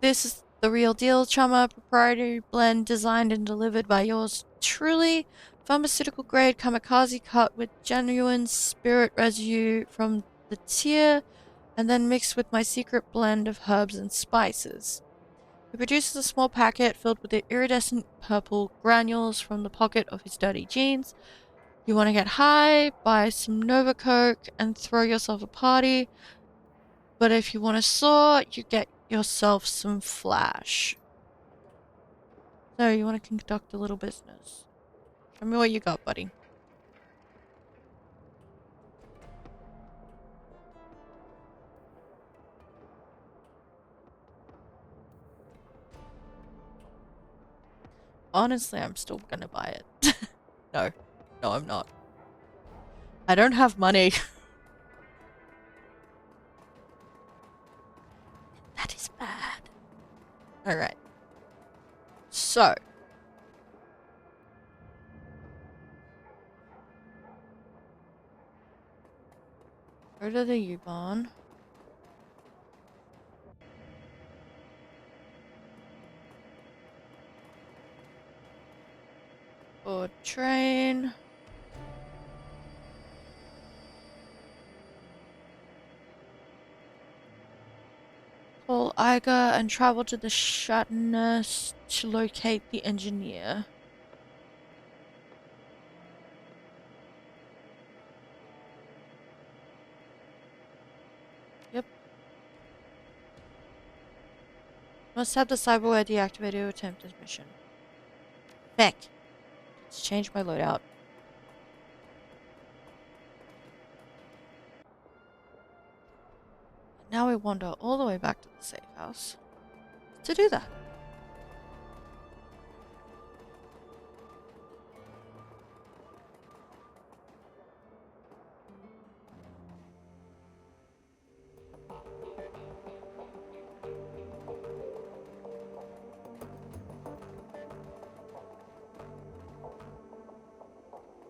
This is the real deal, chummer, proprietary blend designed and delivered by yours truly, pharmaceutical grade kamikaze cut with genuine spirit residue from the tier, and then mixed with my secret blend of herbs and spices. He produces a small packet filled with the iridescent purple granules from the pocket of his dirty jeans. You want to get high, buy some Nova Coke, and throw yourself a party. But if you want to soar, you get yourself some flash. So, you want to conduct a little business. Show me what you got, buddy. Honestly, I'm still gonna buy it. No. No, I'm not. I don't have money. That is bad. Alright. So. Go to the U-Bahn. Board train. Eiger and travel to the Shadowrun to locate the engineer. Yep. Must have the cyberware deactivated to attempt this mission. Feck. Let's change my loadout. Now we wander all the way back to the safe house to do that.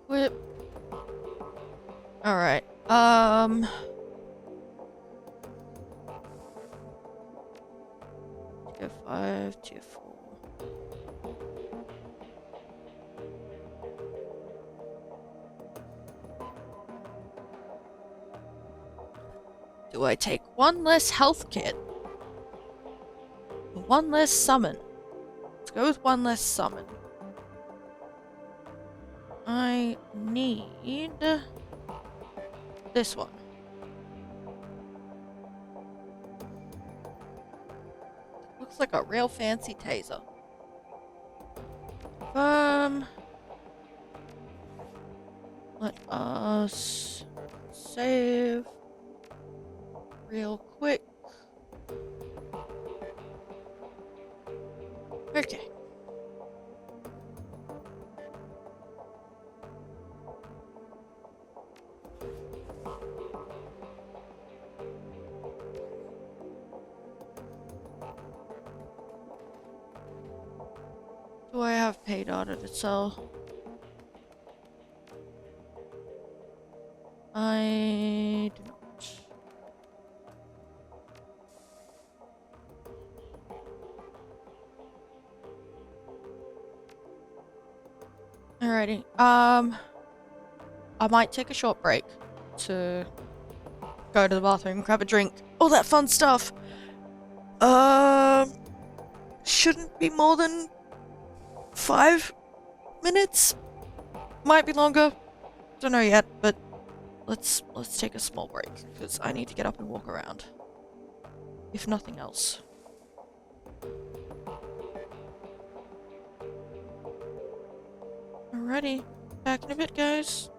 Whip. Alright. Tier 5, tier 4. Do I take one less health kit? Or one less summon? Let's go with one less summon. I need this one. Looks like a real fancy taser. Let us save real quick. Okay. Do I have pay data to sell? I do not. Alrighty. I might take a short break to go to the bathroom, grab a drink, all that fun stuff. Shouldn't be more than 5 minutes. Might be longer. Don't know yet, but let's take a small break because I need to get up and walk around. If nothing else. Alrighty, back in a bit, guys.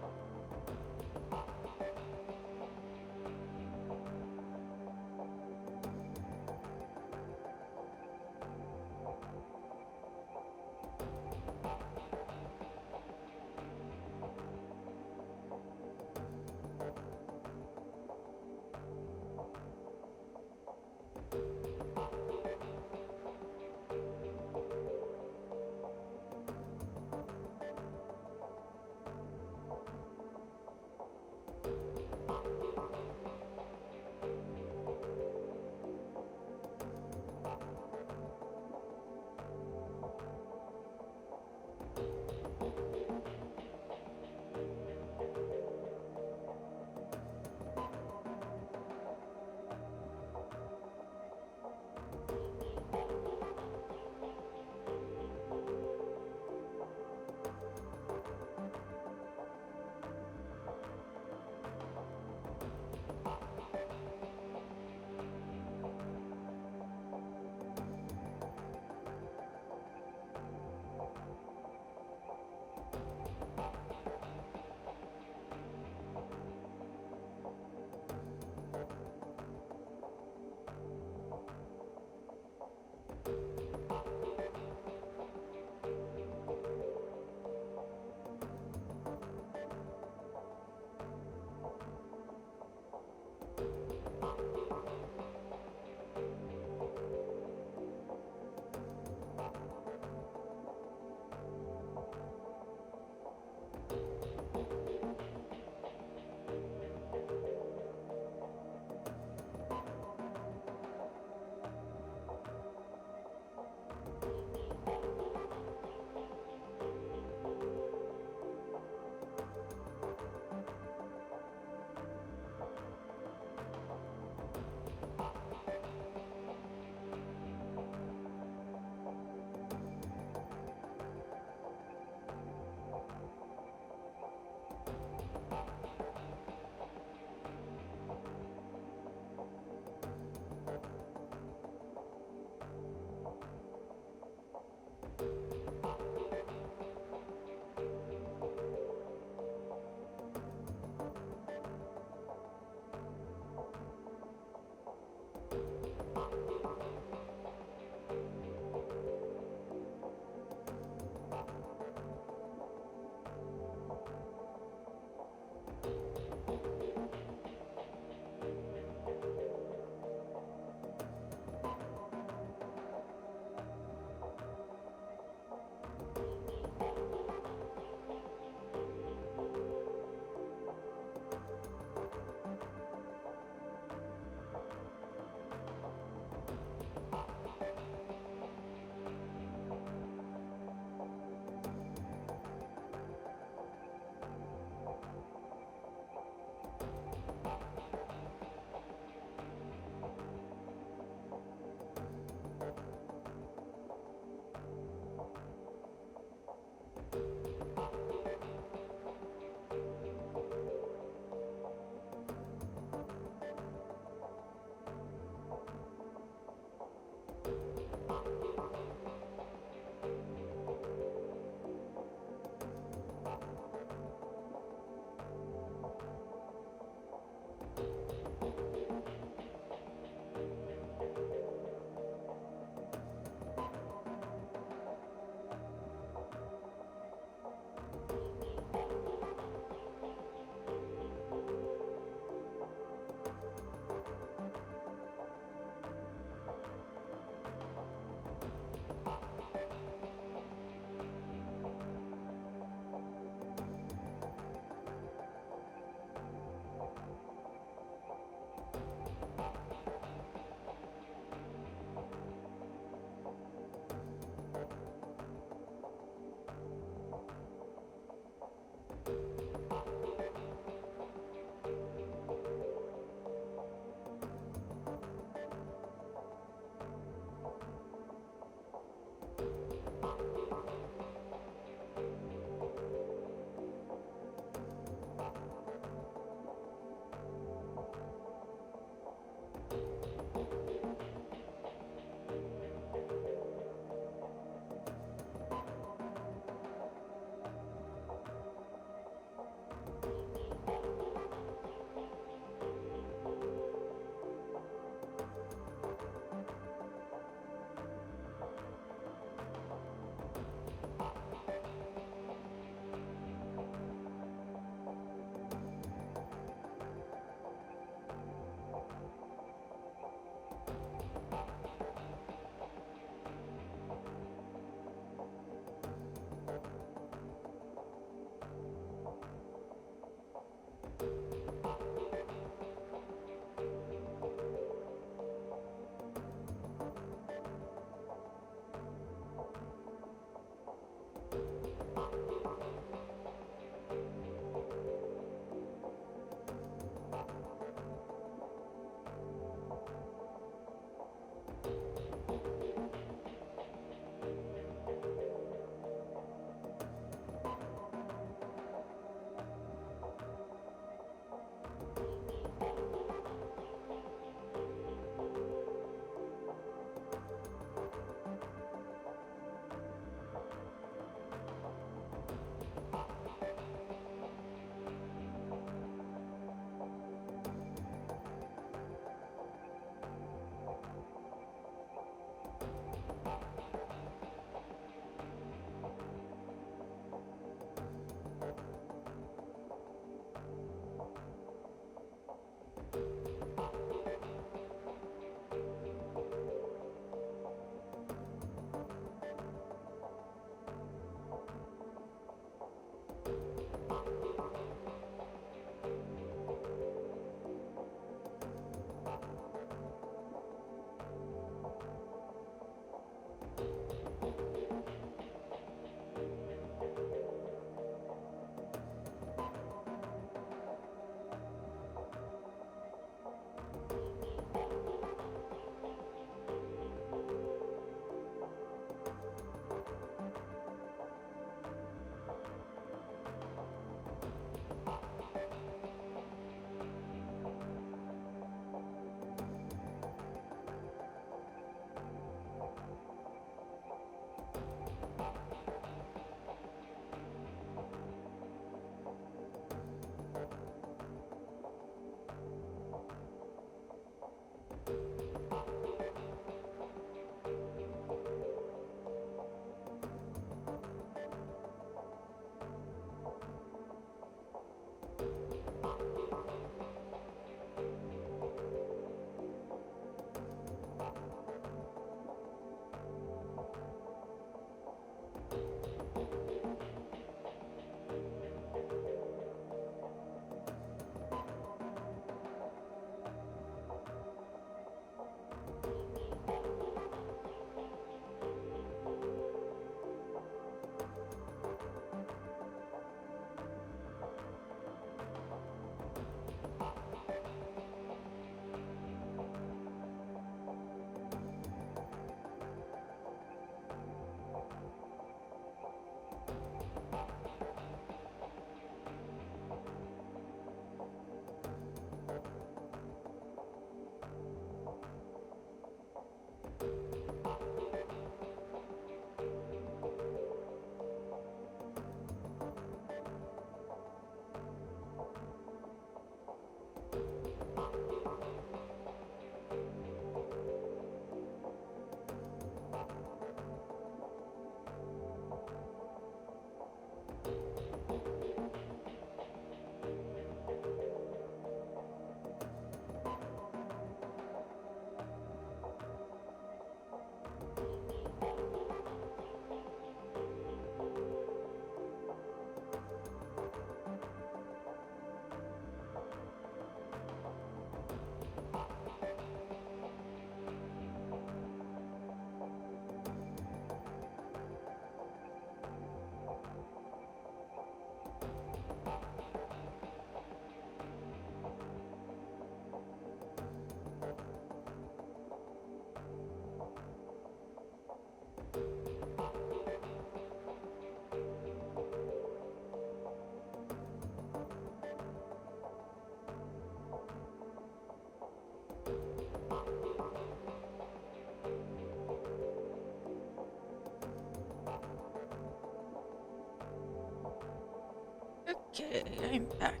Okay, I'm back.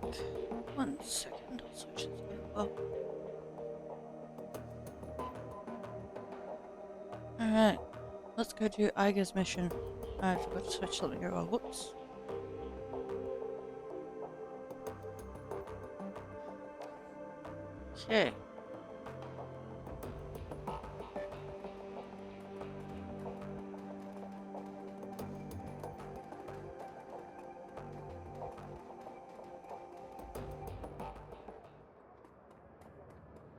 1 second, I'll switch this over. Alright, let's go do Eiger's mission. I forgot to switch something over. Whoops. Okay.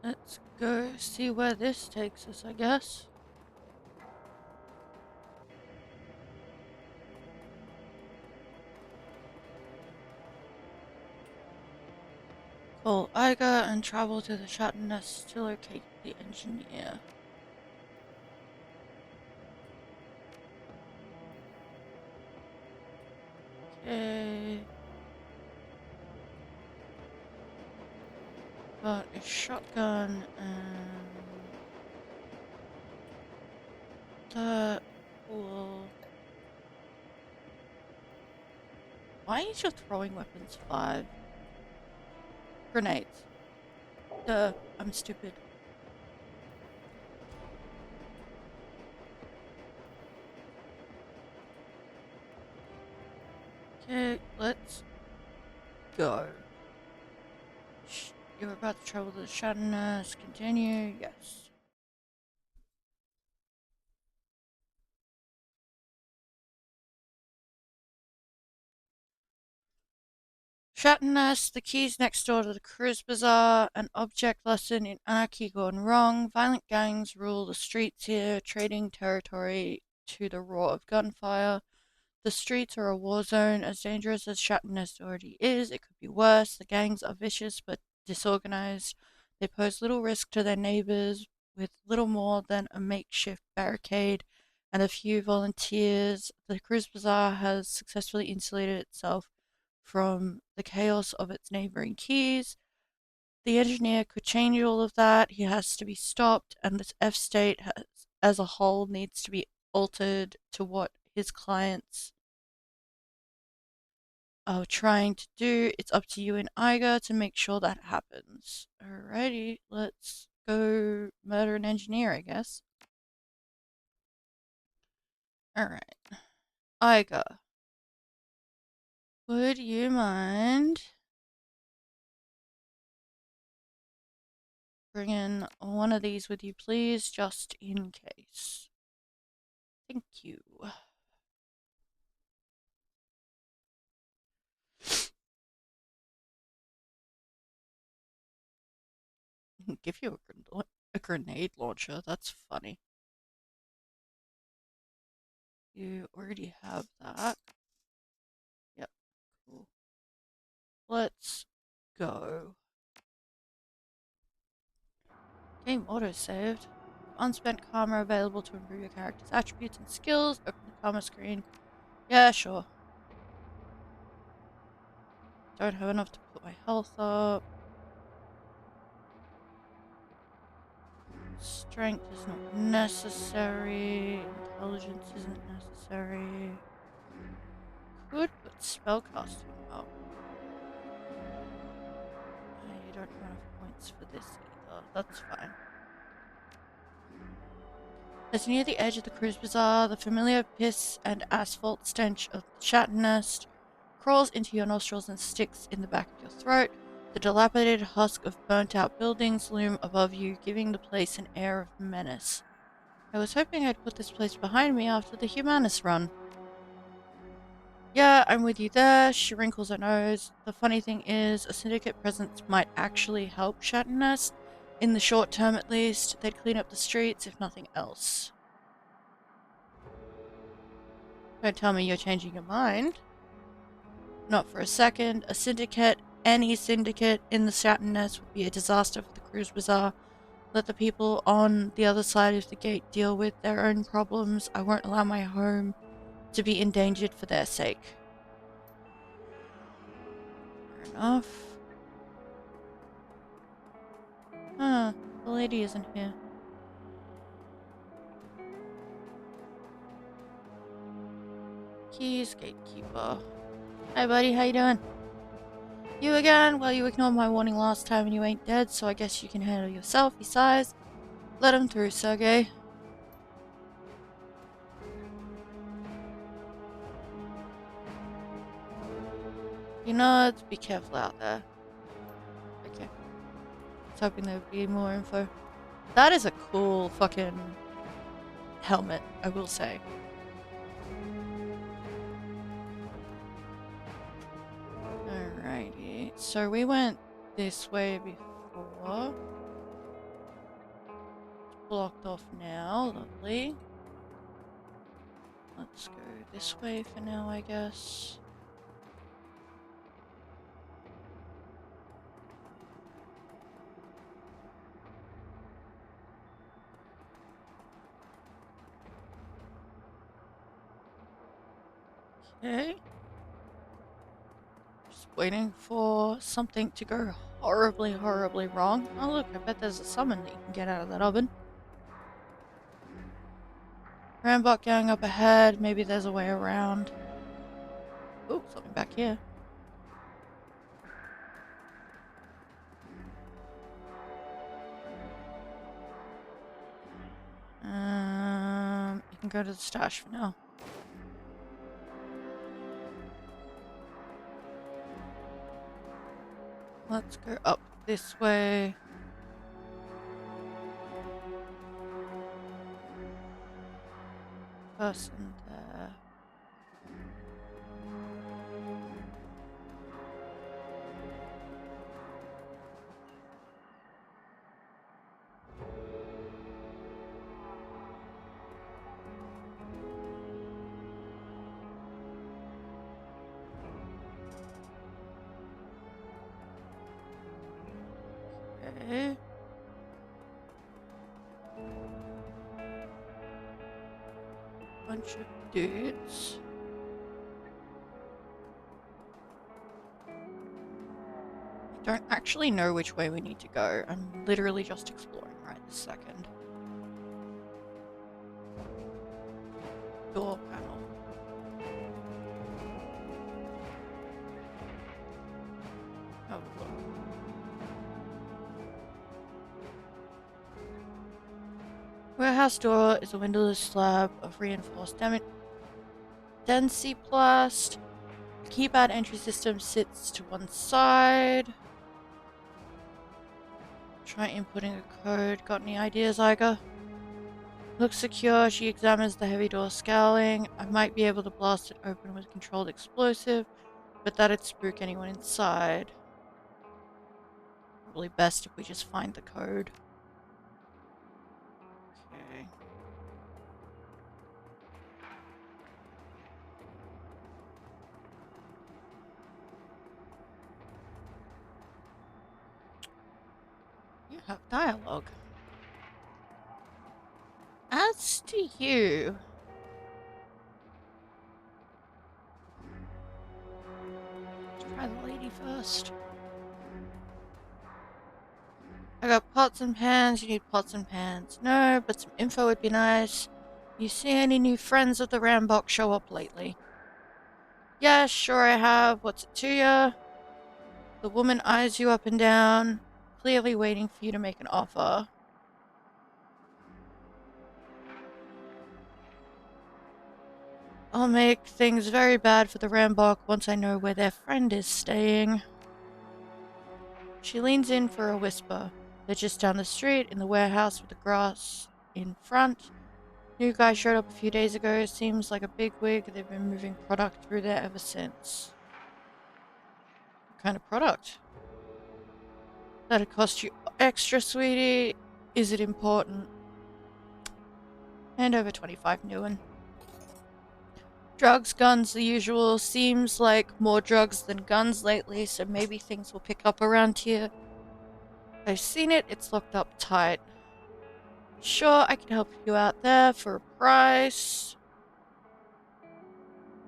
Let's go see where this takes us, I guess. Call Eiger and travel to the Shadowrun to locate the engineer. Okay. Got a shotgun and that will. Why is your throwing weapons 5? Grenades. Duh, I'm stupid. Okay, let's go. You're about to travel to the Shadowrun. Continue. Yes. Shadowrun, the keys next door to the Cruise Bazaar. An object lesson in anarchy gone wrong. Violent gangs rule the streets here. Trading territory to the roar of gunfire. The streets are a war zone, as dangerous as Shatnest already is. It could be worse. The gangs are vicious but disorganized. They pose little risk to their neighbors, with little more than a makeshift barricade and a few volunteers. The Cruise Bazaar has successfully insulated itself from the chaos of its neighboring keys. The engineer could change all of that. He has to be stopped, and this F state as a whole needs to be altered to what his clients are trying to do. It's up to you and Eiger to make sure that happens. Alrighty, let's go murder an engineer, I guess. Alright. Eiger, would you mind bringing one of these with you, please, just in case? Thank you. Give you a grenade launcher. That's funny. You already have that. Yep, cool. Let's go. Game auto-saved. Unspent karma available to improve your character's attributes and skills. Open the karma screen. Yeah, sure. Don't have enough to put my health up. Strength is not necessary. Intelligence isn't necessary. Could put spellcasting up. You don't have enough points for this either. That's fine. As near the edge of the cruise bazaar, the familiar piss and asphalt stench of the Shattered Nest crawls into your nostrils and sticks in the back of your throat. The dilapidated husk of burnt-out buildings loom above you, giving the place an air of menace. I was hoping I'd put this place behind me after the Humanus run. Yeah, I'm with you there. She wrinkles her nose. The funny thing is, a syndicate presence might actually help Shattered Nest. In the short term, at least. They'd clean up the streets, if nothing else. Don't tell me you're changing your mind. Not for a second. A syndicate, any syndicate in the Saturn Nest would be a disaster for the Cruise Bazaar. Let the people on the other side of the gate deal with their own problems. I won't allow my home to be endangered for their sake. Fair enough. Huh, the lady isn't here. Keys, gatekeeper. Hi buddy, how you doing? You again? Well, you ignored my warning last time and you ain't dead, so I guess you can handle yourself. Besides, let him through, Sergey. You know, be careful out there. Okay. I was hoping there would be more info. That is a cool fucking helmet, I will say. Alrighty. So we went this way before. It's blocked off now. Lovely. Let's go this way for now, I guess. Okay. Just waiting for something to go horribly, horribly wrong. Oh look, I bet there's a summon that you can get out of that oven. Rambot gang up ahead. Maybe there's a way around. Oh, something back here. You can go to the stash for now. Let's go up this way. Person there. Okay. Bunch of dudes. I don't actually know which way we need to go. I'm literally just exploring right this second. Door panel. Oh, look. Warehouse door is a windowless slab of reinforced densiplast. The keypad entry system sits to one side. Try inputting a code. Got any ideas, Eiger? Looks secure. She examines the heavy door, scowling. I might be able to blast it open with a controlled explosive, but that'd spook anyone inside. Probably best if we just find the code. Okay. You have dialogue. As to you. Let's try the lady first. I got pots and pans. You need pots and pans. No, but some info would be nice. You see any new friends of the Rambok show up lately? Yeah, sure I have. What's it to ya? The woman eyes you up and down, clearly waiting for you to make an offer. I'll make things very bad for the Rambok once I know where their friend is staying. She leans in for a whisper. They're just down the street in the warehouse with the grass in front. New guy showed up a few days ago. Seems like a big wig. They've been moving product through there ever since. What kind of product? That'd cost you extra, sweetie. Is it important? Hand over 25 Newen. Drugs, guns, the usual. Seems like more drugs than guns lately, so maybe things will pick up around here. I've seen it. It's locked up tight. Sure, I can help you out there for a price.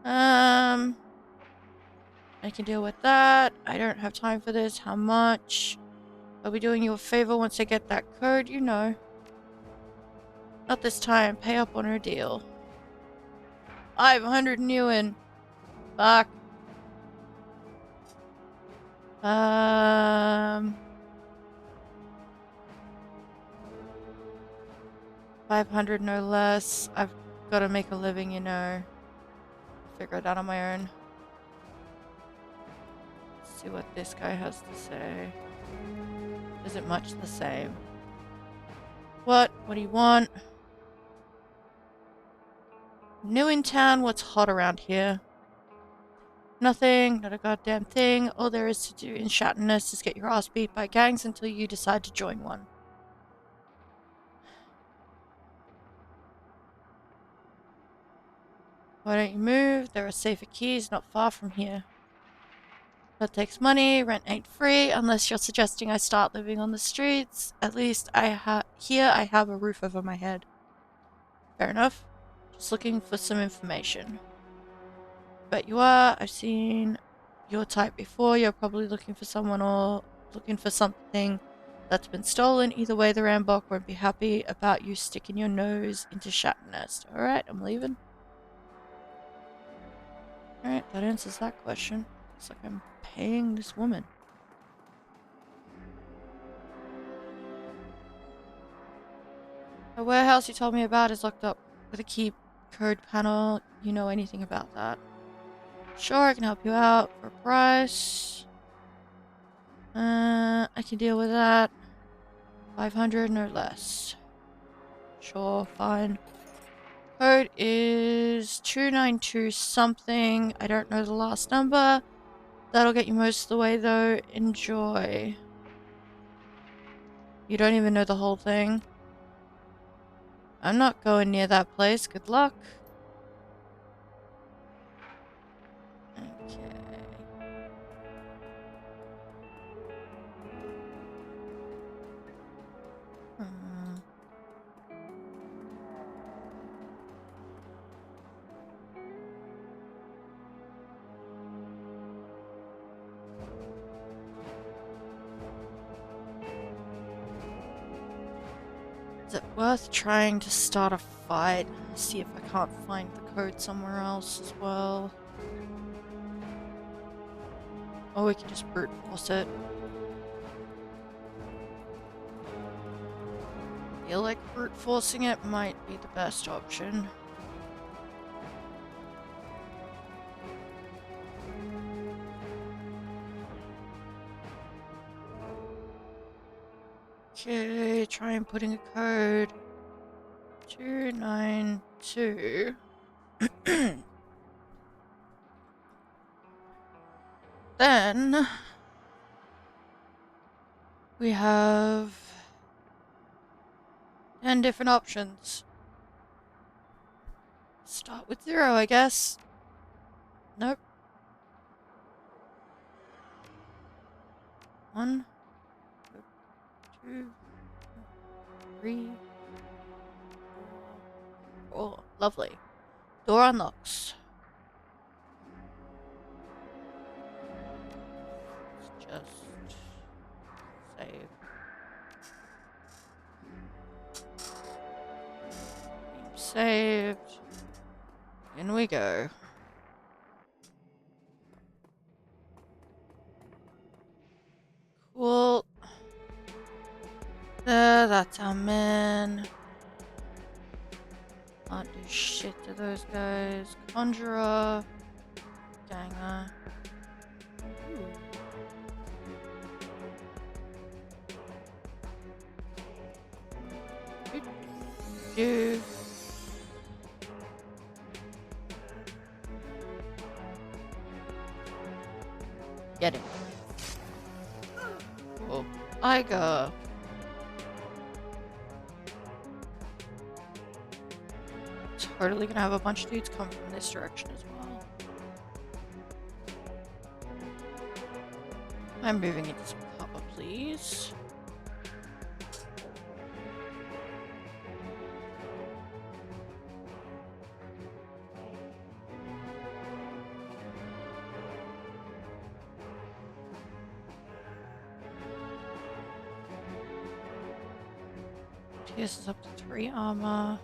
I can deal with that. I don't have time for this. How much? I'll be doing you a favor once I get that code, you know. Not this time. Pay up on her deal. 500 Newen. Fuck. 500 no less. I've got to make a living, you know. Figure it out on my own. Let's see what this guy has to say. Isn't much the same. What? What do you want? New in town, what's hot around here? Nothing, not a goddamn thing. All there is to do in Shatness is get your ass beat by gangs until you decide to join one. Why don't you move? There are safer keys not far from here. That takes money, rent ain't free, unless you're suggesting I start living on the streets. At least here I have a roof over my head. Fair enough. Just looking for some information. Bet you are. I've seen your type before. You're probably looking for someone or looking for something that's been stolen. Either way, the Rambok won't be happy about you sticking your nose into Shatnest. Alright, I'm leaving. Alright, that answers that question. Looks like I'm paying this woman. The warehouse you told me about is locked up with a key code panel. You know anything about that? Sure, I can help you out for a price. I can deal with that. 500 no less. Sure, fine. Code is 292 something. I don't know the last number. That'll get you most of the way though. Enjoy. You don't even know the whole thing. I'm not going near that place. Good luck. Okay. Hmm. Is it worth trying to start a fight? See if I can't find the code somewhere else as well. Or we can just brute force it. I feel like brute forcing it might be the best option. Okay, try and putting a code. 292. Then we have 10 different options. Start with 0, I guess. Nope. 1, 2, 3, 4. Lovely. Door unlocks. Let's just save. Game saved. In we go. Cool. There, that's our man. Can't do shit to those guys. Conjurer. Ganger. Do. Get him. Cool. Eiger. Totally gonna have a bunch of dudes come from this direction as well. I'm moving into some cover, please. This is up to 3 armor.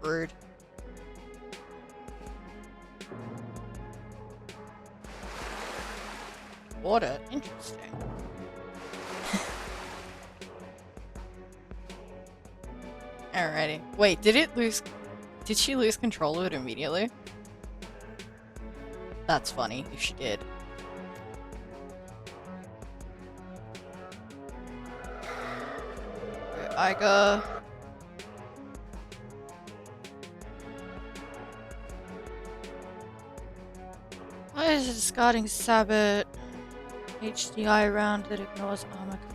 Rude. Water, interesting. Alrighty. Wait, did she lose control of it immediately? That's funny, if she did. Okay, Eiger. Why is it discarding Sabbat? HDI round that ignores armor completely.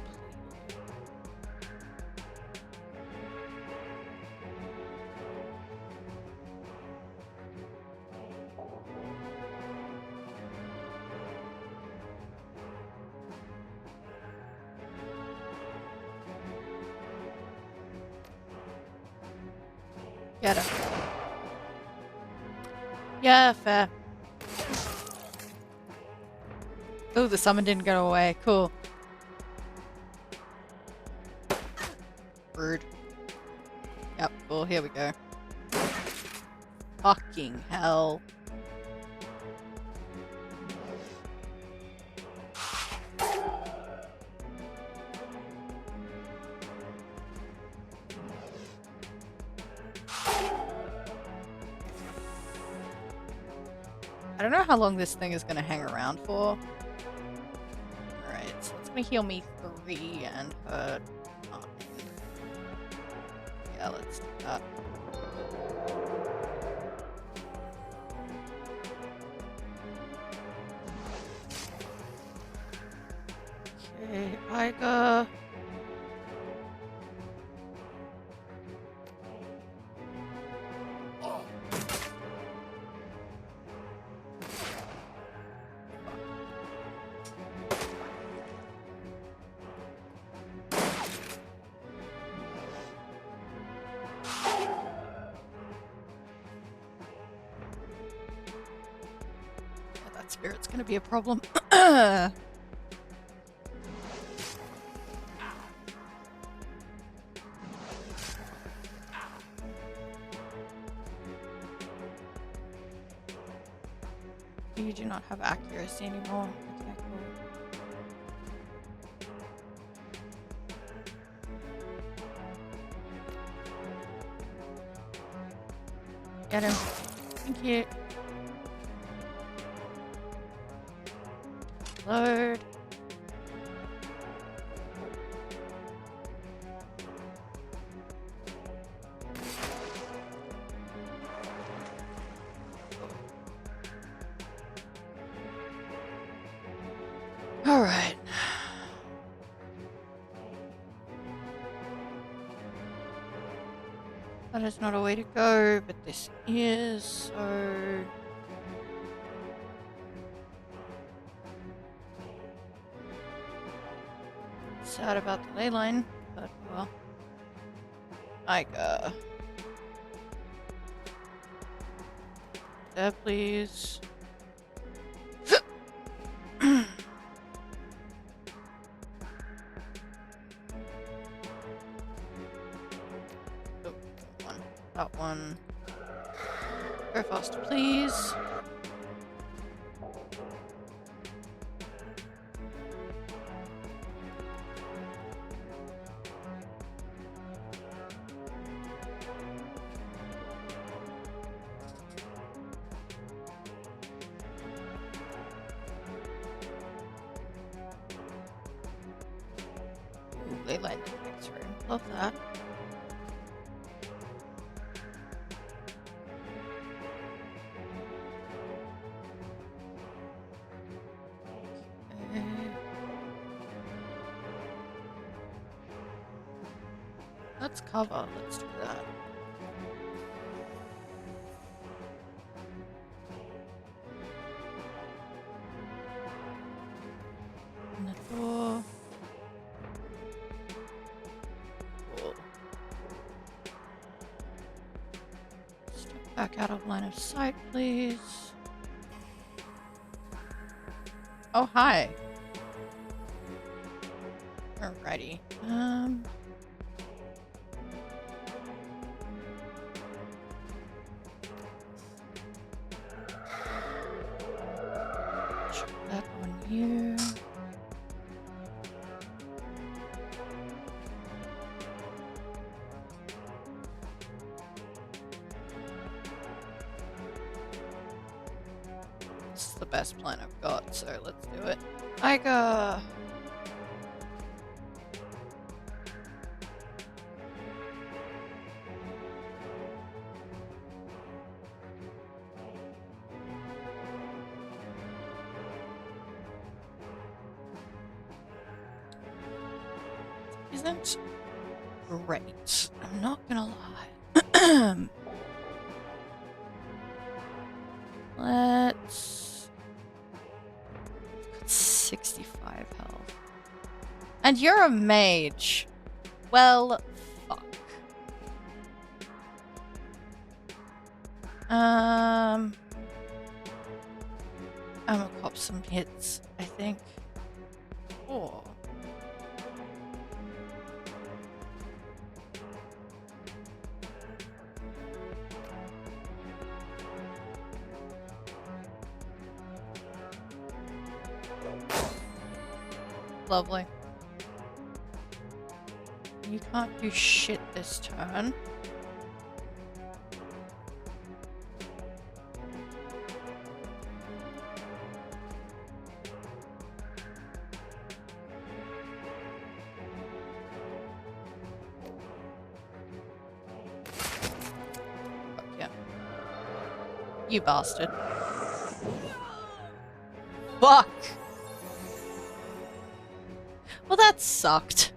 Get him. Yeah, fair. Oh, the summon didn't go away. Cool. Rude. Yep, cool. Here we go. Fucking hell. I don't know how long this thing is going to hang around for. Alright, so it's going to heal me 3 and her 9. Yeah, let's do that. Okay, Eiger. spirit's gonna be a problem. You do not have accuracy anymore. Okay, cool. Get him. Thank you. Load. All right. That is not a way to go, but this is, so... Sad about the ley line, but well. Eiger. There, please. That one. Go faster, please. Ooh, ley line in the next room. Love that. Let's cover. Let's do that. And the door. Cool. Step back out of line of sight, please. Oh, hi. Alrighty. Check that one here. This is the best plan I've got, so let's do it. Eiger! Isn't great. I'm not gonna lie. Let's... Got 65 health. And you're a mage. Well, fuck. I'm gonna cop some hits, I think. Oh. Lovely. You can't do shit this turn. Fuck yeah. You bastard. Fuck! Well, that sucked.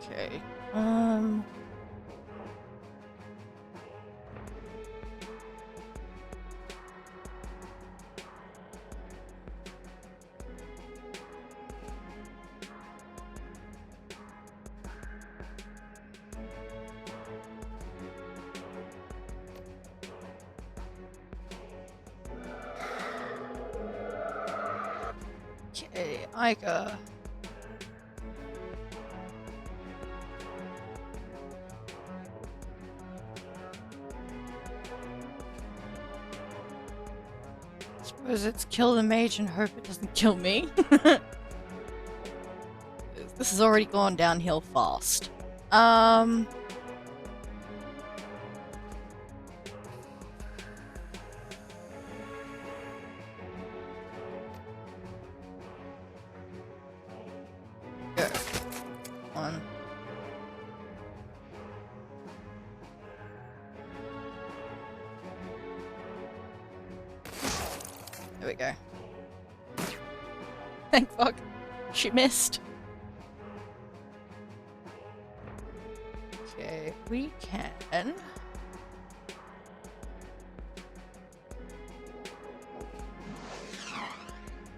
Okay. Eiger. Suppose it's kill the mage and hope it doesn't kill me. This has already gone downhill fast. Go. On. There we go. Thank fuck. She missed. Okay, we can.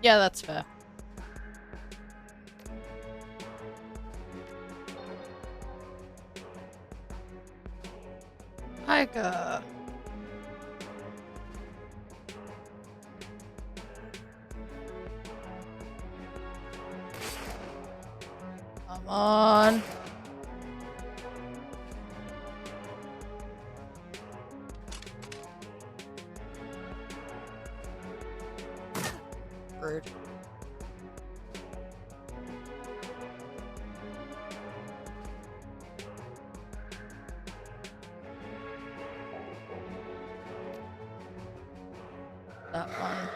Yeah, that's fair. Eiger. Come on. Rude. That one.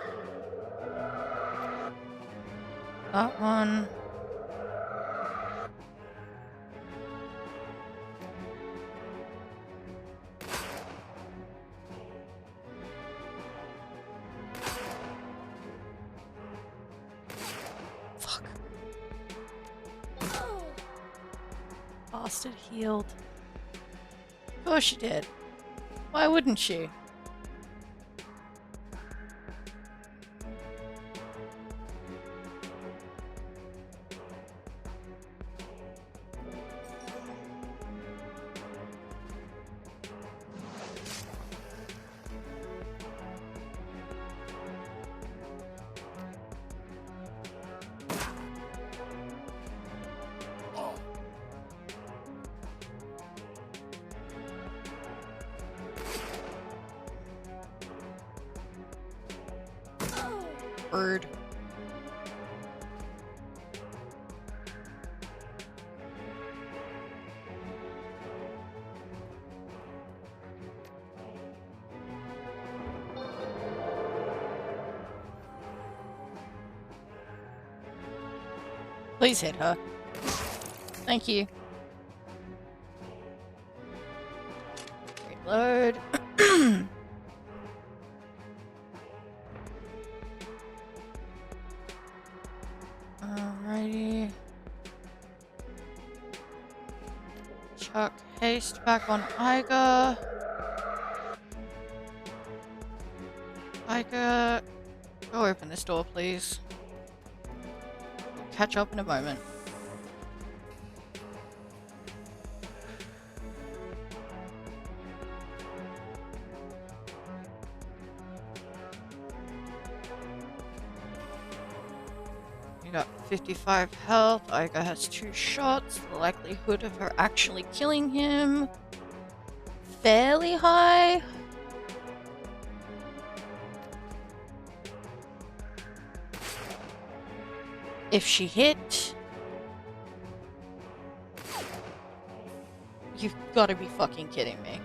That one. Fuck. Bastard healed. Of course she did. Why wouldn't she? Bird. Please hit her. Thank you. Reload. Alrighty. Chuck haste back on Eiger. Eiger, go open this door, please. We'll catch up in a moment. You got 55 health. Eiger has 2 shots. The likelihood of her actually killing him fairly high. If she hit, you've got to be fucking kidding me.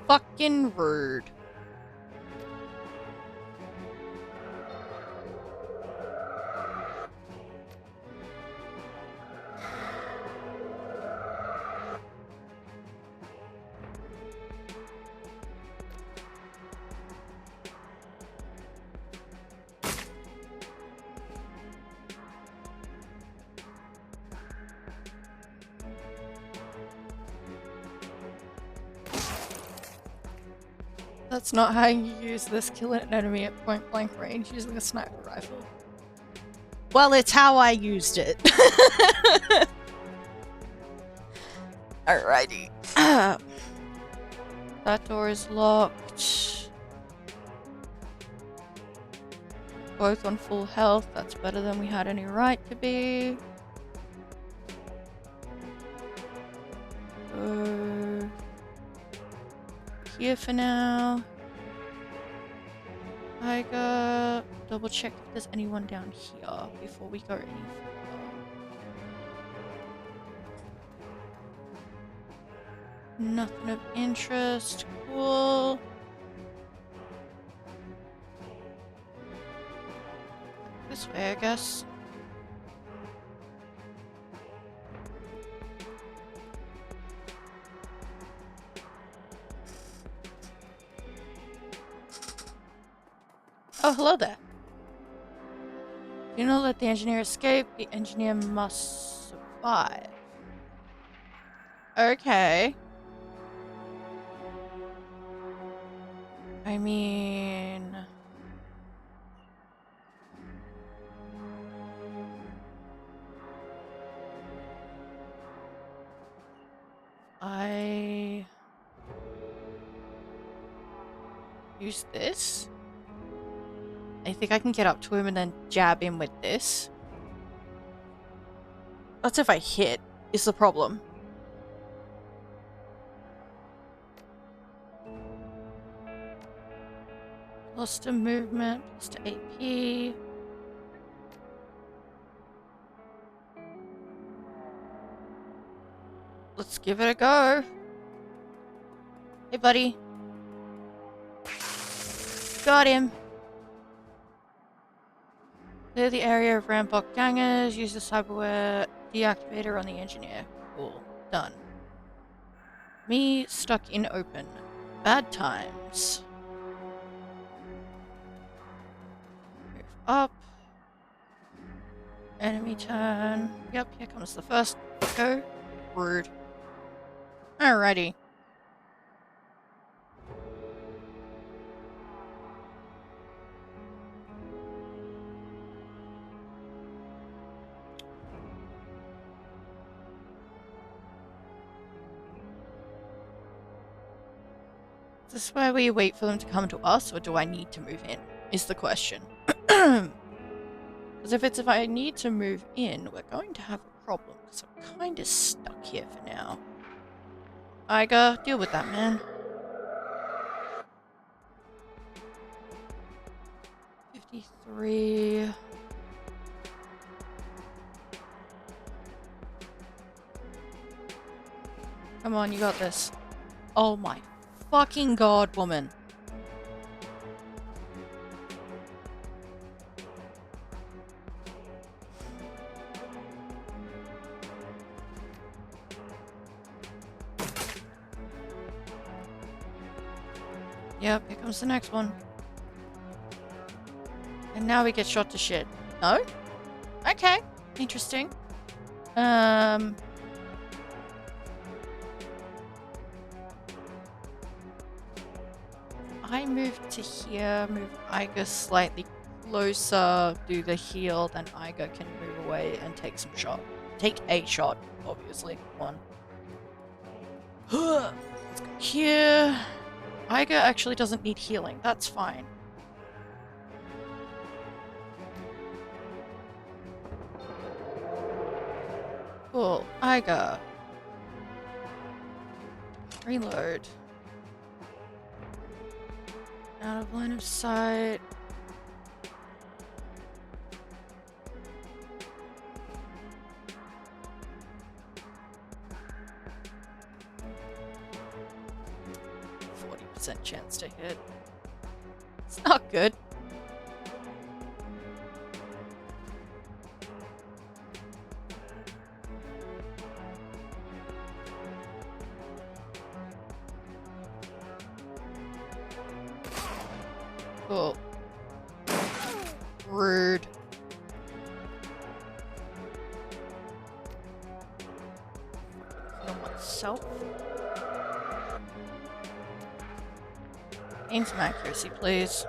Fucking rude. That's not how you use this. Kill an enemy at point blank range using a sniper rifle. Well, it's how I used it. Alrighty. That door is locked. both on full health. That's better than we had any right to be. Go here for now. Eiger. Double check if there's anyone down here before we go any further. Nothing of interest. Cool. This way, I guess. Oh, hello there. Do you know that the engineer escaped? The engineer must survive. Okay. I mean... I... use this? I think I can get up to him and then jab him with this. That's if I hit, is the problem. Plus to movement, plus to AP. Let's give it a go. Hey, buddy. Got him. Clear the area of Rampart gangers. Use the cyberware deactivator on the engineer. Cool. Done. Me stuck in open. Bad times. Move up. Enemy turn. Yep, here comes the first. Go. Rude. Alrighty. Is this where we wait for them to come to us, or do I need to move in? Is the question. Because if I need to move in, we're going to have a problem, because I'm kind of stuck here for now. Eiger, deal with that, man. 53. Come on, you got this. Oh my fucking god, woman. Yep, here comes the next one. And now we get shot to shit. No? Okay. Interesting. I move to here, move Eiger slightly closer, do the heal, then Eiger can move away and take some shot. Take a shot, obviously. One. Let's go here. Eiger actually doesn't need healing. That's fine. Cool. Eiger. Reload. Out of line of sight. Chance to hit. It's not good. Cool. Rude. Kill myself. Gain some accuracy, please.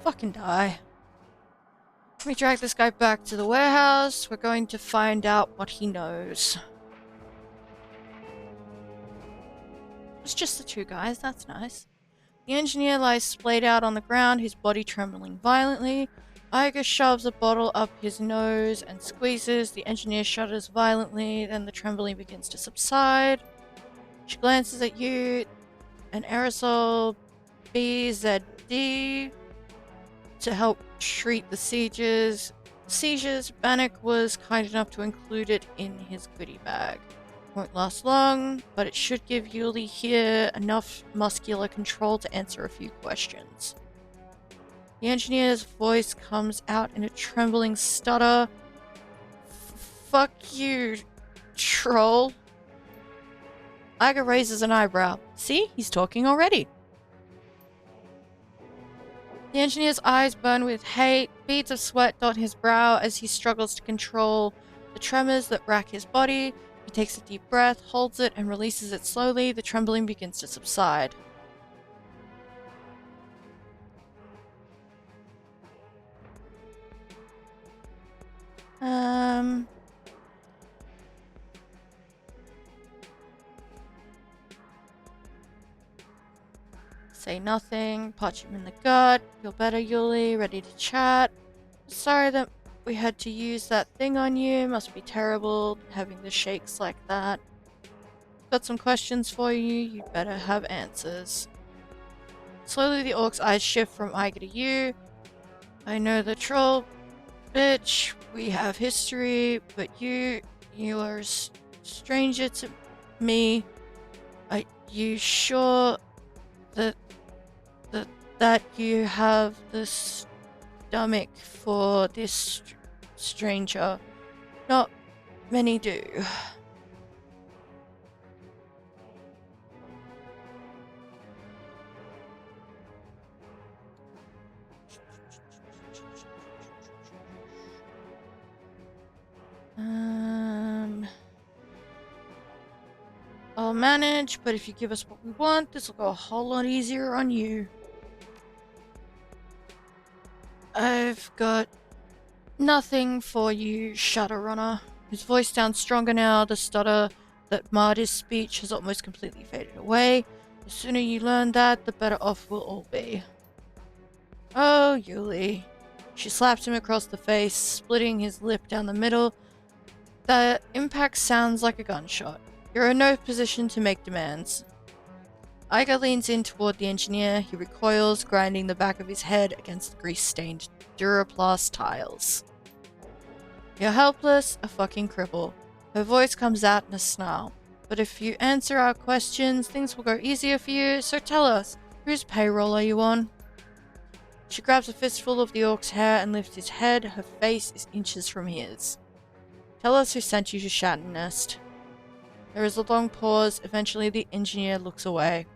Fucking die. me drag this guy back to the warehouse. We're going to find out what he knows. It's just the two guys, that's nice. The engineer lies splayed out on the ground, his body trembling violently. Eiger shoves a bottle up his nose and squeezes. The engineer shudders violently, then the trembling begins to subside. She glances at you. An aerosol BZD to help treat the seizures. Bannock was kind enough to include it in his goodie bag. Won't last long, but it should give Yuli here enough muscular control to answer a few questions. The engineer's voice comes out in a trembling stutter. Fuck you, troll. Eiger raises an eyebrow. See, he's talking already. The engineer's eyes burn with hate. Beads of sweat dot his brow as he struggles to control the tremors that rack his body. He takes a deep breath, holds it, and releases it slowly. The trembling begins to subside. Say nothing. Punch him in the gut. Feel better, Yuli. Ready to chat. Sorry that we had to use that thing on you. Must be terrible having the shakes like that. Got some questions for you. You'd better have answers. Slowly the orc's eyes shift from Eiger to you. I know the troll, bitch. We have history, but you are a stranger to me. Are you sure that you have the stomach for this stranger? Not many do. I'll manage, but if you give us what we want, this will go a whole lot easier on you. I've got nothing for you, Shadowrunner. His voice sounds stronger now. The stutter that marred his speech has almost completely faded away. The sooner you learn that, the better off we'll all be. Oh, Yuli. She slaps him across the face, splitting his lip down the middle. The impact sounds like a gunshot. You're in no position to make demands. Eiger leans in toward the engineer. He recoils, grinding the back of his head against the grease-stained Duraplast tiles. You're helpless, a fucking cripple. Her voice comes out in a snarl. But if you answer our questions, things will go easier for you, so tell us, whose payroll are you on? She grabs a fistful of the orc's hair and lifts his head. Her face is inches from his. Tell us who sent you to Shattered Nest. There is a long pause. Eventually, the engineer looks away.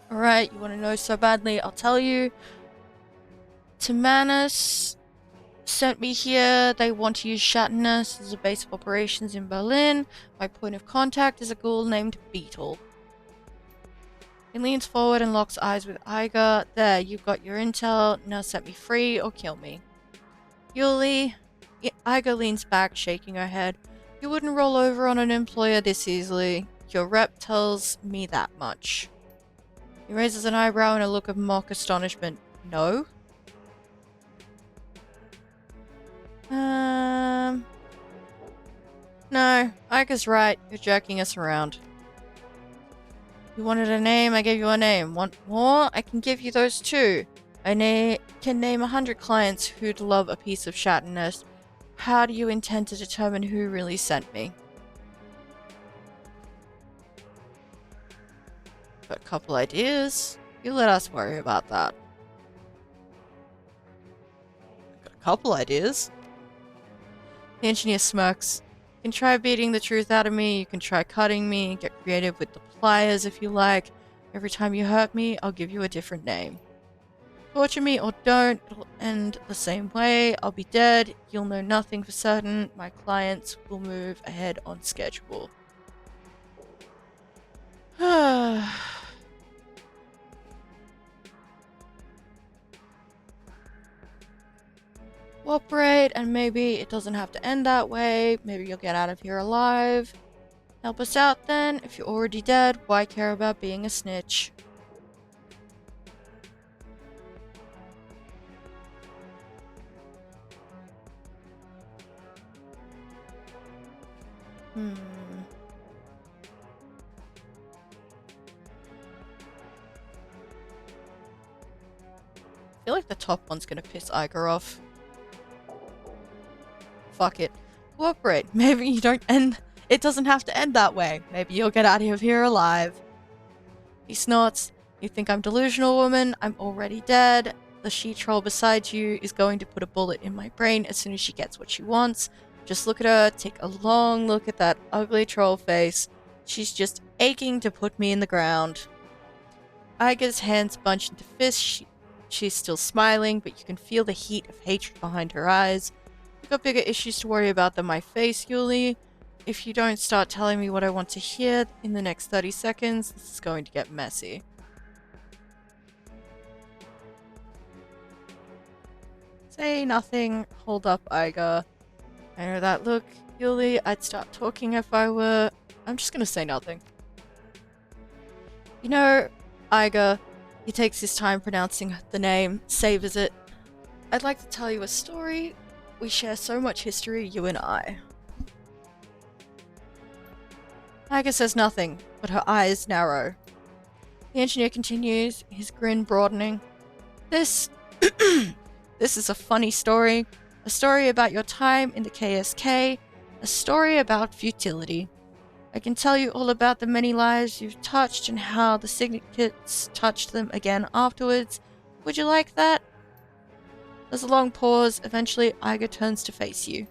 Alright, you want to know so badly, I'll tell you. Timanus sent me here. They want to use Shattered Nest as a base of operations in Berlin. My point of contact is a ghoul named Beetle. He leans forward and locks eyes with Eiger. There, you've got your intel. Now set me free or kill me. Yuli. Eiger leans back, shaking her head. You wouldn't roll over on an employer this easily. Your rep tells me that much. He raises an eyebrow in a look of mock astonishment. No? No. Eiger's right. You're jerking us around. You wanted a name, I gave you a name. Want more? I can give you those too. I can name 100 clients who'd love a piece of Shattered Nest. How do you intend to determine who really sent me? Got a couple ideas. You let us worry about that. Got a couple ideas. The engineer smirks. You can try beating the truth out of me. You can try cutting me. Get creative with the pliers if you like. Every time you hurt me, I'll give you a different name. Torture me or don't, it'll end the same way. I'll be dead. You'll know nothing for certain. My clients will move ahead on schedule. cooperate, and maybe it doesn't have to end that way. Maybe you'll get out of here alive. Help us out then. If you're already dead, why care about being a snitch? Hmm. I feel like the top one's gonna piss Eiger off. Fuck it. Cooperate. Maybe you don't end. It doesn't have to end that way. Maybe you'll get out of here alive. He snorts. You think I'm delusional, woman? I'm already dead. The she-troll beside you is going to put a bullet in my brain as soon as she gets what she wants. Just look at her. Take a long look at that ugly troll face. She's just aching to put me in the ground. Eiger's hands bunched into fists. She's still smiling, but you can feel the heat of hatred behind her eyes. You've got bigger issues to worry about than my face, Yuli. If you don't start telling me what I want to hear in the next 30 seconds, this is going to get messy. Say nothing. Hold up, Eiger. I know that look, Yuli. I'd start talking if I were... I'm just gonna say nothing. You know, Eiger, he takes his time pronouncing the name, savors it. I'd like to tell you a story. We share so much history, you and I. Eiger says nothing, but her eyes narrow. The engineer continues, his grin broadening. This... this is a funny story. A story about your time in the KSK. A story about futility. I can tell you all about the many lives you've touched and how the syndicates touched them again afterwards. Would you like that? There's a long pause. Eventually, Eiger turns to face you.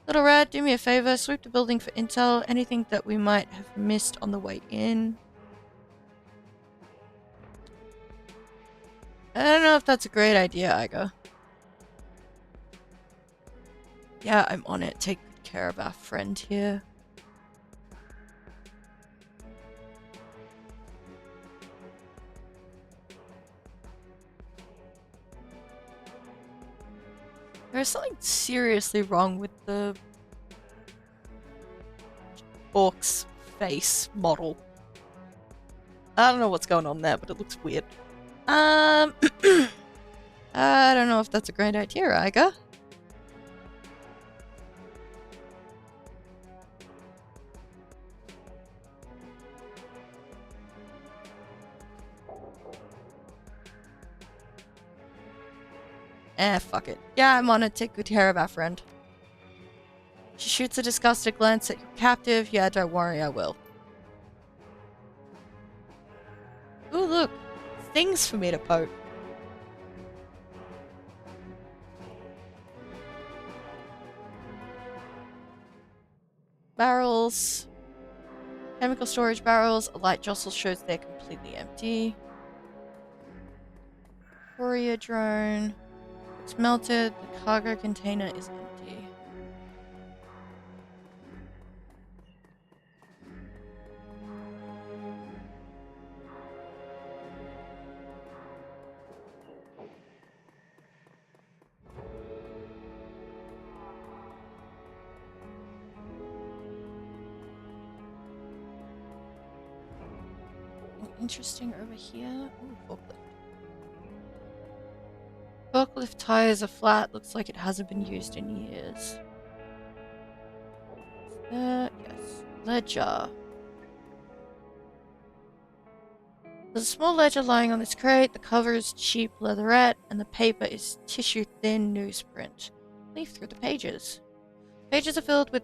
Little Red, do me a favor. Sweep the building for intel. Anything that we might have missed on the way in. I don't know if that's a great idea, Eiger. Yeah, I'm on it. Take good care of our friend here. There's something seriously wrong with the orc's face model. I don't know what's going on there, but it looks weird. I don't know if that's a great idea, Eiger. Fuck it. Yeah, I'm on it. Take good care of our friend. She shoots a disgusted glance at your captive. Yeah, don't worry, I will. Ooh, look. Things for me to poke. Barrels. Chemical storage barrels. A light jostle shows they're completely empty. Courier drone. It's melted. The cargo container is empty. Interesting over here. Ooh, forklift. Forklift tires are flat. Looks like it hasn't been used in years. Yes. Ledger. There's a small ledger lying on this crate. The cover is cheap leatherette, and the paper is tissue-thin newsprint. Leaf through the pages. Pages are filled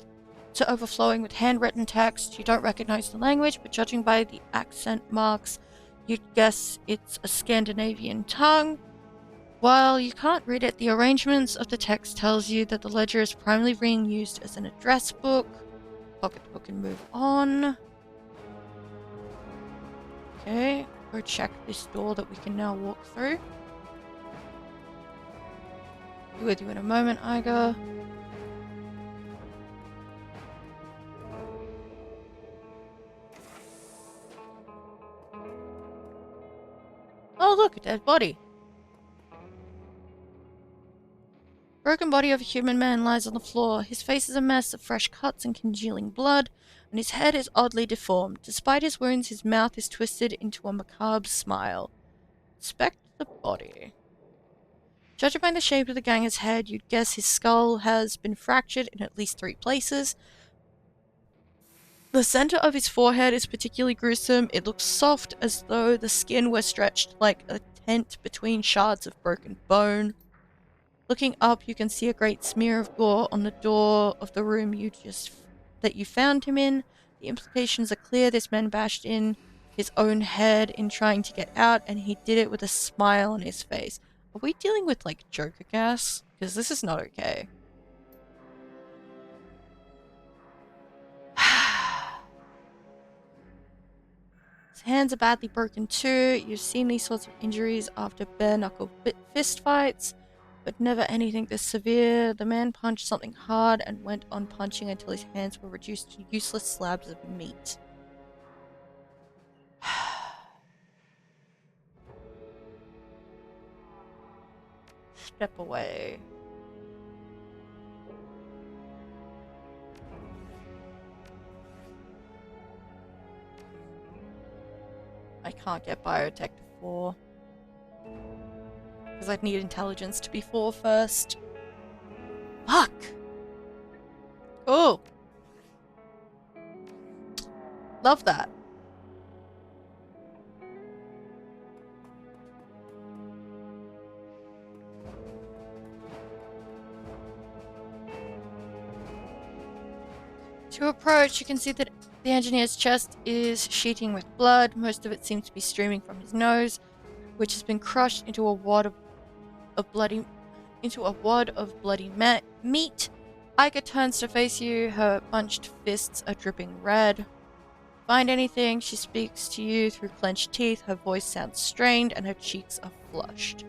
to overflowing with handwritten text. You don't recognize the language, but judging by the accent marks, you'd guess it's a Scandinavian tongue. While you can't read it, the arrangements of the text tells you that the ledger is primarily being used as an address book. Pocket the book and move on. Okay, go check this door that we can now walk through. Be with you in a moment, Eiger. Oh look, a dead body. Broken body of a human man lies on the floor. His face is a mess of fresh cuts and congealing blood, and his head is oddly deformed. Despite his wounds, his mouth is twisted into a macabre smile. Inspect the body. Judging by the shape of the ganger's head, you'd guess his skull has been fractured in at least 3 places. The center of his forehead is particularly gruesome. It looks soft, as though the skin were stretched like a tent between shards of broken bone. Looking up, you can see a great smear of gore on the door of the room that you found him in. The implications are clear. This man bashed in his own head in trying to get out, and he did it with a smile on his face. Are we dealing with, like, Joker gas? Because this is not okay. His hands are badly broken too. You've seen these sorts of injuries after bare-knuckle fist fights, but never anything this severe. The man punched something hard and went on punching until his hands were reduced to useless slabs of meat. Step away. I can't get biotech to 4. Because I'd need intelligence to be 4 first. Fuck! Oh! Love that. To approach, you can see that the engineer's chest is sheeting with blood. Most of it seems to be streaming from his nose, which has been crushed into a wad of bloody meat. Eiger turns to face you. Her bunched fists are dripping red. Find anything? She speaks to you through clenched teeth. Her voice sounds strained, and her cheeks are flushed.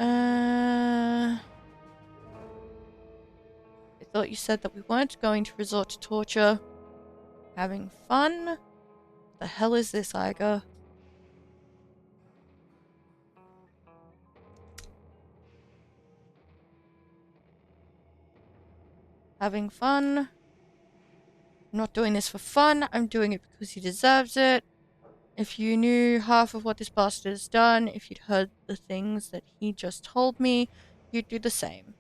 I thought you said that we weren't going to resort to torture. Having fun? The hell is this, Eiger? Having fun? I'm not doing this for fun. I'm doing it because he deserves it. If you knew half of what this bastard has done, if you'd heard the things that he just told me, you'd do the same.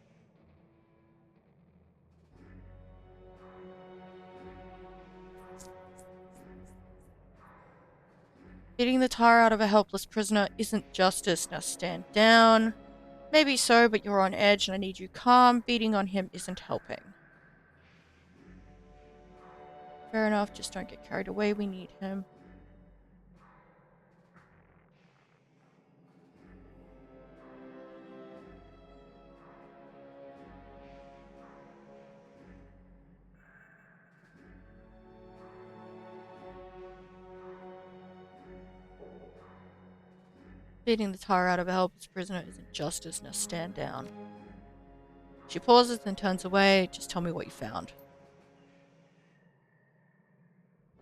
Beating the tar out of a helpless prisoner isn't justice. Now stand down. Maybe so, but you're on edge and I need you calm. Beating on him isn't helping. Fair enough, just don't get carried away. We need him. Beating the tar out of a helpless prisoner isn't justice. Now stand down. She pauses, then turns away. Just tell me what you found.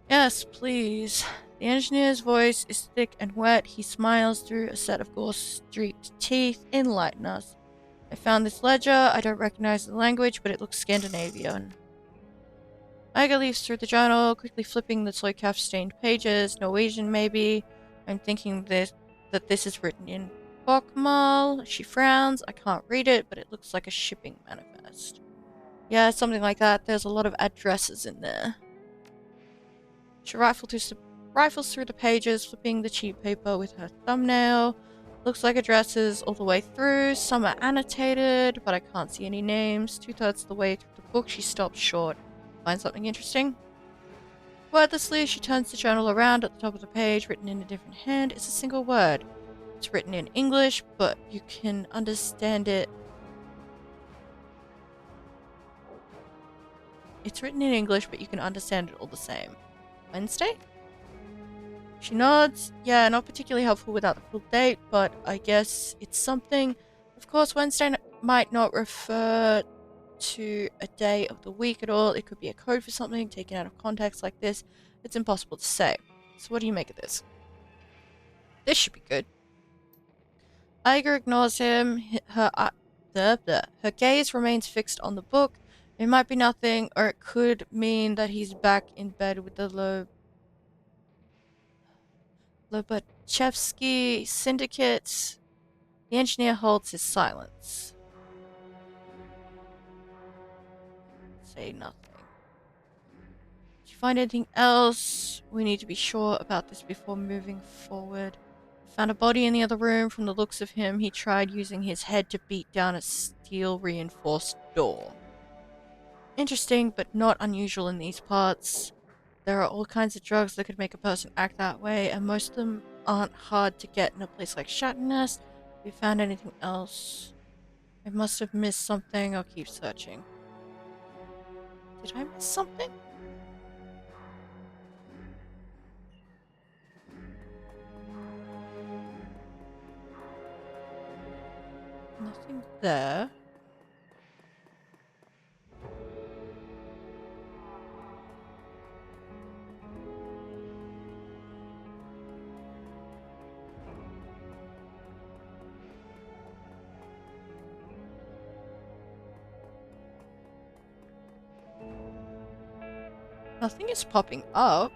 Yes, please. The engineer's voice is thick and wet. He smiles through a set of gore-streaked teeth. Enlighten us. I found this ledger. I don't recognize the language, but it looks Scandinavian. Eiger leaves through the journal, quickly flipping the soy-calf-stained pages. Norwegian, maybe. I'm thinking that this is written in Bokmal. She frowns. I can't read it, but it looks like a shipping manifest. Yeah, something like that. There's a lot of addresses in there. She rifles through the pages, flipping the cheap paper with her thumbnail. Looks like addresses all the way through. Some are annotated, but I can't see any names. 2/3 of the way through the book, she stops short. Find something interesting? Wordlessly, she turns the journal around. At the top of the page, written in a different hand, is a single word. It's written in English, but you can understand it. It's written in English, but you can understand it all the same. Wednesday? She nods. Yeah, not particularly helpful without the full date, but I guess it's something. Of course, Wednesday might not refer to a day of the week at all. It could be a code for something taken out of context like this. It's impossible to say. So what do you make of this? This should be good. Eiger ignores him. Blah, blah. Her gaze remains fixed on the book. It might be nothing, or it could mean that he's back in bed with the Lobachevsky Syndicate. The engineer holds his silence. Say nothing. Did you find anything else? We need to be sure about this before moving forward. Found a body in the other room. From the looks of him, he tried using his head to beat down a steel-reinforced door. Interesting, but not unusual in these parts. There are all kinds of drugs that could make a person act that way, and most of them aren't hard to get in a place like Shadowrun. Have you found anything else? I must have missed something. I'll keep searching. Did I miss something? Nothing there. Nothing is popping up.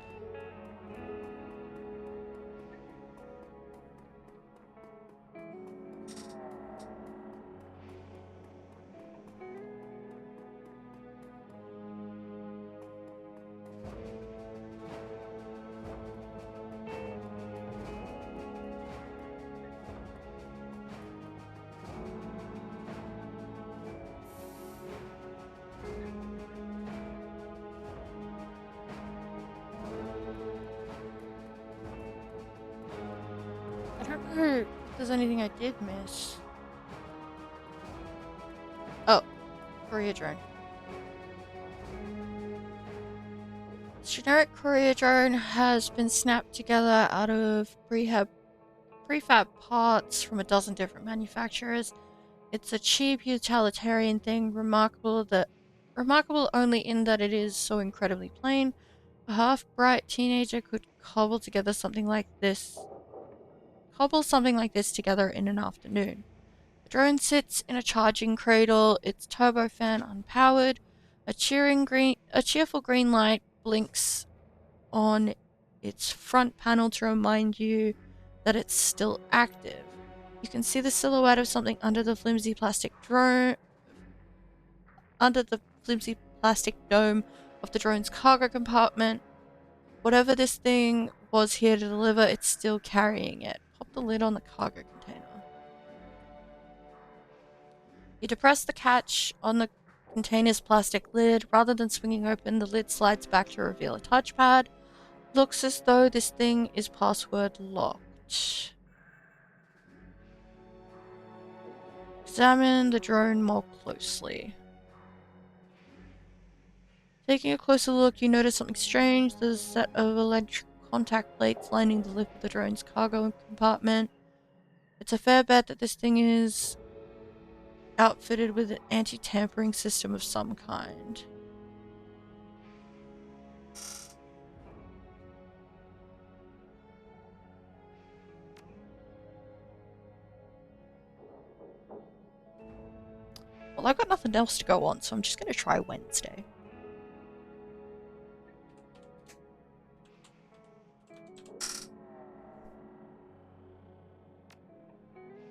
I don't know if there's anything I did miss. Oh, courier drone. This generic courier drone has been snapped together out of prefab parts from a dozen different manufacturers. It's a cheap utilitarian thing, remarkable only in that it is so incredibly plain. A half-bright teenager could cobble something like this together in an afternoon. The drone sits in a charging cradle, its turbofan unpowered. A cheerful green light blinks on its front panel to remind you that it's still active. You can see the silhouette of something under the flimsy plastic dome of the drone's cargo compartment. Whatever this thing was here to deliver, it's still carrying it. Pop the lid on the cargo container. You depress the catch on the container's plastic lid. Rather than swinging open, the lid slides back to reveal a touchpad. Looks as though this thing is password locked. Examine the drone more closely. Taking a closer look, you notice something strange. There's a set of electric contact plates lining the lip of the drone's cargo compartment. It's a fair bet that this thing is outfitted with an anti-tampering system of some kind. Well, I've got nothing else to go on, so I'm just going to try Wednesday.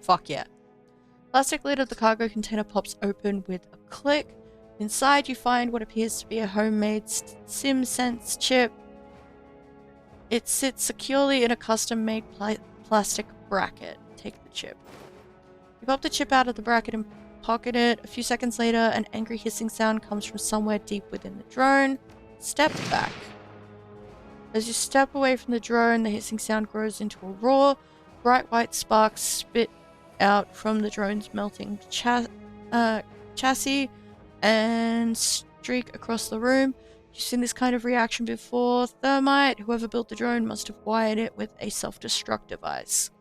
Fuck yeah. Plastic lid of the cargo container pops open with a click. Inside you find what appears to be a homemade SimSense chip. It sits securely in a custom-made plastic bracket. Take the chip. You pop the chip out of the bracket and pocket it. A few seconds later, an angry hissing sound comes from somewhere deep within the drone. Step back. As you step away from the drone, the hissing sound grows into a roar. Bright white sparks spit out from the drone's melting chassis and streak across the room. You've seen this kind of reaction before. Thermite, whoever built the drone, must have wired it with a self-destruct device.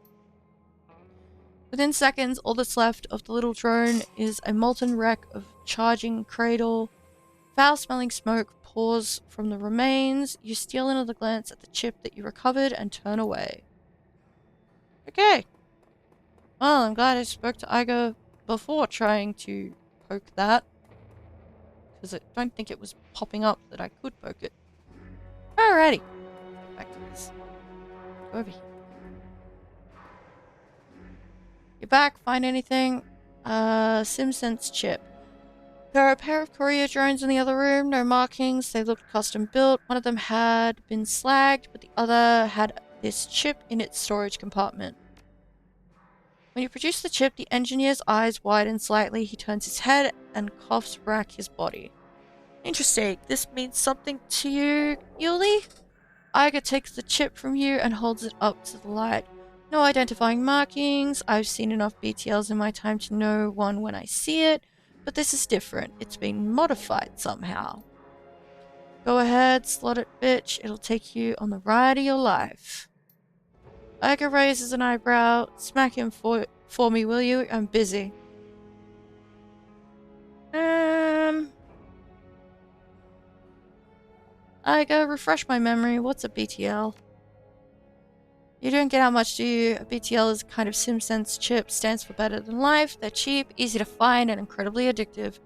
Within seconds, all that's left of the little drone is a molten wreck of charging cradle. Foul-smelling smoke pours from the remains. You steal another glance at the chip that you recovered and turn away. Okay. Well, I'm glad I spoke to Eiger before trying to poke that, because I don't think it was popping up that I could poke it. Alrighty, back to this. Go over here. You're back, find anything? SimSense chip. There are a pair of courier drones in the other room, no markings, they looked custom built. One of them had been slagged, but the other had this chip in its storage compartment. When you produce the chip, the engineer's eyes widen slightly, he turns his head and coughs rack his body. Interesting, this means something to you, Yuli? Eiger takes the chip from you and holds it up to the light. No identifying markings, I've seen enough BTLs in my time to know one when I see it. But this is different. It's been modified somehow. Go ahead, slot it, bitch. It'll take you on the ride of your life. Eiger raises an eyebrow. Smack him for me, will you? I'm busy. Eiger, refresh my memory. What's a BTL? You don't get how much, do you? A BTL is a kind of SimSense chip, stands for better than life. They're cheap, easy to find, and incredibly addictive.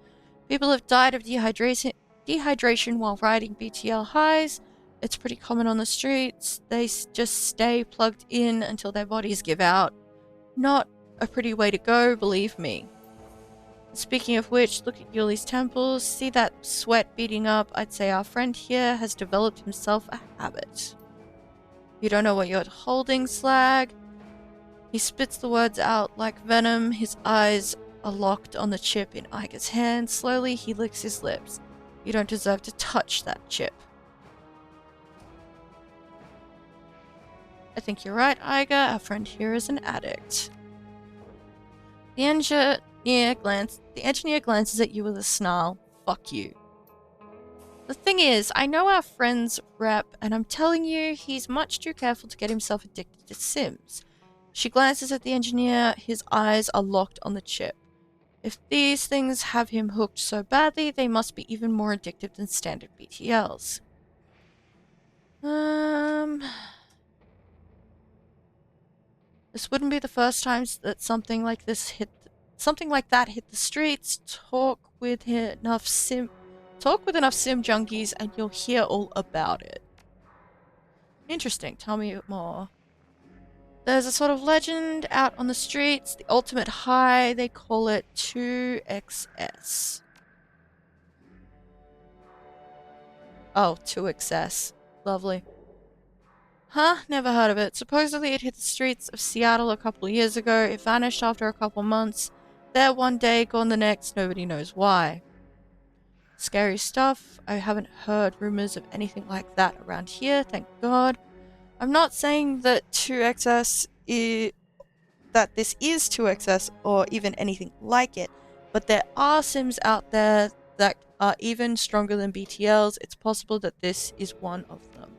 People have died of dehydration while riding BTL highs. It's pretty common on the streets. They just stay plugged in until their bodies give out. Not a pretty way to go, believe me. Speaking of which, look at Yuli's temples. See that sweat beating up? I'd say our friend here has developed himself a habit. You don't know what you're holding, slag? He spits the words out like venom. His eyes are locked on the chip in Eiger's hand. Slowly, he licks his lips. You don't deserve to touch that chip. I think you're right, Eiger. Our friend here is an addict. The engineer glances at you with a snarl. Fuck you. The thing is, I know our friend's rep, and I'm telling you, he's much too careful to get himself addicted to Sims. She glances at the engineer. His eyes are locked on the chip. If these things have him hooked so badly, they must be even more addictive than standard BTLs. This wouldn't be the first time that something like that hit the streets. Talk with enough sim junkies and you'll hear all about it. Interesting, tell me more. There's a sort of legend out on the streets, the ultimate high, they call it 2XS. Oh, 2XS. Lovely. Huh? Never heard of it. Supposedly it hit the streets of Seattle a couple of years ago. It vanished after a couple months. There one day, gone the next. Nobody knows why. Scary stuff. I haven't heard rumors of anything like that around here, thank God. I'm not saying that 2XS that this is 2XS or even anything like it, but there are Sims out there that are even stronger than BTLs. It's possible that this is one of them.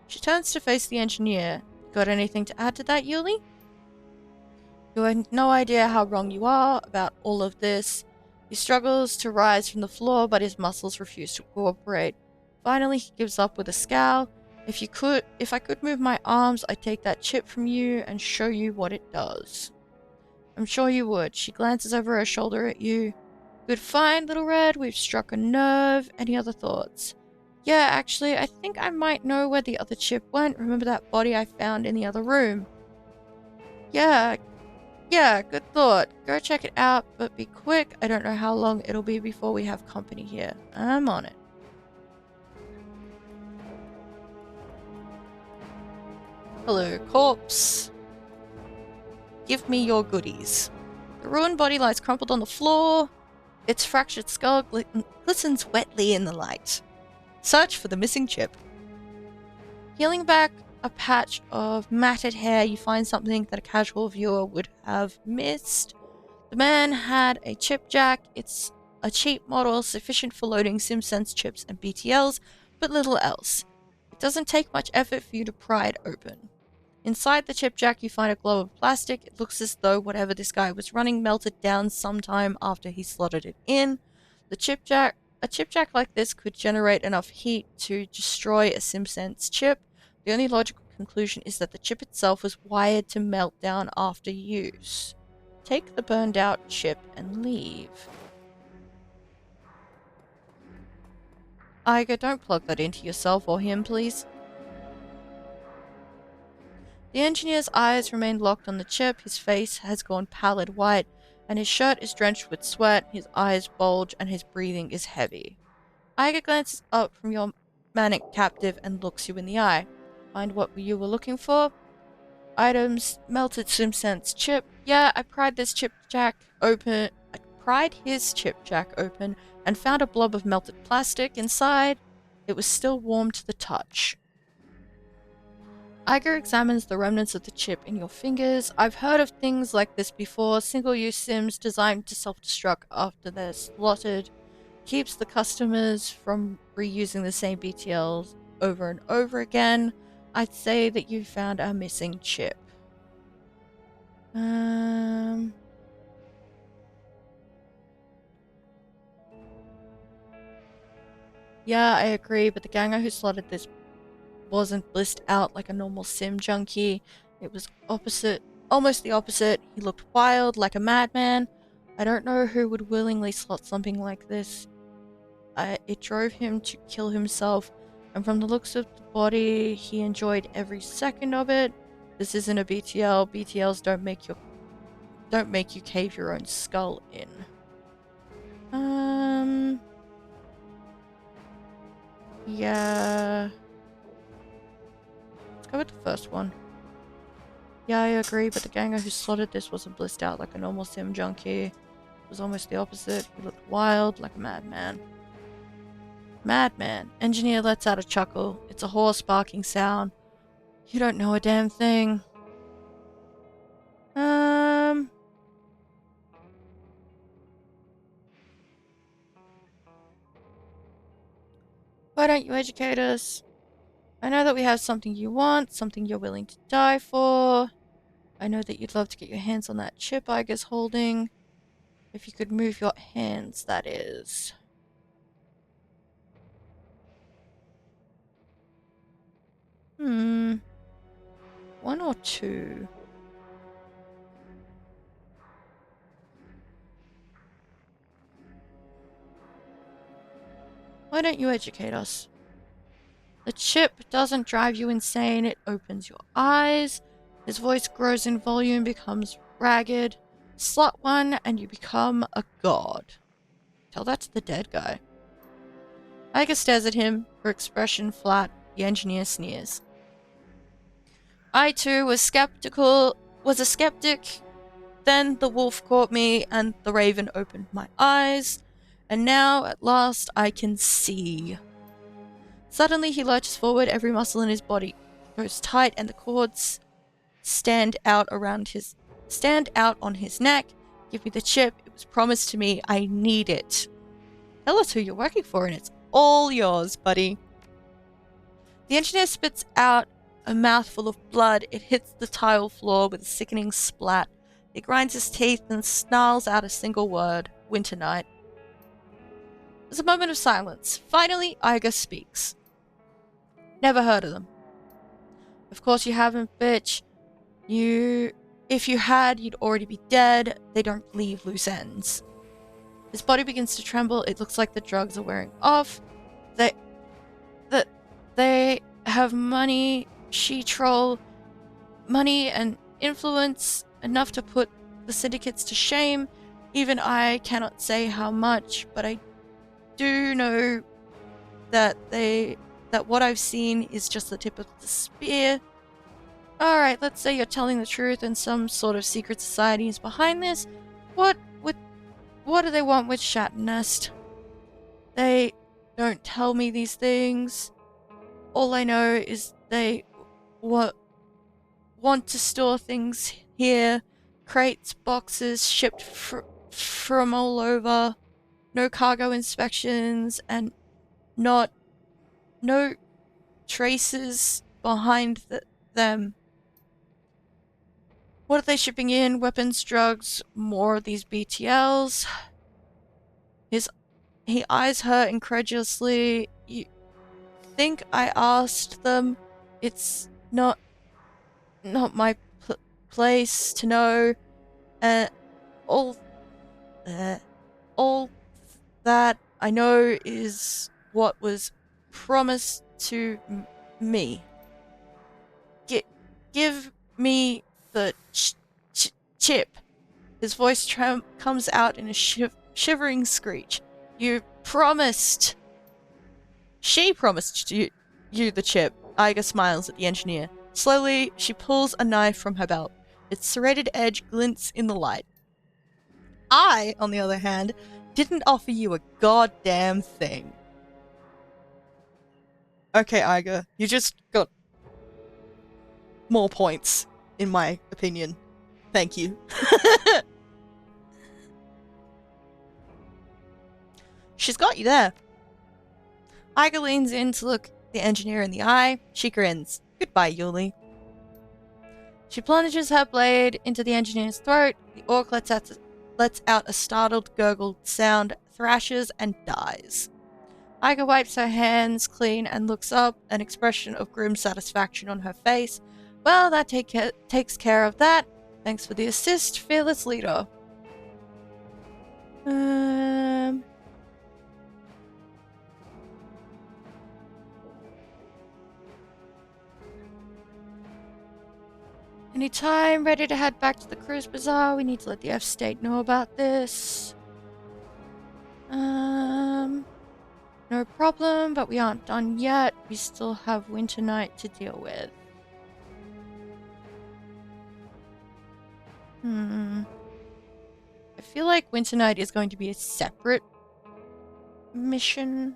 She turns to face the engineer. Got anything to add to that, Yuli? You have no idea how wrong you are about all of this. He struggles to rise from the floor, but his muscles refuse to cooperate. Finally, he gives up with a scowl. If I could move my arms, I'd take that chip from you and show you what it does. I'm sure you would. She glances over her shoulder at you. Good find, little red. We've struck a nerve. Any other thoughts? Yeah, actually, I think I might know where the other chip went. Remember that body I found in the other room? Yeah, good thought. Go check it out, but be quick. I don't know how long it'll be before we have company here. I'm on it. Hello, corpse. Give me your goodies. The ruined body lies crumpled on the floor. Its fractured skull glistens wetly in the light. Search for the missing chip. Peeling back a patch of matted hair, you find something that a casual viewer would have missed. The man had a chip jack. It's a cheap model sufficient for loading SimSense chips and BTLs, but little else. It doesn't take much effort for you to pry it open. Inside the chip jack, you find a globe of plastic. It looks as though whatever this guy was running melted down sometime after he slotted it in. A chip jack like this could generate enough heat to destroy a SimSense chip. The only logical conclusion is that the chip itself was wired to melt down after use. Take the burned out chip and leave. Eiger, don't plug that into yourself or him, please. The engineer's eyes remain locked on the chip. His face has gone pallid white, and his shirt is drenched with sweat. His eyes bulge, and his breathing is heavy. Eiger glances up from your manic captive and looks you in the eye. Find what you were looking for? Items, melted SimSense chip. Yeah, I pried his chip jack open and found a blob of melted plastic inside. It was still warm to the touch. Eiger examines the remnants of the chip in your fingers. I've heard of things like this before. Single-use sims designed to self-destruct after they're slotted. Keeps the customers from reusing the same BTLs over and over again. I'd say that you found a missing chip. Yeah, I agree, but the ganger who slotted this wasn't blissed out like a normal sim junkie. It was almost the opposite. He looked wild, like a madman. I don't know who would willingly slot something like this. It drove him to kill himself, and from the looks of the body, he enjoyed every second of it. This isn't a BTL. BTLs don't make you cave your own skull in. Yeah. Let's go with the first one. Yeah, I agree, but the ganger who slotted this wasn't blissed out like a normal sim junkie. It was almost the opposite. He looked wild, like a madman. Madman. Engineer lets out a chuckle. It's a hoarse, barking sound. You don't know a damn thing. Why don't you educate us? I know that we have something you want, something you're willing to die for. I know that you'd love to get your hands on that chip Eiger's holding. If you could move your hands, that is. One or two? Why don't you educate us? The chip doesn't drive you insane, it opens your eyes. His voice grows in volume, becomes ragged. Slot one, and you become a god. Tell that to the dead guy. Eiger stares at him, her expression flat. The engineer sneers. I too was a skeptic. Then the wolf caught me, and the raven opened my eyes. And now, at last, I can see. Suddenly, he lurches forward, every muscle in his body goes tight, and the cords stand out on his neck. Give me the chip. It was promised to me. I need it. Tell us who you're working for, and it's all yours, buddy. The engineer spits out a mouthful of blood. It hits the tile floor with a sickening splat. He grinds his teeth and snarls out a single word. Winter night. There's a moment of silence. Finally, Eiger speaks. Never heard of them. Of course you haven't, bitch. If you had, you'd already be dead. They don't leave loose ends. His body begins to tremble. It looks like the drugs are wearing off. They have money, she-troll, money and influence enough to put the syndicates to shame. Even I cannot say how much, but I do know that what I've seen is just the tip of the spear. Alright, let's say you're telling the truth and some sort of secret society is behind this. What do they want with Shatnest? They don't tell me these things. All I know is they want to store things here. Crates, boxes, shipped from all over. No cargo inspections and no traces behind them. What are they shipping in? Weapons, drugs, more of these BTLs. He eyes her incredulously. You think I asked them? It's not my place to know. all, uh, all that I know is what was promised to me. Give me the chip. His voice comes out in a shivering screech. You promised. She promised you the chip. Eiger smiles at the engineer. Slowly, she pulls a knife from her belt. Its serrated edge glints in the light. I, on the other hand, didn't offer you a goddamn thing. Okay, Eiger, you just got more points, in my opinion. Thank you. She's got you there. Eiger leans in to look the engineer in the eye. She grins. Goodbye, Yuli. She plunges her blade into the engineer's throat. The orc lets out a startled, gurgled sound, thrashes, and dies. Eiger wipes her hands clean and looks up, an expression of grim satisfaction on her face. Well, that takes care of that. Thanks for the assist, fearless leader. Anytime, ready to head back to the cruise bazaar. We need to let the F state know about this. No problem, but we aren't done yet. We still have Winter Night to deal with. I feel like Winter Night is going to be a separate mission.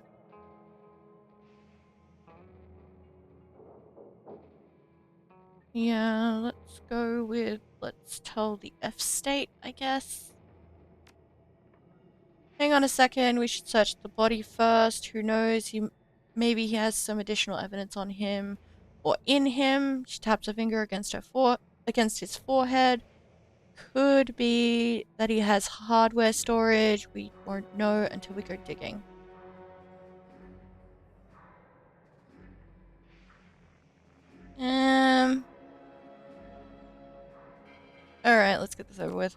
Yeah, let's go with, let's tell the F state, I guess. Hang on a second, we should search the body first. Who knows, maybe he has some additional evidence on him or in him. She taps her finger against his forehead. Could be that he has hardware storage. We won't know until we go digging. Alright, let's get this over with.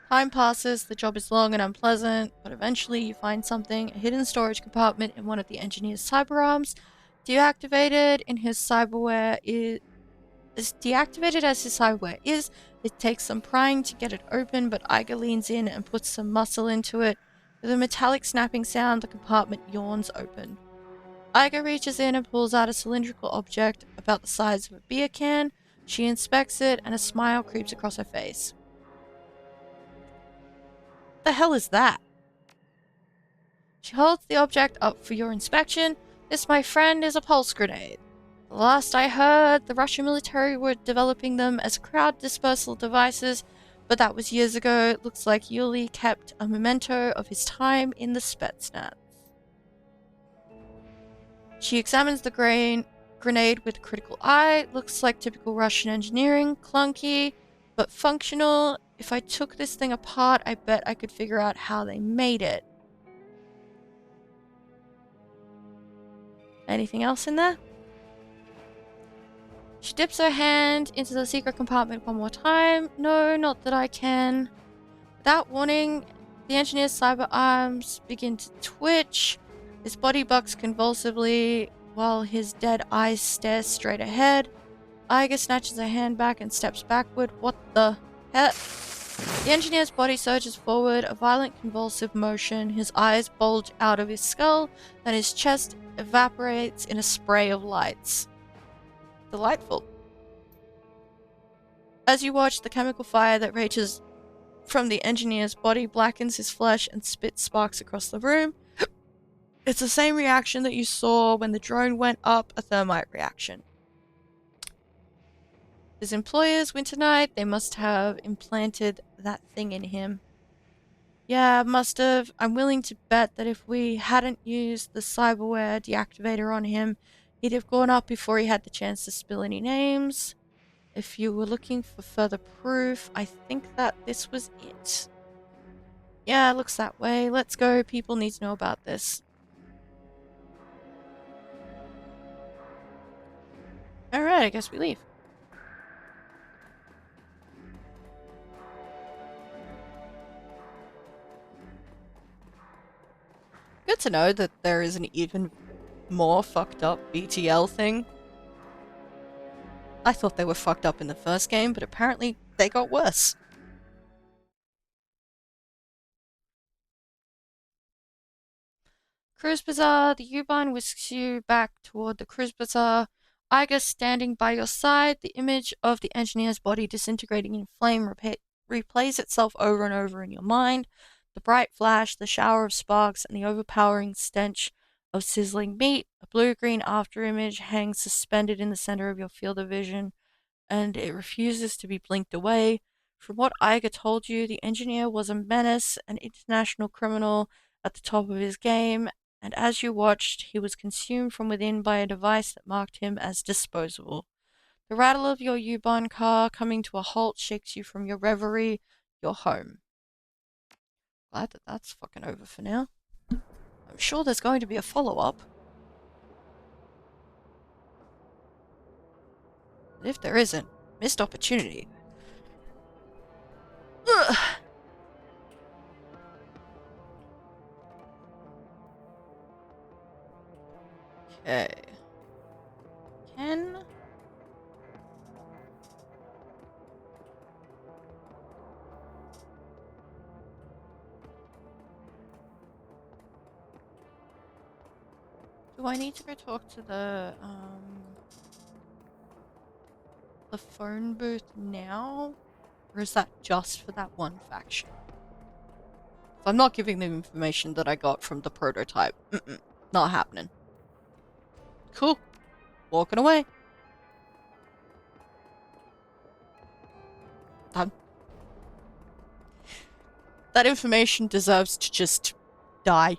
Time passes, the job is long and unpleasant, but eventually you find something, a hidden storage compartment in one of the engineer's cyber arms. Deactivated as his cyberware is. It takes some prying to get it open, but Eiger leans in and puts some muscle into it. With a metallic snapping sound, the compartment yawns open. Eiger reaches in and pulls out a cylindrical object about the size of a beer can. She inspects it, and a smile creeps across her face. The hell is that? She holds the object up for your inspection. This, my friend, is a pulse grenade. The last I heard, the Russian military were developing them as crowd dispersal devices, but that was years ago. It looks like Yuli kept a memento of his time in the Spetsnaz. She examines the grenade with a critical eye. Looks like typical Russian engineering, clunky, but functional. If I took this thing apart, I bet I could figure out how they made it. Anything else in there? She dips her hand into the secret compartment one more time. No, not that I can. Without warning, the engineer's cyber arms begin to twitch. His body bucks convulsively while his dead eyes stare straight ahead. Eiger snatches her hand back and steps backward. What the heck? The engineer's body surges forward, a violent convulsive motion. His eyes bulge out of his skull, and his chest evaporates in a spray of lights. Delightful. As you watch, the chemical fire that rages from the engineer's body blackens his flesh and spits sparks across the room. It's the same reaction that you saw when the drone went up, a thermite reaction. His employers, Winter Night, they must have implanted that thing in him. Yeah, must have. I'm willing to bet that if we hadn't used the cyberware deactivator on him, he'd have gone up before he had the chance to spill any names. If you were looking for further proof, I think that this was it. Yeah, it looks that way. Let's go. People need to know about this. Alright, I guess we leave. good to know that there is an even more fucked up BTL thing. I thought they were fucked up in the first game, but apparently they got worse. Cruise Bazaar, the U-Bahn whisks you back toward the Cruise Bazaar. Eiger standing by your side, the image of the engineer's body disintegrating in flame replays itself over and over in your mind. The bright flash, the shower of sparks, and the overpowering stench of sizzling meat. A blue-green afterimage hangs suspended in the center of your field of vision, and it refuses to be blinked away. From what Eiger told you, the engineer was a menace, an international criminal at the top of his game, and as you watched, he was consumed from within by a device that marked him as disposable. The rattle of your U-Bahn car coming to a halt shakes you from your reverie. You're home. Glad that that's fucking over for now. I'm sure there's going to be a follow-up. And if there isn't, missed opportunity. Ugh. Okay. Can... Do I need to go talk to the phone booth now? Or is that just for that one faction? I'm not giving them information that I got from the prototype. Not happening. Cool. Walking away. That information deserves to just die.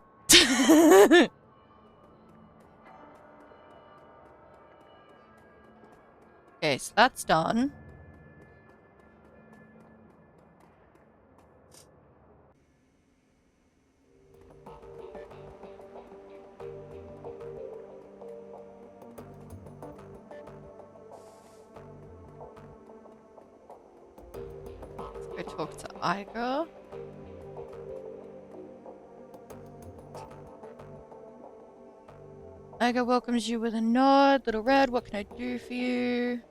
Okay, so that's done. Let's go talk to Eiger. Eiger welcomes you with a nod. Little Red, what can I do for you?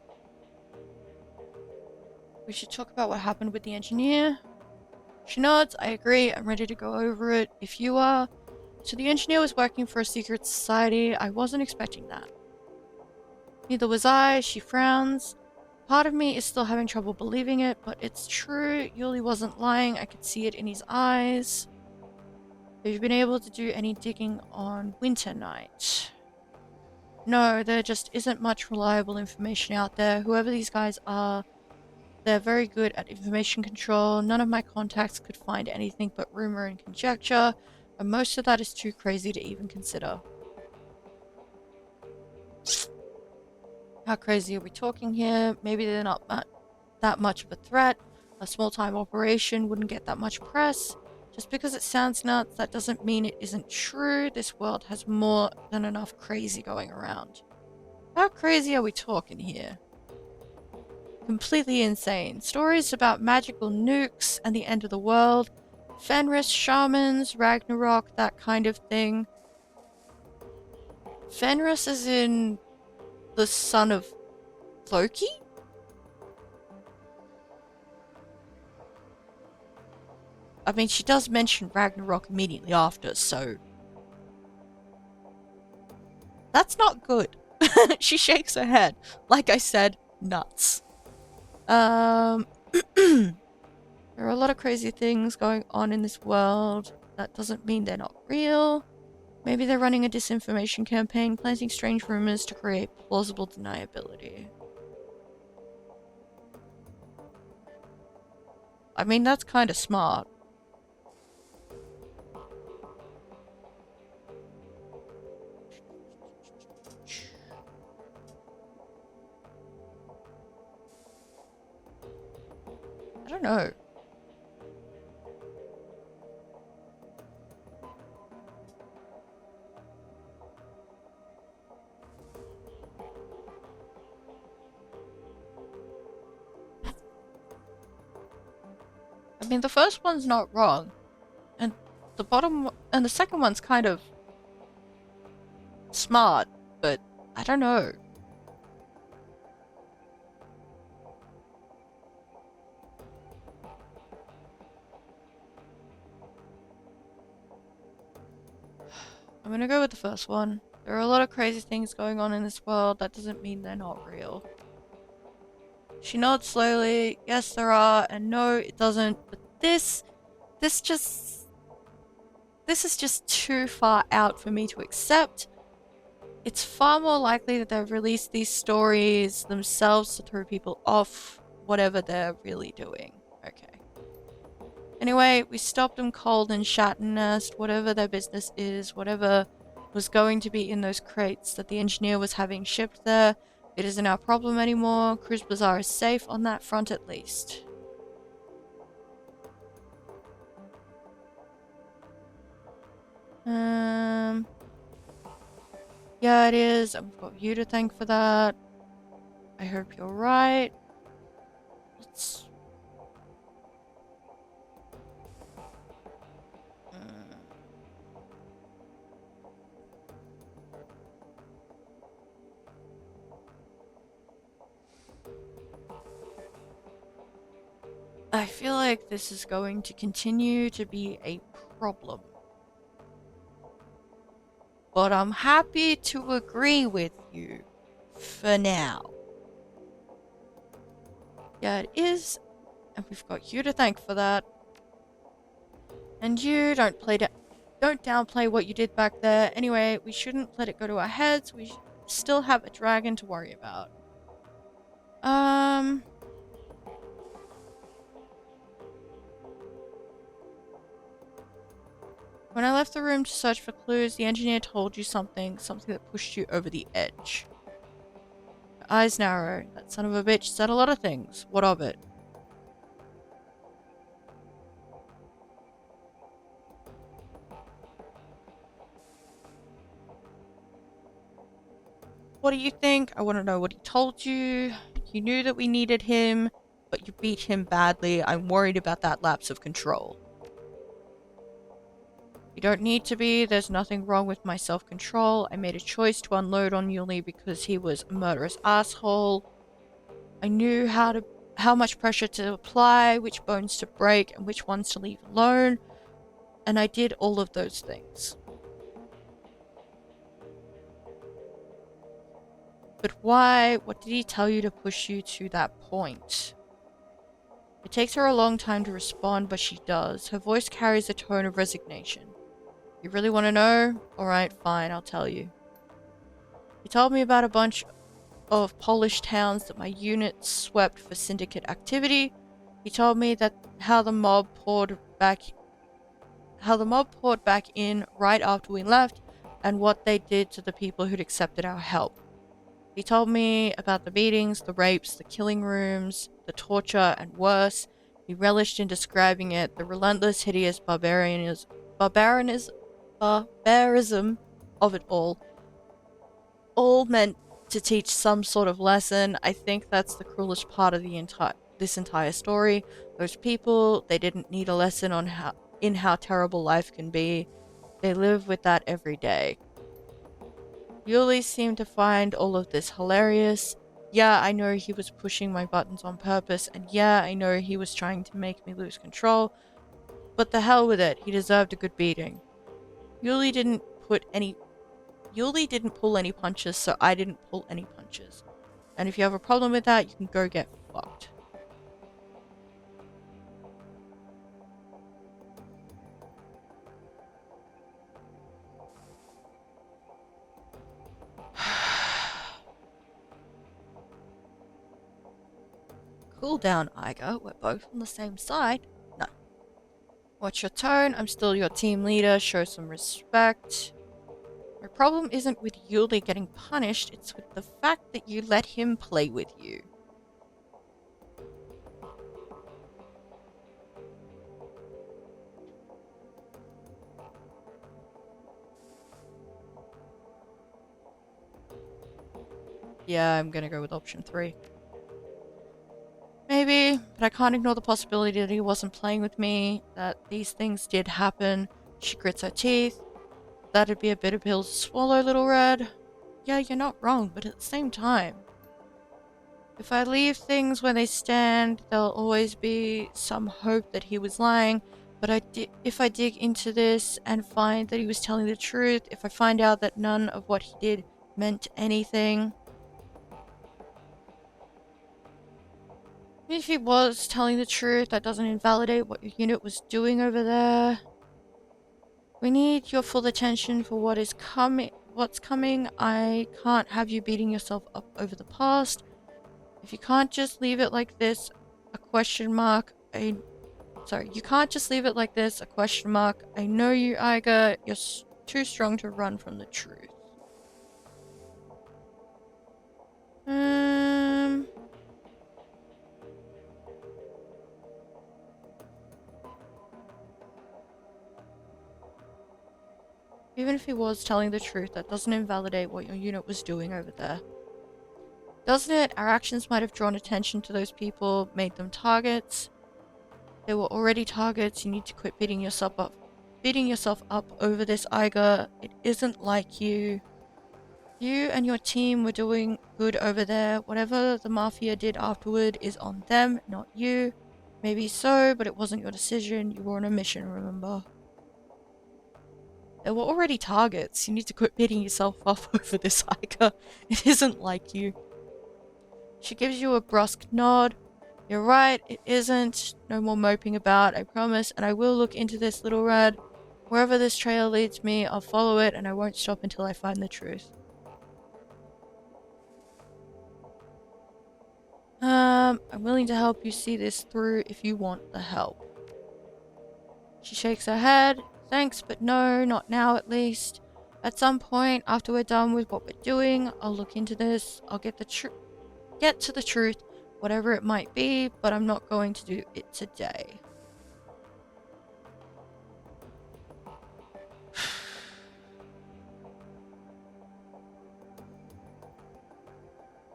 We should talk about what happened with the engineer. She nods. I agree. I'm ready to go over it if you are. So the engineer was working for a secret society. I wasn't expecting that. Neither was I. She frowns. Part of me is still having trouble believing it, but it's true. Yuli wasn't lying. I could see it in his eyes. Have you been able to do any digging on Winter Night? No, there just isn't much reliable information out there. Whoever these guys are, they're very good at information control. None of my contacts could find anything but rumor and conjecture, and most of that is too crazy to even consider. How crazy are we talking here? Maybe they're not that much of a threat. A small-time operation wouldn't get that much press. Just because it sounds nuts, that doesn't mean it isn't true. This world has more than enough crazy going around. How crazy are we talking here? Completely insane. Stories about magical nukes and the end of the world. Fenris shamans, Ragnarok, that kind of thing. Fenris is in the son of Loki? I mean, she does mention Ragnarok immediately after, so... That's not good. She shakes her head. Like I said, nuts. There are a lot of crazy things going on in this world. That doesn't mean they're not real. Maybe they're running a disinformation campaign, planting strange rumors to create plausible deniability. I mean, that's kind of smart. I don't know. I mean, the first one's not wrong, and the second one's kind of smart, but I don't know. I'm gonna go with the first one. There are a lot of crazy things going on in this world. That doesn't mean they're not real. She nods slowly. Yes, there are, and no, it doesn't. But this just, this is just too far out for me to accept. It's far more likely that they've released these stories themselves to throw people off whatever they're really doing. Okay. Anyway, we stopped them cold in Shatton Nest, whatever their business is, whatever was going to be in those crates that the engineer was having shipped there. It isn't our problem anymore. Cruise Bazaar is safe on that front at least. Yeah, it is. I've got you to thank for that. I hope you're right. Let's... I feel like this is going to continue to be a problem. But I'm happy to agree with you for now. Yeah, it is. And we've got you to thank for that. And you don't downplay what you did back there. Anyway, we shouldn't let it go to our heads. We still have a dragon to worry about. When I left the room to search for clues, the engineer told you something that pushed you over the edge. Your eyes narrow. That son of a bitch said a lot of things. What of it? What do you think? I want to know what he told you. You knew that we needed him, but you beat him badly. I'm worried about that lapse of control. You don't need to be. There's nothing wrong with my self-control. I made a choice to unload on Yuli because he was a murderous asshole. I knew how much pressure to apply, which bones to break, and which ones to leave alone. And I did all of those things. But why? What did he tell you to push you to that point? It takes her a long time to respond, but she does. Her voice carries a tone of resignation. You really want to know? Alright, fine, I'll tell you. He told me about a bunch of Polish towns that my unit swept for syndicate activity. He told me that how the mob poured back in right after we left, and what they did to the people who'd accepted our help. He told me about the beatings, the rapes, the killing rooms, the torture, and worse. He relished in describing it, the relentless, hideous barbarism of it all meant to teach some sort of lesson. I think that's the cruelest part of this entire story. Those people, they didn't need a lesson on how terrible life can be. They live with that every day. Yuli seemed to find all of this hilarious. Yeah, I know he was pushing my buttons on purpose, and yeah, I know he was trying to make me lose control. But the hell with it, he deserved a good beating. Yuli didn't pull any punches, so I didn't pull any punches. And if you have a problem with that, you can go get fucked. Cool down, Eiger. We're both on the same side. No. Watch your tone. I'm still your team leader. Show some respect. My problem isn't with Yuli getting punished, it's with the fact that you let him play with you. Yeah, I'm gonna go with option 3. Maybe, but I can't ignore the possibility that he wasn't playing with me, that these things did happen. She grits her teeth. that'd be a bitter pill to swallow, Little Red. Yeah, you're not wrong, but at the same time, if I leave things where they stand, there'll always be some hope that he was lying. But if I dig into this and find that he was telling the truth, if I find out that none of what he did meant anything, if he was telling the truth, that doesn't invalidate what your unit was doing over there. We need your full attention for what is coming. What's coming? I can't have you beating yourself up over the past. If you can't just leave it like this, a question mark. You can't just leave it like this, a question mark. I know you, Eiger. You're too strong to run from the truth. Even if he was telling the truth, that doesn't invalidate what your unit was doing over there. Doesn't it? Our actions might have drawn attention to those people, made them targets. They were already targets. You need to quit beating yourself up over this, Eiger. It isn't like you. You and your team were doing good over there. Whatever the Mafia did afterward is on them, not you. Maybe so, but it wasn't your decision. You were on a mission, remember? They were already targets. You need to quit beating yourself up over this, Eiger. It isn't like you. She gives you a brusque nod. You're right, it isn't. No more moping about, I promise, and I will look into this, Little Red. Wherever this trail leads me, I'll follow it, and I won't stop until I find the truth. I'm willing to help you see this through if you want the help. She shakes her head. Thanks, but no, not now at least. At some point, after we're done with what we're doing, I'll look into this. I'll get to the truth, whatever it might be, but I'm not going to do it today.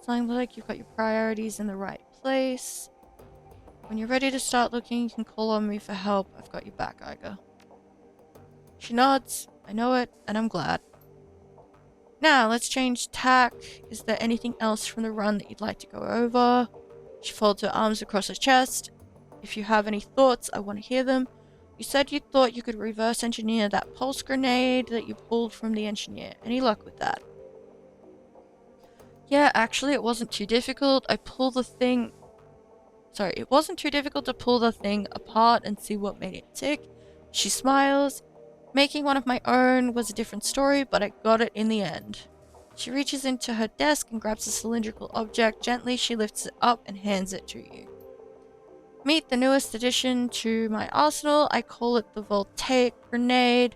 Sounds like you've got your priorities in the right place. When you're ready to start looking, you can call on me for help. I've got your back, Eiger. She nods. I know it, and I'm glad. Now, let's change tack. Is there anything else from the run that you'd like to go over? She folds her arms across her chest. If you have any thoughts, I want to hear them. You said you thought you could reverse engineer that pulse grenade that you pulled from the engineer. Any luck with that? Yeah, actually, it wasn't too difficult. It wasn't too difficult to pull the thing apart and see what made it tick. She smiles. Making one of my own was a different story, but I got it in the end. She reaches into her desk and grabs a cylindrical object. Gently, she lifts it up and hands it to you. Meet the newest addition to my arsenal. I call it the voltaic grenade.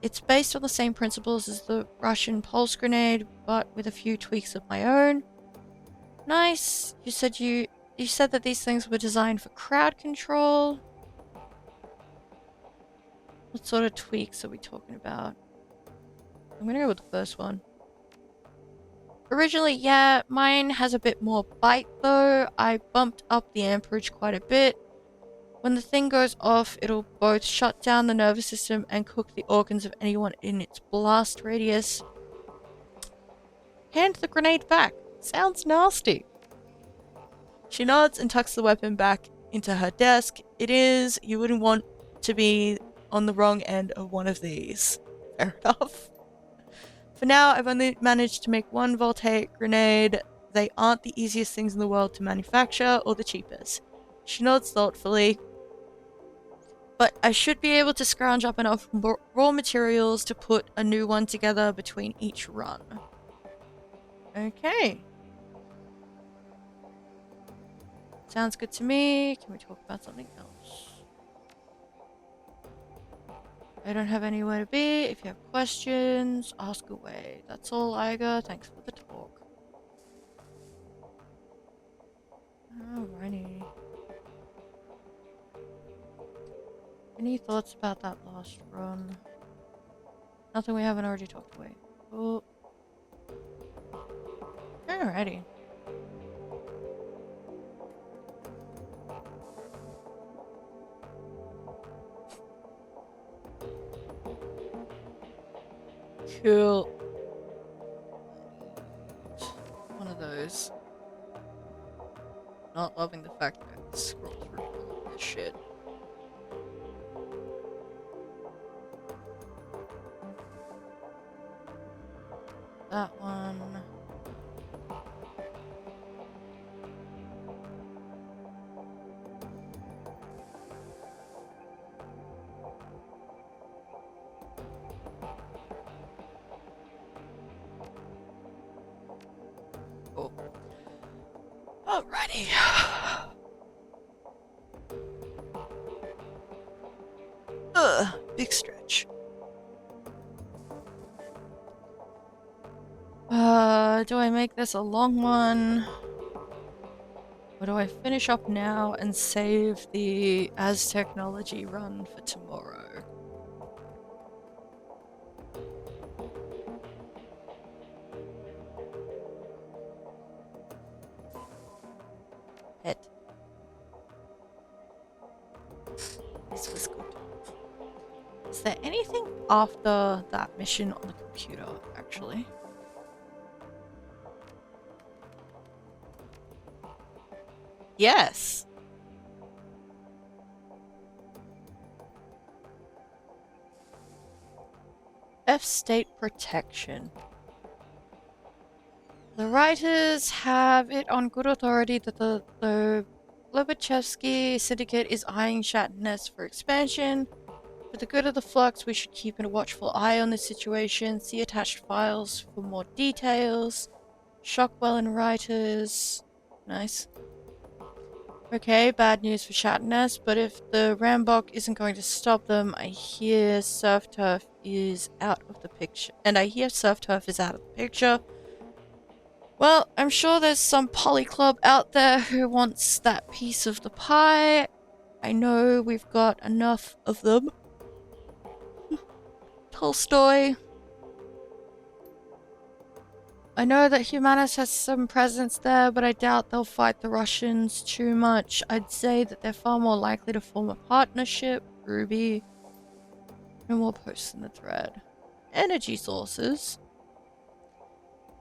It's based on the same principles as the Russian pulse grenade, but with a few tweaks of my own. Nice. You said that these things were designed for crowd control. What sort of tweaks are we talking about? I'm gonna go with the first one. Originally, yeah, mine has a bit more bite though. I bumped up the amperage quite a bit. When the thing goes off, it'll both shut down the nervous system and cook the organs of anyone in its blast radius. Hand the grenade back. Sounds nasty. She nods and tucks the weapon back into her desk. It is. You wouldn't want to be on the wrong end of one of these. Fair enough. For now, I've only managed to make one voltaic grenade. They aren't the easiest things in the world to manufacture or the cheapest. She nods thoughtfully. But I should be able to scrounge up enough raw materials to put a new one together between each run. Okay. Sounds good to me. Can we talk about something else? I don't have anywhere to be. If you have questions, ask away. That's all, Eiger. Thanks for the talk. Alrighty. Any thoughts about that last run? Nothing we haven't already talked away. Oh. Alrighty. Cool. One of those. Not loving the fact that I have to scroll through all of this shit. That one. Oh. Alrighty. Big stretch. Do I make this a long one? Or do I finish up now and save the As Technology run for tomorrow? Head. This was good. Is there anything after that mission on the computer, actually? Yes! F State Protection. The writers have it on good authority that the Lobachevsky Syndicate is eyeing Shatness for expansion. For the good of the Flux, we should keep a watchful eye on this situation. See attached files for more details. Shockwell and writers. Nice. Okay, bad news for Shatness, but if the Rambok isn't going to stop them, I hear Surf Turf is out of the picture. Well, I'm sure there's some poly club out there who wants that piece of the pie. I know we've got enough of them. Tolstoy. I know that Humanis has some presence there, but I doubt they'll fight the Russians too much. I'd say that they're far more likely to form a partnership. Ruby. No more posts in the thread. Energy sources.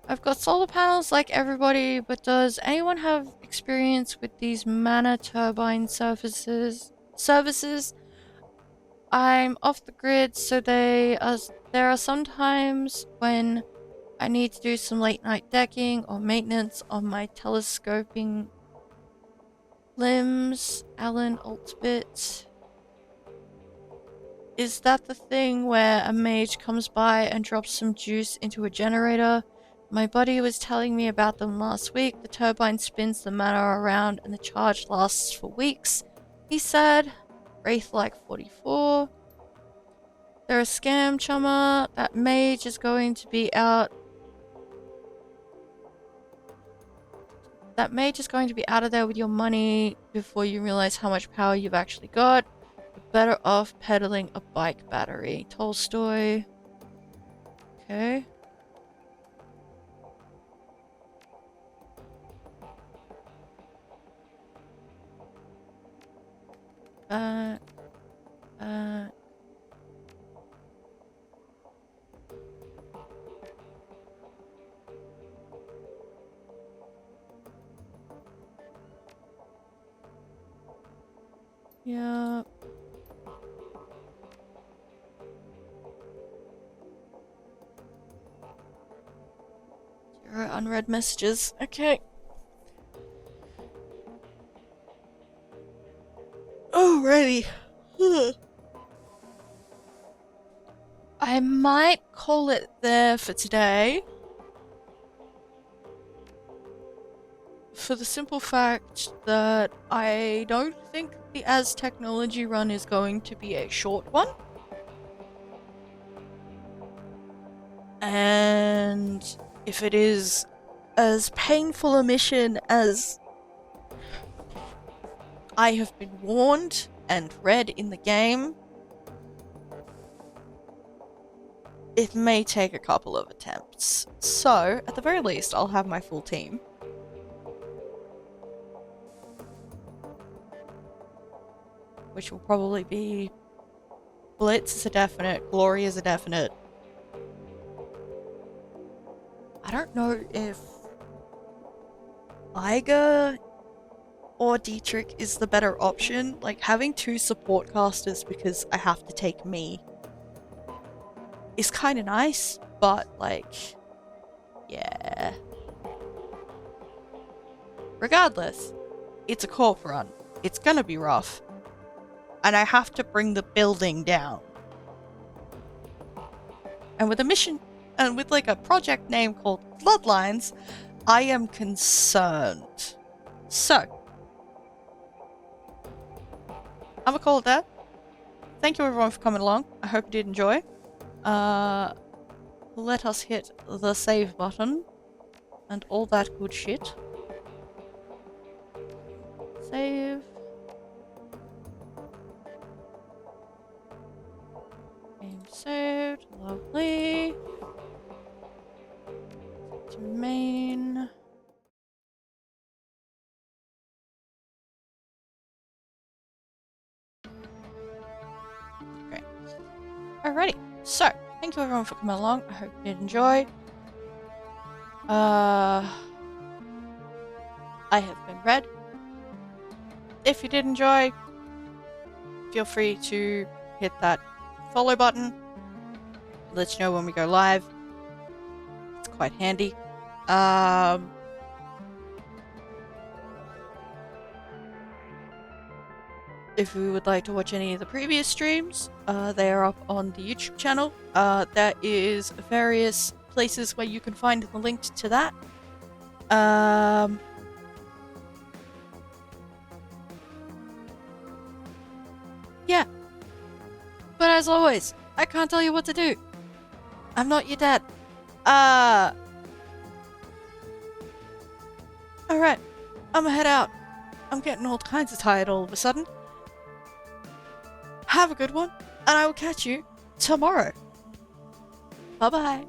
I've got solar panels like everybody, but does anyone have experience with these mana turbine services? I'm off the grid, so there are some times when I need to do some late night decking or maintenance on my telescoping limbs. Alan Altbit. Is that the thing where a mage comes by and drops some juice into a generator? My buddy was telling me about them last week. The turbine spins the mana around and the charge lasts for weeks. He said, Wraith-like 44. They're a scam, chummer. That mage is going to be out. That mage is going to be out of there with your money before you realize how much power you've actually got. You're better off peddling a bike battery. Tolstoy. Okay. Yeah. Zero unread messages. Okay. Alrighty. I might call it there for today. For the simple fact that I don't think the As Technology run is going to be a short one. And if it is as painful a mission as I have been warned and read in the game, it may take a couple of attempts. So, at the very least, I'll have my full team. Which will probably be Blitz is a definite, Glory is a definite. don't know if Eiger or Dietrich is the better option. Like, having two support casters because I have to take me is kind of nice, but like, yeah. Regardless, it's a corp run. It's gonna be rough. And I have to bring the building down. And with a mission, and with like a project name called Bloodlines, I am concerned. So, I'm gonna call it that. Thank you everyone for coming along. I hope you did enjoy. Let us hit the save button and all that good shit. Save. Game saved. Lovely. To main. Great. Alrighty. So, thank you everyone for coming along. I hope you did enjoy. I have been Red. If you did enjoy, feel free to hit that follow button. Let you know when we go live. It's quite handy. If you would like to watch any of the previous streams, they are up on the YouTube channel. There is various places where you can find the link to that. Yeah. But as always, I can't tell you what to do. I'm not your dad. Alright. I'm gonna head out. I'm getting all kinds of tired all of a sudden. Have a good one, and I will catch you tomorrow. Bye-bye.